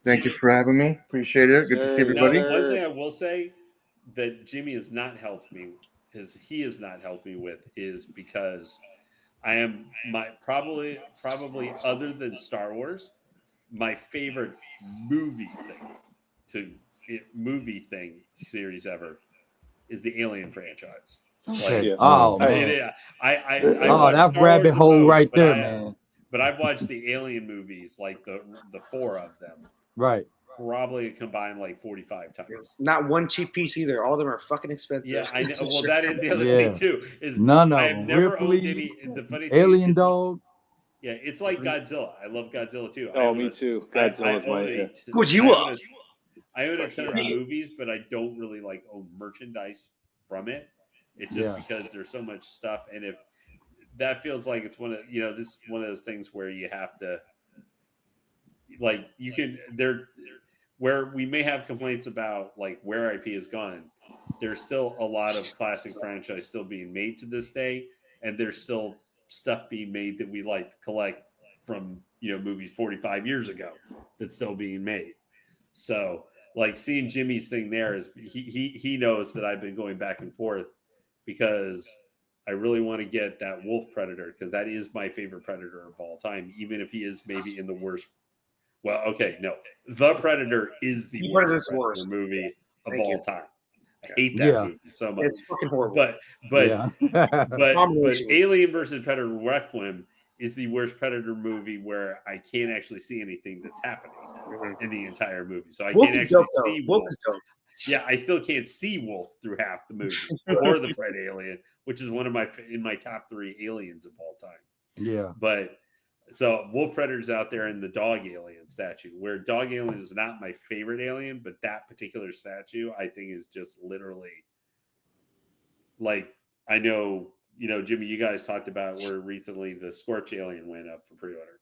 Thank you for having me. Appreciate it. Good to see everybody. One thing I will say that Jimmy has not helped me. He has not helped me with is because I am probably other than Star Wars, my favorite movie series ever is the Alien franchise. Like, that's rabbit hole right there, man. But I've watched the Alien movies, like the 4 of them. Right. Probably combined like 45 times. Not one cheap piece either. All of them are fucking expensive. Yeah, I know. Well, that is the other thing too. Is none of I have them. never Ripley, owned any. The funny Alien thing, Dog. Yeah, it's like Godzilla. I love Godzilla too. Oh, me too. Godzilla's Godzilla. I own a ton of movies, but I don't really like own merchandise from it. It's just because there's so much stuff, and if that feels like it's one of this is one of those things where you have to like where we may have complaints about like where IP is gone. There's still a lot of classic franchise still being made to this day, and there's still stuff being made that we like to collect from movies 45 years ago that's still being made. So like seeing Jimmy's thing there is he knows that I've been going back and forth because I really want to get that wolf predator because that is my favorite predator of all time, even if he is maybe in the worst. Well, okay, no, the Predator is the worst Predator movie of all time. I hate that movie so much. It's fucking horrible. But Alien versus Predator Requiem is the worst Predator movie where I can't actually see anything that's happening in the entire movie. So I can't actually see Wolf. Yeah, I still can't see Wolf through half the movie or the Fred Alien, which is one of in my top 3 aliens of all time. Yeah. But so Wolf Predator's out there in the dog alien statue, where dog alien is not my favorite alien, but that particular statue I think is just literally like I know, Jimmy, you guys talked about where recently the Scorch alien went up for pre-order.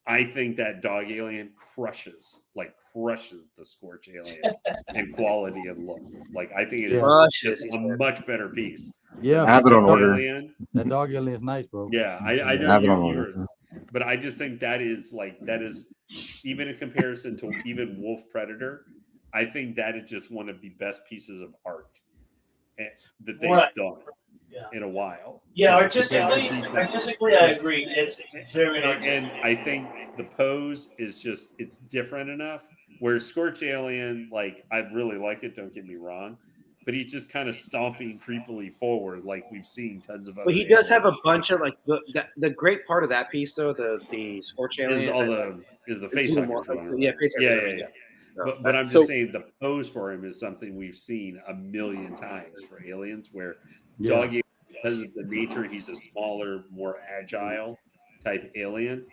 I think that dog alien crushes the Scorch alien in quality and look. Like I think it is just a much better piece. Yeah, I have it on order. That dog alien is nice, bro. Yeah, I know have it on order. But I just think that is even in comparison to even Wolf Predator, I think that is just one of the best pieces of art that they've done in a while. Yeah, artistically, I agree. It's very artistic. And I think the pose is just it's different enough. Where Scorch Alien, like I really like it. Don't get me wrong. But he's just kind of stomping creepily forward, like we've seen tons of other. But he does have a bunch of like the great part of that piece, though. The Scorch Alien is the face hugger. Face hugger. Yeah. But I'm just saying the pose for him is something we've seen a million times for aliens, where dog alien, because of the nature, he's a smaller, more agile type alien.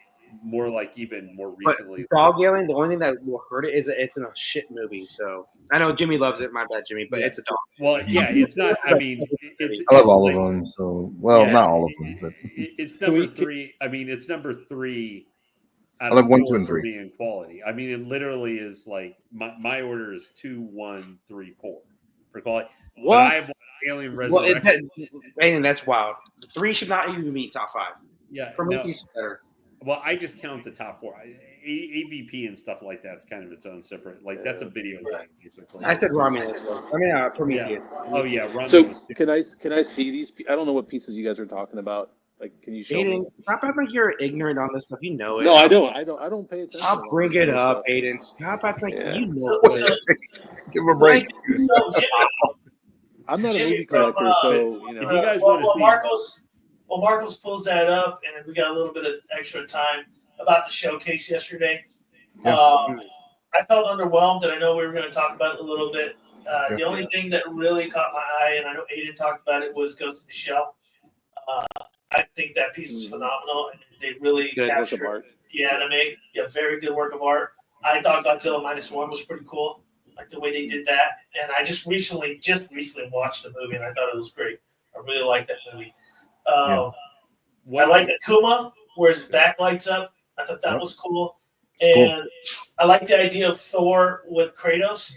More like even more recently. But dog alien, the only thing that will hurt it is that it's in a shit movie. So I know Jimmy loves it. My bad, Jimmy, but it's a dog. Well, yeah, it's not. I mean, I love all of them. So, not all of them, but it's number 3. I mean, it's number 3. I love 1, 2, and 3 in quality. I mean, it literally is like my order is 2, 1, 3, 4 for quality. What? But I have Alien Resurrection. Well, that's wild. 3 should not even be top 5. Yeah, Prometheus is better. Well, I just count the top 4. AVP and stuff like that's kind of its own separate. Like that's a video game, basically. I said Romulus. Prometheus. Yeah. Oh yeah, Romulus. So can I see these? I don't know what pieces you guys are talking about. Like, can you show me? Stop acting like you're ignorant on this stuff. You know it. No, I don't pay attention. I'll bring it up, Aiden. Stop acting like you know it. Give him a break. I'm not a movie collector, so if you guys want to see. Marcos pulls that up, and we got a little bit of extra time about the showcase yesterday. I felt underwhelmed, and I know we were going to talk about it a little bit. The only thing that really caught my eye, and I know Aiden talked about it, was Ghost in the Shell. I think that piece was phenomenal, and they really captured the anime. Yeah, very good work of art. I thought Godzilla -1 was pretty cool, like the way they did that. And I just recently watched the movie, and I thought it was great. I really liked that movie. I like Akuma, where his back lights up. I thought that was cool. And I like the idea of Thor with Kratos,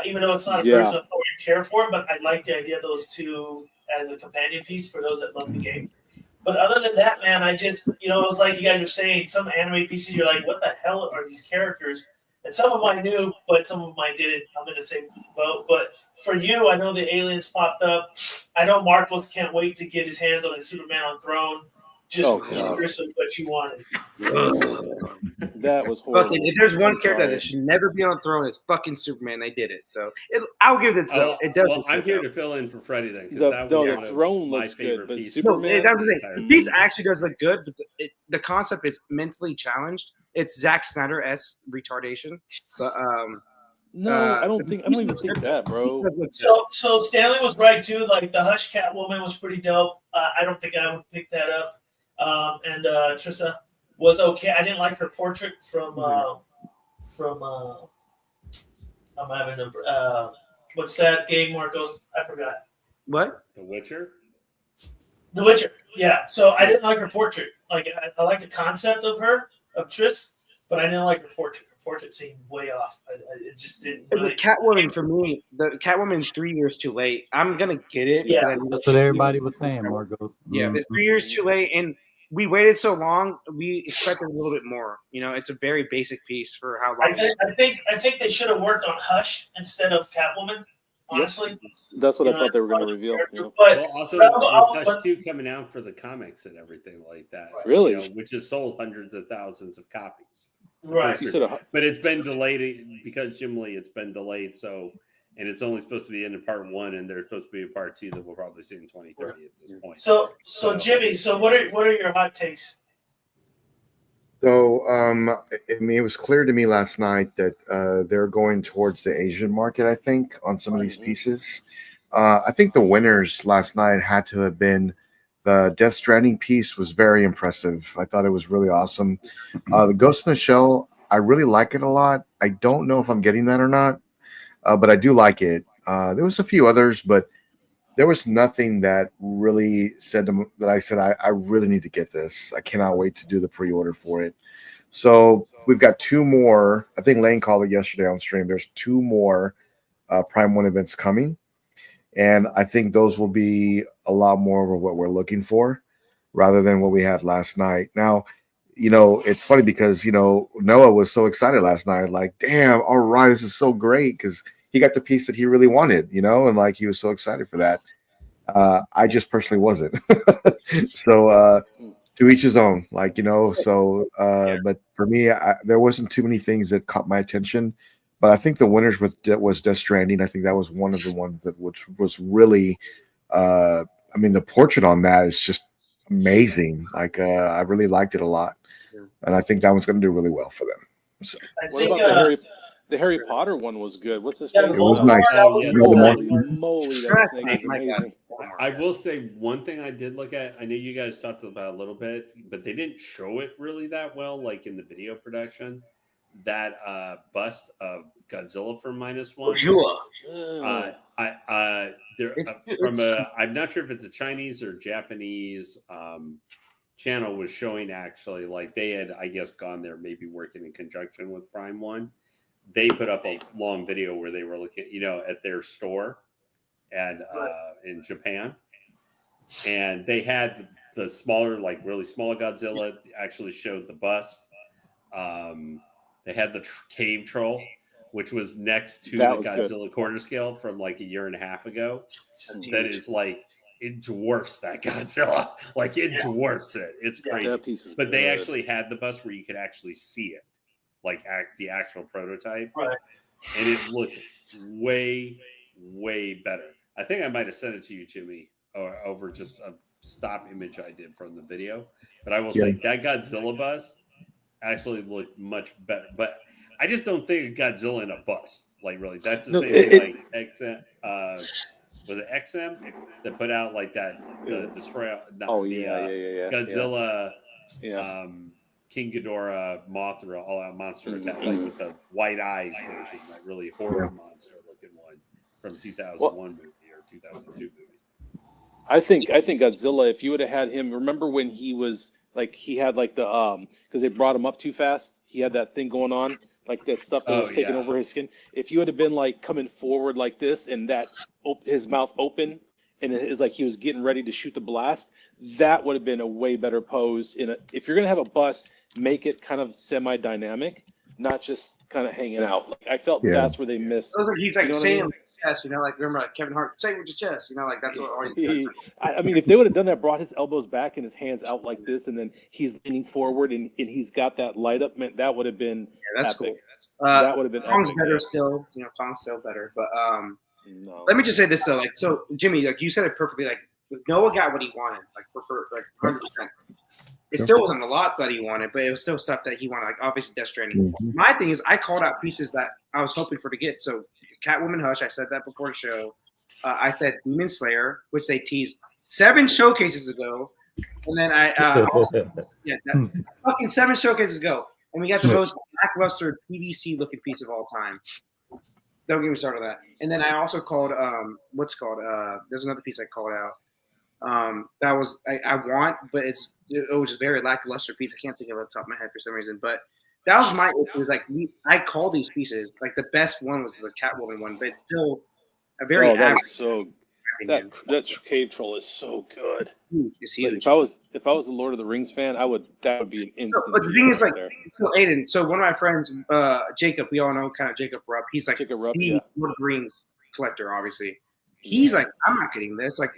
even though it's not a version of Thor you care for, but I like the idea of those two as a companion piece for those that love the game. But other than that, man, I just, it was like you guys were saying, some anime pieces, you're like, what the hell are these characters? And some of them I knew, but some of them I didn't. I'm going to say both. But for you, I know the aliens popped up. I know Marcos can't wait to get his hands on the Superman on throne. Just curious of what you wanted. That was horrible. If there's one character that should never be on the throne, it's fucking Superman. They did it. So I'll give it so. It does. Well, I'm here to fill in for Freddie then. The throne looks good, but Superman. The piece actually does look good, but the concept is mentally challenged. It's Zack Snyder-esque retardation. But I don't even think that, bro. So Stanley was right too. Like the Hush Cat woman was pretty dope. I don't think I would pick that up. And Trissa, was okay. I didn't like her portrait from I'm having a what's that game, Marcos? I forgot. What? The Witcher. The Witcher. Yeah. So I didn't like her portrait. Like I like the concept of her of Triss, but I didn't like her portrait. Her portrait seemed way off. It just didn't. The Catwoman for me, the Catwoman's 3 years too late. I'm gonna get it. Yeah. because That's what everybody was saying, Margot. Yeah, it's 3 years too late, and we waited so long. We expected a little bit more. You know, it's a very basic piece for how long. I think they should have worked on Hush instead of Catwoman. Honestly, That's what I thought they were going to reveal. But Well, also but- with Hush 2 coming out for the comics and everything like that. Really? You know, which has sold hundreds of thousands of copies. right. You said But it's been delayed because Jim Lee, it's been delayed. So, and it's only supposed to be in part 1, and there's supposed to be a part 2 that we'll probably see in 2030 at this point. So Jimmy, so what are your hot takes? So, I mean, it was clear to me last night that they're going towards the Asian market, I think, on some of these pieces. I think the winners last night had to have been the Death Stranding piece was very impressive. I thought it was really awesome. The Ghost in the Shell, I really like it a lot. I don't know if I'm getting that or not, but I do like it. There was a few others, but there was nothing that really said that I said, I really need to get this. I cannot wait to do the pre-order for it. So we've got 2 more. I think Lane called it yesterday on stream. There's 2 more Prime 1 events coming. And I think those will be a lot more of what we're looking for rather than what we had last night. Now, you know, it's funny because, you know, Noah was so excited last night. Like, damn, all right, this is so great because he got the piece that he really wanted, you know, and like he was so excited for that. I just personally wasn't. So to each his own, like, you know, so but for me, there wasn't too many things that caught my attention. But I think the winners was Death Stranding. I think that was one of the ones that which was really I mean, the portrait on that is just amazing. Like I really liked it a lot. And I think that one's gonna do really well for them. So I What think about the Harry Potter one was good. What's this? Yeah, one? the it was Voldemort, nice. that was Yeah, good. Holy moly, that thing is My God. amazing. I will say one thing I did look at. I know you guys talked about a little bit, but they didn't show it really that well, like in the video production. That bust of Godzilla from -1. I'm not sure if it's a Chinese or Japanese channel was showing actually, like they had, I guess, gone there maybe working in conjunction with Prime 1. They put up a long video where they were looking, you know, at their store and in Japan, and they had the smaller, like really small Godzilla. Actually showed the bust. They had the cave troll, which was next to That the was Godzilla good. quarter scale from like a year and a half ago. That is like, it dwarfs that Godzilla. Like it dwarfs it. It's crazy. That piece is But they good. actually had the bust where you could actually see it, like the actual prototype. Right. And it looked way, way better. I think I might have sent it to you, Jimmy, or over just a stop image I did from the video. But I will say that Godzilla bust actually looked much better. But I just don't think Godzilla in a bust. Like really, that's the same thing. Like XM, was it XM that put out like that the destroyer? Godzilla, King Ghidorah, Mothra, all out monster attack, like with the white eyes version, that really horror monster looking one from 2001 movie or 2002 movie. I think Godzilla, if you would have had him, remember when he was like he had like the because they brought him up too fast, he had that thing going on, like that stuff that was taking over his skin. If you would have been like coming forward like this and that his mouth open and it's like he was getting ready to shoot the blast, that would have been a way better pose. If you're gonna have a bust, make it kind of semi-dynamic, not just kind of hanging out. Like, I felt that's where they missed. It was like he's like You know what I saying mean? with his chest, you know, like remember like Kevin Hart, say it with your chest, you know, like that's what always does. I mean, if they would have done that, brought his elbows back and his hands out like this, and then he's leaning forward and he's got that light up, man, that would have been that's epic. cool. That would have been Kong's epic. better still, you know, Kong's still better. But No. let me just say this though, like so Jimmy, like you said it perfectly, like Noah got what he wanted, like prefer like 100%. It still wasn't a lot that he wanted, but it was still stuff that he wanted, like obviously Death Stranding. My thing is I called out pieces that I was hoping for to get. So Catwoman Hush, I said that before the show. I said Demon Slayer, which they teased 7 showcases ago. And then I also, fucking 7 showcases ago, and we got the most lackluster PVC looking piece of all time. Don't get me started on that. And then I also called there's another piece I called out. That was I want, but it was a very lackluster piece. I can't think of it off the top of my head for some reason, but that was my issue. Like I call these pieces, like the best one was the Catwoman one, but it's still a very average. That cave troll is so good. It's huge. But if I was a Lord of the Rings fan, that would be an instant. But the thing is, like, there. so Aiden. So one of my friends, Jacob, we all know kind of Jacob Rupp. He's like Jacob Rupp, the yeah. Lord of the Rings collector, obviously. He's like, I'm not getting this. Like,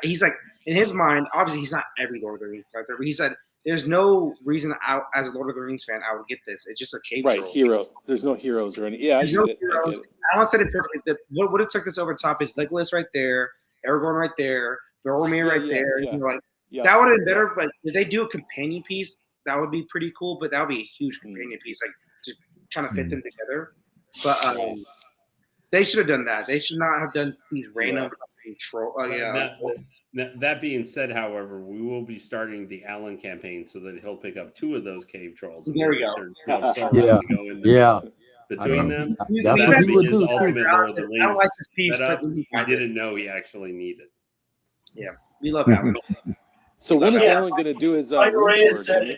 he's like, in his mind, obviously, he's not every Lord of the Rings collector, but he said, there's no reason as a Lord of the Rings fan I would get this. It's just a cave troll. Hero. There's no heroes or any. Yeah, There's no heroes. Alan said it perfectly. What would have took this over top is Legolas right there, Aragorn right there, Boromir right there. Yeah. You know, like that would have been better. But if they do a companion piece, that would be pretty cool. But that would be a huge companion piece, like to kind of fit them together. But they should have done that. They should not have done these random troll. That being said, however, we will be starting the Allen campaign so that he'll pick up 2 of those cave trolls. There we go. Between them, That's that what would he would be his do. ultimate Lord of the Rings I don't like this piece, setup. but We didn't know he actually needed. Yeah, we love Alan. So when is Alan going to do his room tour?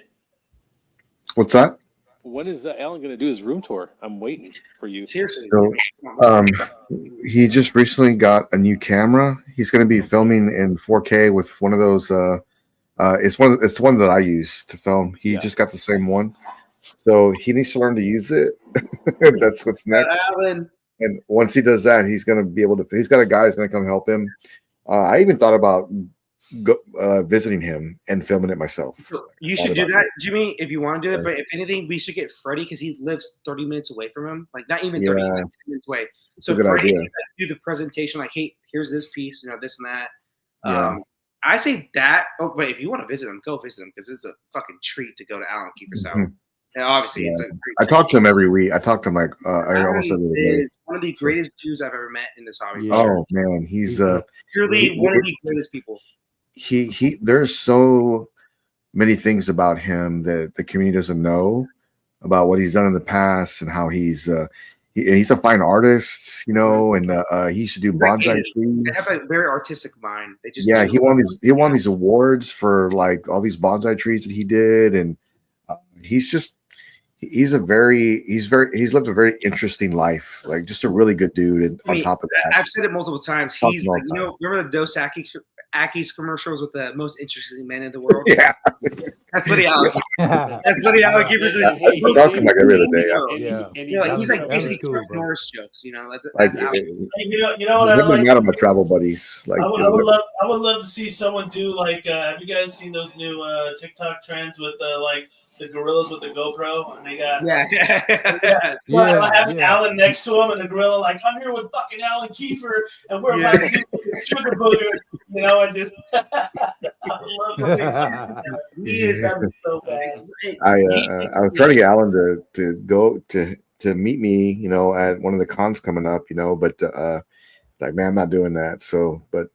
What's that? When is Alan going to do his room tour? I'm waiting for you. Seriously. So, he just recently got a new camera. He's going to be filming in 4K with one of those. It's the one that I use to film. He just got the same one, so he needs to learn to use it. That's what's next. Alan. And once he does that, he's going to be able to. He's got a guy who's going to come help him. I even thought about visiting him and filming it myself. You should do that, Jimmy, if you want to do it. But if anything, we should get Freddie because he lives 30 minutes away from him. Like not even 30 minutes away. So a good Freddie idea. can do the presentation, like, hey, here's this piece, this and that. I say that. Oh, but if you want to visit him, go visit him because it's a fucking treat to go to Alan Kiefer's house. And obviously, it's a great I talk to him every week. I talk to him like almost every day. One of the greatest dudes I've ever met in this hobby. Oh man, he's purely one of the greatest people. He there's so many things about him that the community doesn't know about what he's done in the past and how he's a fine artist, and he used to do bonsai trees. They have a very artistic mind. They just he won these awards for like all these bonsai trees that he did, and he's lived a very interesting life, like just a really good dude. And on top of that, I've said it multiple times. He's like, remember the Dos Aki's commercials with the most interesting man in the world? Yeah, that's what he That's what he Kiefer's I talk to him like every other day. He's like basically Norris jokes, Like, you know what I like? like? Out of my travel buddies. Like, I would love to see someone do like. Have you guys seen those new TikTok trends with like the gorillas with the GoPro, and they got having Alan next to him, and the gorilla like, I'm here with fucking Alan Kiefer, and we're about to do sugar booger, and just I love to see he is having so bad. I was trying to get Alan to go to meet me, at one of the cons coming up, but like, man, I'm not doing that. So, but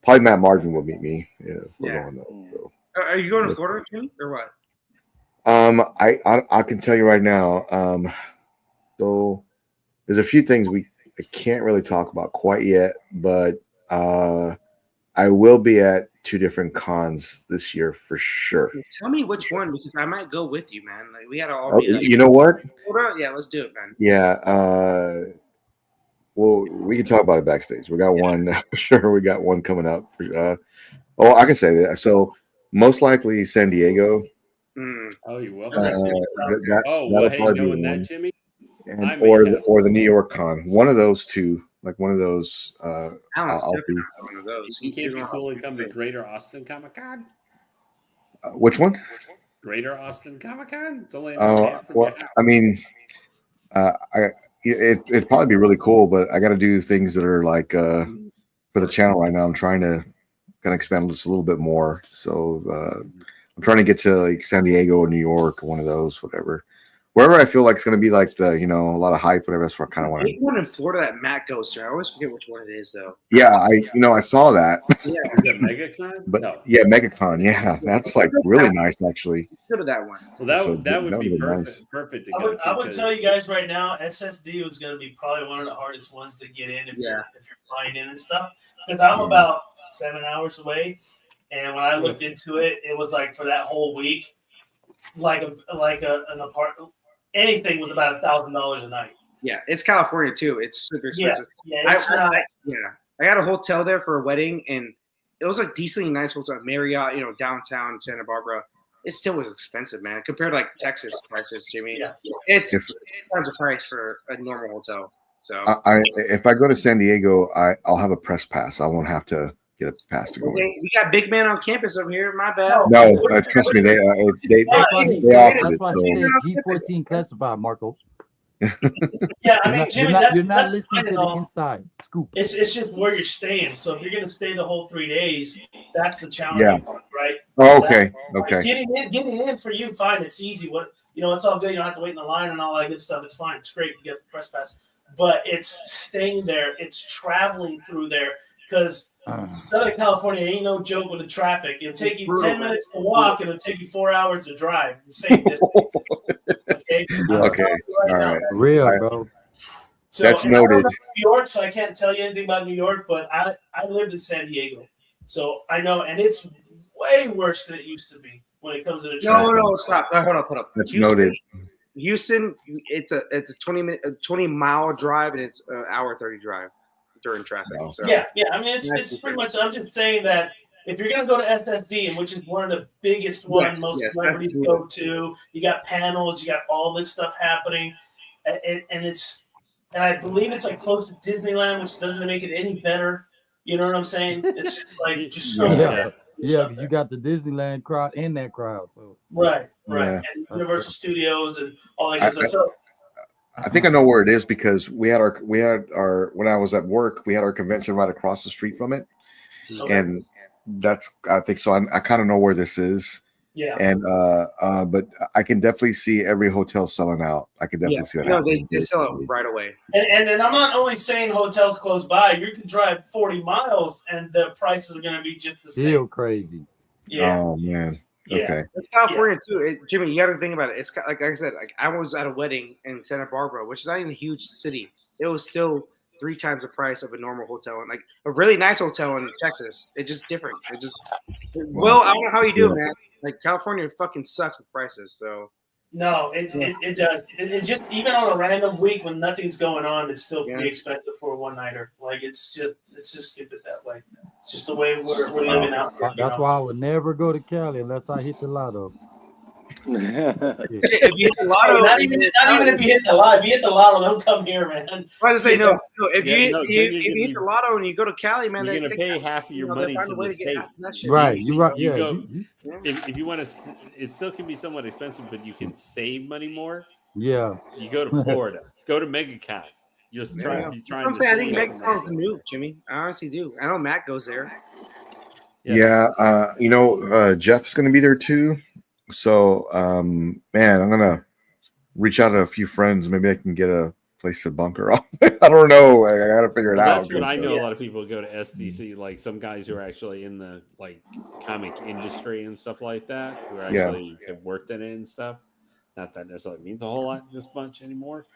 probably Matt Martin will meet me. We're going though. So. Are you going to Florida, Jimmy, or what? I can tell you right now. So there's a few things I can't really talk about quite yet, but I will be at 2 different cons this year for sure. Tell me which one, because I might go with you, man. Like we had to all be. You know what? Yeah, let's do it, man. Yeah. Well, we can talk about it backstage. We got one. Sure, we got one coming up. I can say that. So most likely San Diego. Oh, you will. That'll probably be one. That, Jimmy? Or the New York con. One of those 2, like one of those. I'll be one of those. You can't be cool and come to Greater Austin Comic Con. Which one? Greater Austin Comic Con. It's only. I mean, it'd probably be really cool, but I got to do things that are like for the channel right now. I'm trying to kind of expand just a little bit more. So I'm trying to get to like San Diego or New York, or one of those, whatever. wherever I feel like it's going to be like the, a lot of hype, whatever. That's where I kind of want There's one in Florida that Matt goes to. I always forget which one it is though. Yeah, I saw that. Yeah. Is it MegaCon? But No. yeah, MegaCon. Yeah, that's like really nice, actually. Go to that one. Well, that would that be would perfect. nice. Perfect to I go would, to. I would tell you guys right now, SSD was going to be probably one of the hardest ones to get in if you're flying in and stuff. Because I'm about 7 hours away, and when I looked into it, it was like for that whole week, like an apartment, anything was about $1,000 a night. Yeah, it's California too. It's super expensive. Yeah, it's not. I got a hotel there for a wedding, and it was a decently nice hotel, Marriott, downtown Santa Barbara. It still was expensive, man, compared to like Texas prices, Jimmy. Yeah. It's times the price for a normal hotel. So if I go to San Diego, I'll have a press pass. I won't have to get a pass to go in. We got big man on campus over here. My bad. No, trust me, they offered That's why he it. said G14 classified, Marcos. Yeah, I mean, Jimmy, you're not listening to the inside scoop. It's just where you're staying. So if you're going to stay the whole 3 days, that's the challenge, right? Oh, okay. Getting in for you, fine. It's easy. It's all good. You don't have to wait in the line and all that good stuff. It's fine. It's great. You get the press pass. But it's staying there. It's traveling through there because Southern California ain't no joke with the traffic. It'll take you 10 minutes to walk, and it'll take you 4 hours to drive the same distance. Okay. All right. Real, bro. So, that's noted. I don't know New York, so I can't tell you anything about New York, but I lived in San Diego, so I know, and it's way worse than it used to be when it comes to the traffic. No, stop. Hold up. That's noted. Houston, it's a 20-mile drive, and it's an hour 30 drive during traffic. Wow. So. Yeah. I mean, it's pretty much. I'm just saying that if you're going to go to SSD, which is one of the biggest ones most celebrities go to, you got panels, you got all this stuff happening, and I believe it's like close to Disneyland, which doesn't make it any better. You know what I'm saying? It's just like so bad. Yeah, because you got the Disneyland crowd and that crowd. So right, Yeah. and Universal Studios and all that good stuff. So I think I know where it is because we had our when I was at work, we had our convention right across the street from it, and I think so. I kind of know where this is. Yeah. And but I can definitely see every hotel selling out. I can definitely see that. No, they sell it right away. And I'm not only saying hotels close by. You can drive 40 miles, and the prices are going to be just the same. Still crazy. Yeah. Oh man. Yeah. Okay. It's California too. Jimmy, you got to think about it. It's like I said. Like I was at a wedding in Santa Barbara, which is not even a huge city. It was still 3 times the price of a normal hotel, and like a really nice hotel in Texas. It's just different. I don't know how you do it, man. Like California fucking sucks with prices. So No, it does. It just even on a random week when nothing's going on, it's still pretty expensive for a one-nighter. Like it's just stupid that way. It's just the way we're living out here. That's why I would never go to Cali unless I hit the lotto. if you hit the lotto, not even if you hit the lotto. If you hit the lotto, don't come here, man. I was to say no. If you you're hit the lotto and you go to Cali, man, you're gonna pay half of your money to the state. Right, you're right. You Yeah. go, if you want to, it still can be somewhat expensive, but you can save money more. Yeah. You go to Florida, go to MegaCon. You're trying to. I think MegaCon's the move, Jimmy. I honestly do. I know Matt goes there. Yeah. Jeff's going to be there too. So, man, I'm going to reach out to a few friends. Maybe I can get a place to bunker off. I don't know. I got to figure it out. That's what I know. A lot of people go to SDC, like some guys who are actually in the like comic industry and stuff like that, who actually have worked in it and stuff. Not that necessarily means a whole lot this bunch anymore,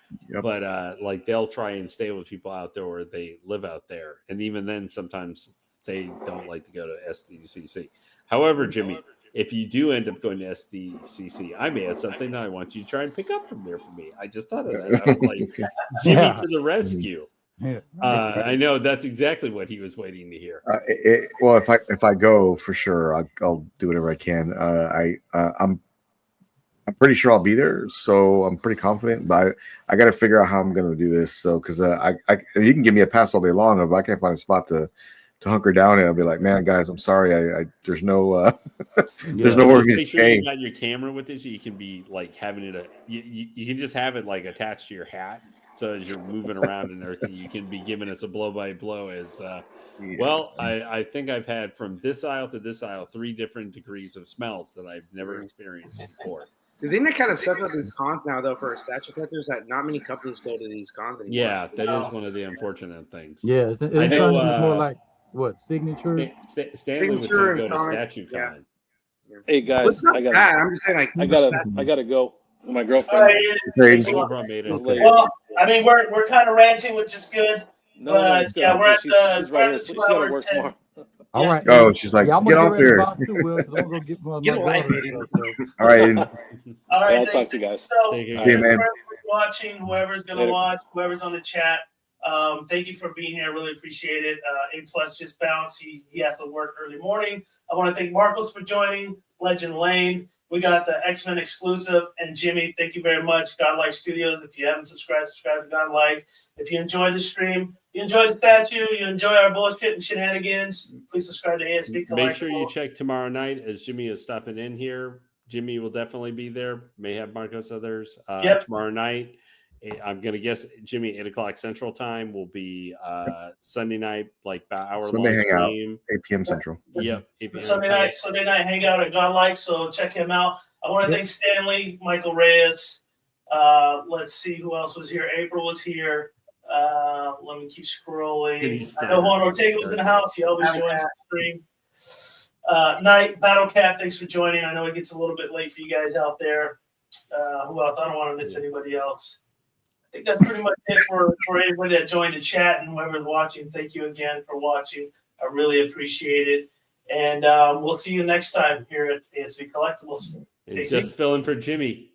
but like they'll try and stay with people out there or they live out there, and even then, sometimes they don't like to go to SDCC. However, Jimmy, if you do end up going to SDCC, I may have something that I want you to try and pick up from there for me. I just thought of that. I was like, Jimmy to the rescue. Yeah. I know that's exactly what he was waiting to hear. Well, if I go for sure, I'll do whatever I can. I'm pretty sure I'll be there, so I'm pretty confident. But I got to figure out how I'm going to do this. So because you can give me a pass all day long, if I can't find a spot to hunker down in, I'll be like, man, guys, I'm sorry. There's no there's no more. Make sure you got your camera with this, so you can be like having it. You can just have it like attached to your hat, so as you're moving around and everything, you can be giving us a blow by blow. As well, I think I've had from this aisle to this aisle 3 different degrees of smells that I've never experienced before. The thing that kind of sucks about these cons now, though, for statue collectors, that not many companies go to these cons anymore. Yeah, that is one of the unfortunate things. Yeah, it's I trying know, to be more like what signature. Stanley was Signature saying go and to comics, Statue yeah. Con. Hey guys, What's not I gotta, bad. I'm just saying, like, I gotta go. My All girlfriend. right, Hey, No problem, Maiden. is late. well, I mean, we're kind of ranting, which is good. No, But it's good. yeah, we're at She's the she's right here. we're at the She 2 gotta hour work 10. tomorrow. All Yeah. right. Oh, she's like, Yeah, I'm get gonna off get ready to here. bounce too, Will, because I'm gonna go get my Get a life. daughter ready. So. All right. All Yeah, right, I'll thanks. talk to you guys. So, Take care. See you, thanks man. for everybody watching, whoever's gonna Later. watch, whoever's on the chat. Thank you for being here. Really appreciate it. A plus just bounced. He has to work early morning. I want to thank Marcos for joining. Legend Lane. We got the X-Men exclusive. And Jimmy, thank you very much. Godlike Studios. If you haven't subscribed to Godlike. If you enjoyed the stream, you enjoyed the statue, you enjoy our bullshit and shenanigans, please subscribe to ASB Collectibles. Make sure you check tomorrow night as Jimmy is stopping in here. Jimmy will definitely be there. May have Marcos others. Yep. Tomorrow night, I'm going to guess Jimmy 8:00 Central Time will be Sunday night, like hour Sunday long hangout. stream. 8 p.m. Central. Yep. 8 p.m. Sunday night hangout at Godlike. So check him out. I want to thank Stanley, Michael Reyes. Let's see who else was here. April was here. Let me keep scrolling. I know Juan Ortega was in the house. He always joins the stream. Night Battle Cat, thanks for joining. I know it gets a little bit late for you guys out there. Who else? I don't want to miss anybody else. I think that's pretty much it for anybody that joined the chat and whoever's watching. Thank you again for watching. I really appreciate it. And we'll see you next time here at ASV Collectibles. And just filling for Jimmy.